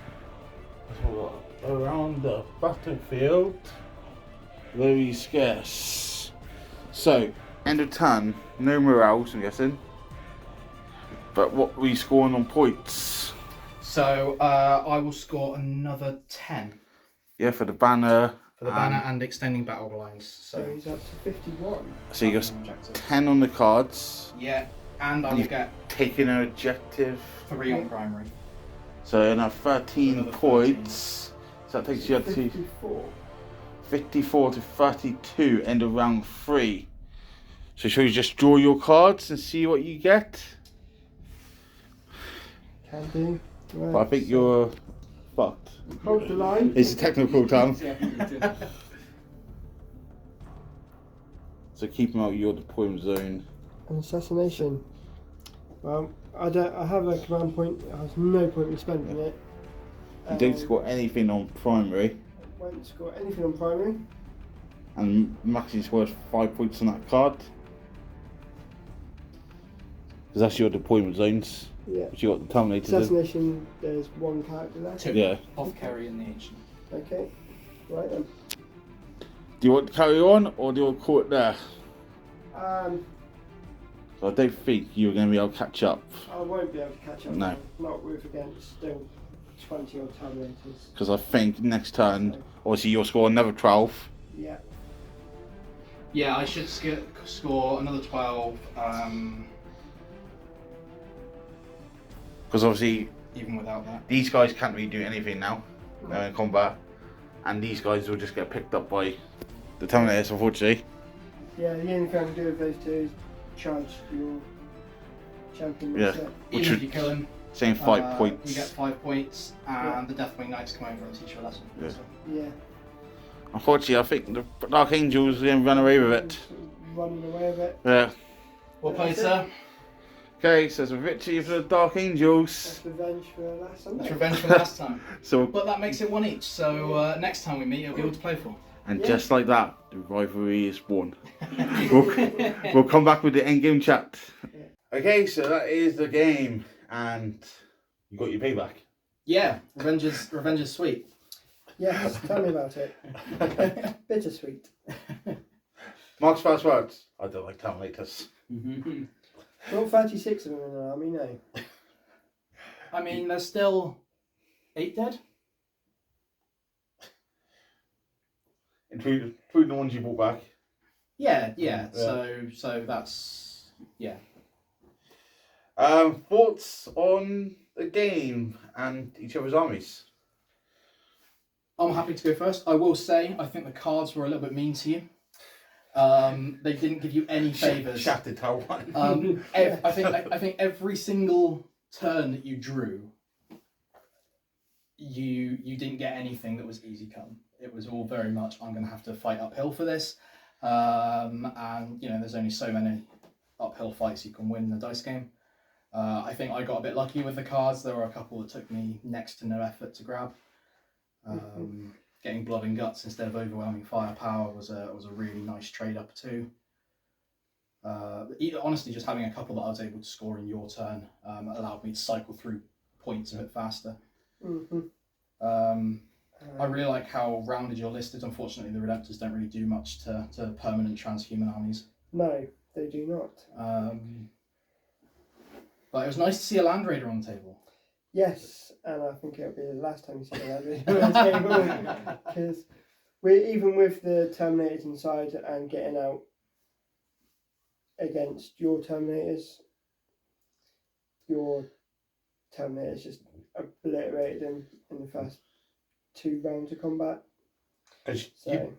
A: around the battlefield, very scarce. So, end of turn, no morales, I'm guessing. But what were you scoring on points?
B: So I will score another 10
A: Yeah, for the banner.
B: for the banner and extending battle lines.
C: So
B: So
C: he's up to 51.
A: So you got 10 on the cards.
B: yeah, and I will
A: You've
B: get
A: taken an objective.
B: 3 on primary.
A: So now 13
B: Another 13.
A: points. So that takes you up to
C: 54.
A: 54 to 32, end of round 3. So shall you just draw your cards and see what you get?
C: Can do. Right,
A: But I think
C: so
A: you're fucked.
C: hold the line.
A: It's a technical term. So keep them out of your deployment zone.
C: An assassination. Well, I have a command point. There's no point in spending it.
A: You don't score anything on primary,
C: Won't score anything on primary.
A: and max is worth 5 points on that card. Because that's your deployment zones.
C: Yeah.
A: Which you got the Terminators in.
C: Assassination. There's 1 character left.
B: 2.
A: Yeah.
B: Apothecary and the ancient.
C: Okay. Right then.
A: Do you want to carry on, or do you want to call it there? So I don't think you're going to be able to catch up.
C: I won't be able to catch up.
A: No.
C: Not with against still 20 odd Terminators.
A: Because I think next turn, obviously you'll score another 12.
C: Yeah.
B: Yeah, I should score another 12.
A: Because obviously
B: Even without that.
A: these guys can't really do anything now in combat, and these guys will just get picked up by the Terminators, unfortunately.
C: Yeah, the only thing I can do with those two is charge your champion.
A: Yeah.
C: set.
A: Which
B: Even if
A: would-
B: you kill him,
A: Same 5 points.
B: you get 5 points, and
C: Yeah.
B: the Deathwing Knights come over and teach you a lesson.
A: Yeah.
B: So,
C: Yeah.
A: Unfortunately, I think the Dark Angels are going to run away with it.
C: Running away with it.
A: Yeah.
B: well played, sir.
A: Okay, so it's a victory for the Dark Angels.
C: That's revenge for last Sunday.
B: It's revenge from last time.
A: So,
B: But that makes it 1 each, so next time we meet, you'll be able to play for.
A: and
C: Yeah.
A: just like that, the rivalry is won. We'll come back with the end game chat. Okay, so that is the game, and you got your payback.
B: Yeah, revenge is sweet.
C: Yes, tell me about it. Bittersweet.
A: Mark's first words. I don't like Terminators.
C: Not 36 of them in an army, no.
B: I mean, there's still 8 dead.
A: Including the ones you brought back.
B: Yeah.
A: Yeah.
B: So that's yeah.
A: Thoughts on the game and each other's armies?
B: I'm happy to go first. I will say, I think the cards were a little bit mean to you. They didn't give you any favours.
A: Shattered how one.
B: I think every single turn that you drew, you didn't get anything that was easy come. It was all very much, I'm going to have to fight uphill for this, and you know, there's only so many uphill fights you can win in a dice game. I think I got a bit lucky with the cards. There were a couple that took me next to no effort to grab. Getting blood and guts instead of overwhelming firepower was a really nice trade up too. Honestly, just having a couple that I was able to score in your turn allowed me to cycle through points a bit faster. I really like how rounded your list is. Unfortunately, the Redemptors don't really do much to permanent transhuman armies.
C: No, they do not.
B: But it was nice to see a Land Raider on the table.
C: Yes, and I think it'll be the last time you see that on the table. Because even with the Terminators inside and getting out against your Terminators just obliterated them in the first 2 rounds of combat.
A: Because
C: So-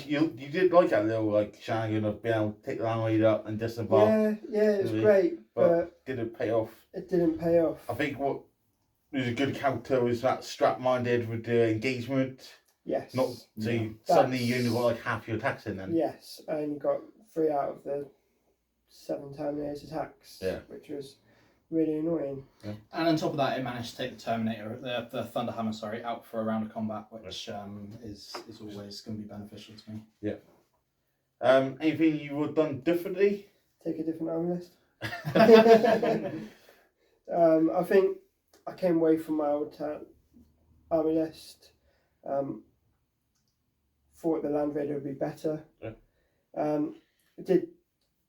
A: you did like that little like shenanigan of being able to take the Land Raider up and just above.
C: Yeah, it was
A: really,
C: great, but
A: Didn't pay off.
C: it didn't pay off.
A: I think what who's a good character was that strap-minded with the engagement.
C: Yes.
A: Not so
B: Yeah.
A: suddenly you only got like half your attacks in then.
C: Yes, I only got 3 out of the 7 Terminators attacks,
A: Yeah.
C: which was really annoying.
B: And on top of that, it managed to take the Terminator, the Thunderhammer, sorry, out for a round of combat, which is always going to be beneficial to me.
A: Yeah. Anything you would have done differently?
C: Take a different army list. I think I came away from my old army list. Thought the Land Raider would be better.
A: Yeah.
C: It did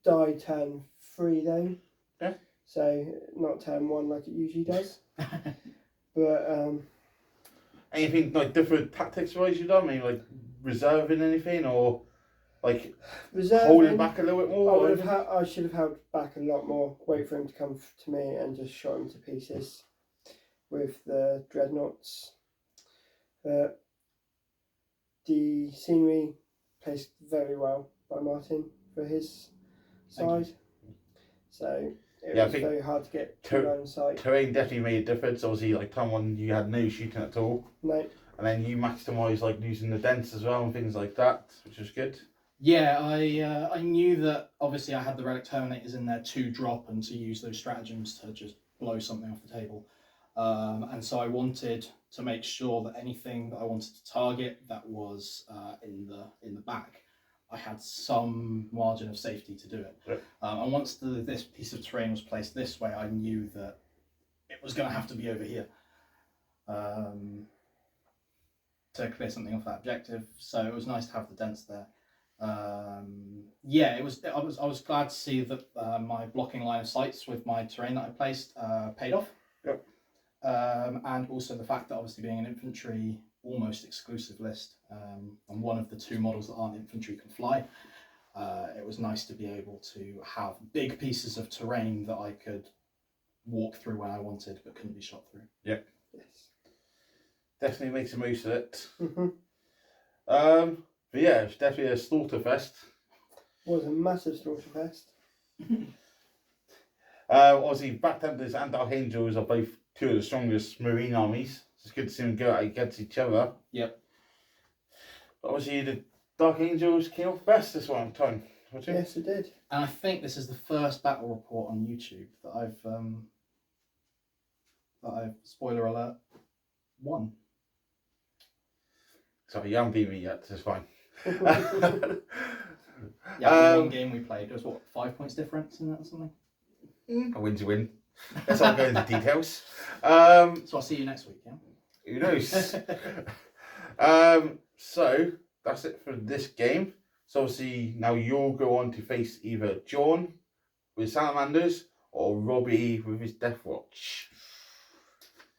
C: die turn 3 though.
A: Yeah.
C: So not turn 1 like it usually does. But
A: Anything like different tactics wise you've done? I mean, like reserving anything or like
C: reserving,
A: holding back a little bit more?
C: I should have held back a lot more. Wait for him to come to me and just shot him to pieces with the dreadnoughts. The scenery placed very well by Martin for his
B: Thank
C: side. So it
A: Yeah, I
C: was
A: think
C: very hard to get to line of sight.
A: Terrain definitely made a difference. Obviously, like time one you had no shooting at all,
C: No,
A: and then you maximised like using the dents as well and things like that, which was good.
B: Yeah, I knew that obviously I had the Relic Terminators in there to drop and to use those stratagems to just blow something off the table. And so I wanted to make sure that anything that I wanted to target that was in the back, I had some margin of safety to do it.
A: Yep.
B: And once this piece of terrain was placed this way, I knew that it was going to have to be over here to clear something off that objective. So it was nice to have the dents there. Yeah, it was. I was glad to see that my blocking line of sights with my terrain that I placed paid off.
A: Yep.
B: And also the fact that obviously being an infantry almost exclusive list, and one of the 2 models that aren't infantry can fly, it was nice to be able to have big pieces of terrain that I could walk through when I wanted but couldn't be shot through.
A: Yep.
C: yes.
A: Definitely makes the most of it.
C: Mm-hmm.
A: But yeah, it's definitely a slaughter fest.
C: Was a massive slaughter fest.
A: Obviously, Black Templars and Dark Angels are both 2 of the strongest marine armies. It's good to see them go out against each other.
B: Yep.
A: But obviously, the Dark Angels came off best this one time.
C: Yes, it did.
B: And I think this is the first battle report on YouTube that I've spoiler alert, won.
A: Sorry, you haven't beat me yet. It's fine.
B: Yeah, the one game we played, there was what, 5 points difference in that or something?
A: A win's a win. Let's not go into details.
B: So I'll see you next week, yeah?
A: Who knows? So that's it for this game. So obviously now you'll go on to face either John with Salamanders or Robbie with his Death Watch.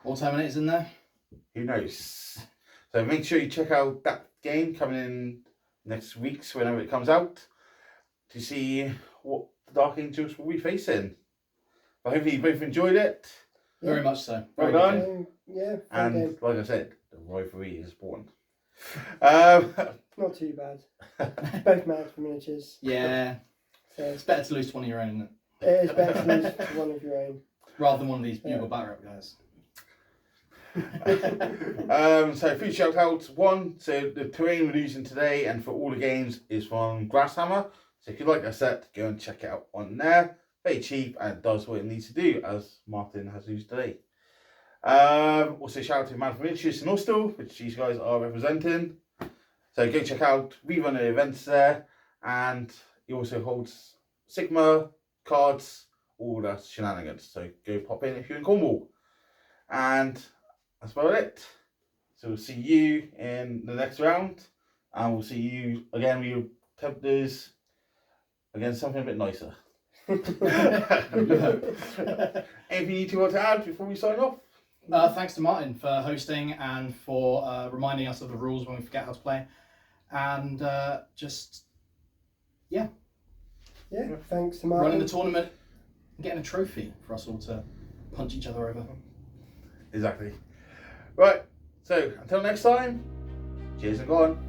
B: All Terminators in there?
A: Who knows? So make sure you check out that game coming in next week, whenever it comes out, to see what the Dark Angels will be facing. But hopefully you both enjoyed it.
C: Yeah.
B: Very much so.
A: Well
B: Very
A: done.
B: good.
C: Yeah, fun
A: And
C: game.
A: like I said, the rivalry is born.
C: Not too bad. Both mad for miniatures.
B: Yeah,
C: So
B: it's better to lose to one of your own, isn't it?
C: it is better to lose to one of your own.
B: Rather than one of these Bugle
C: Yeah.
B: Battle guys.
A: So a few shout outs. One, so the terrain we're using today and for all the games is from Glasshammer. So if you like that set, go and check it out on there. Very cheap and does what it needs to do, as Martin has used today. Also shout out to Man for Miniatures and Austell, which these guys are representing. So go check out, we run the events there, and he also holds Sigma, cards, all that shenanigans. So go pop in if you're in Cornwall. And that's about it. So we'll see you in the next round, and we'll see you again with your Templars against something a bit nicer. Anything you two want to add before we sign off?
B: Thanks to Martin for hosting and for reminding us of the rules when we forget how to play. And
C: Yeah, thanks to Martin.
B: running the tournament and getting a trophy for us all to punch each other over.
A: Exactly. Right, so until next time, cheers and go on.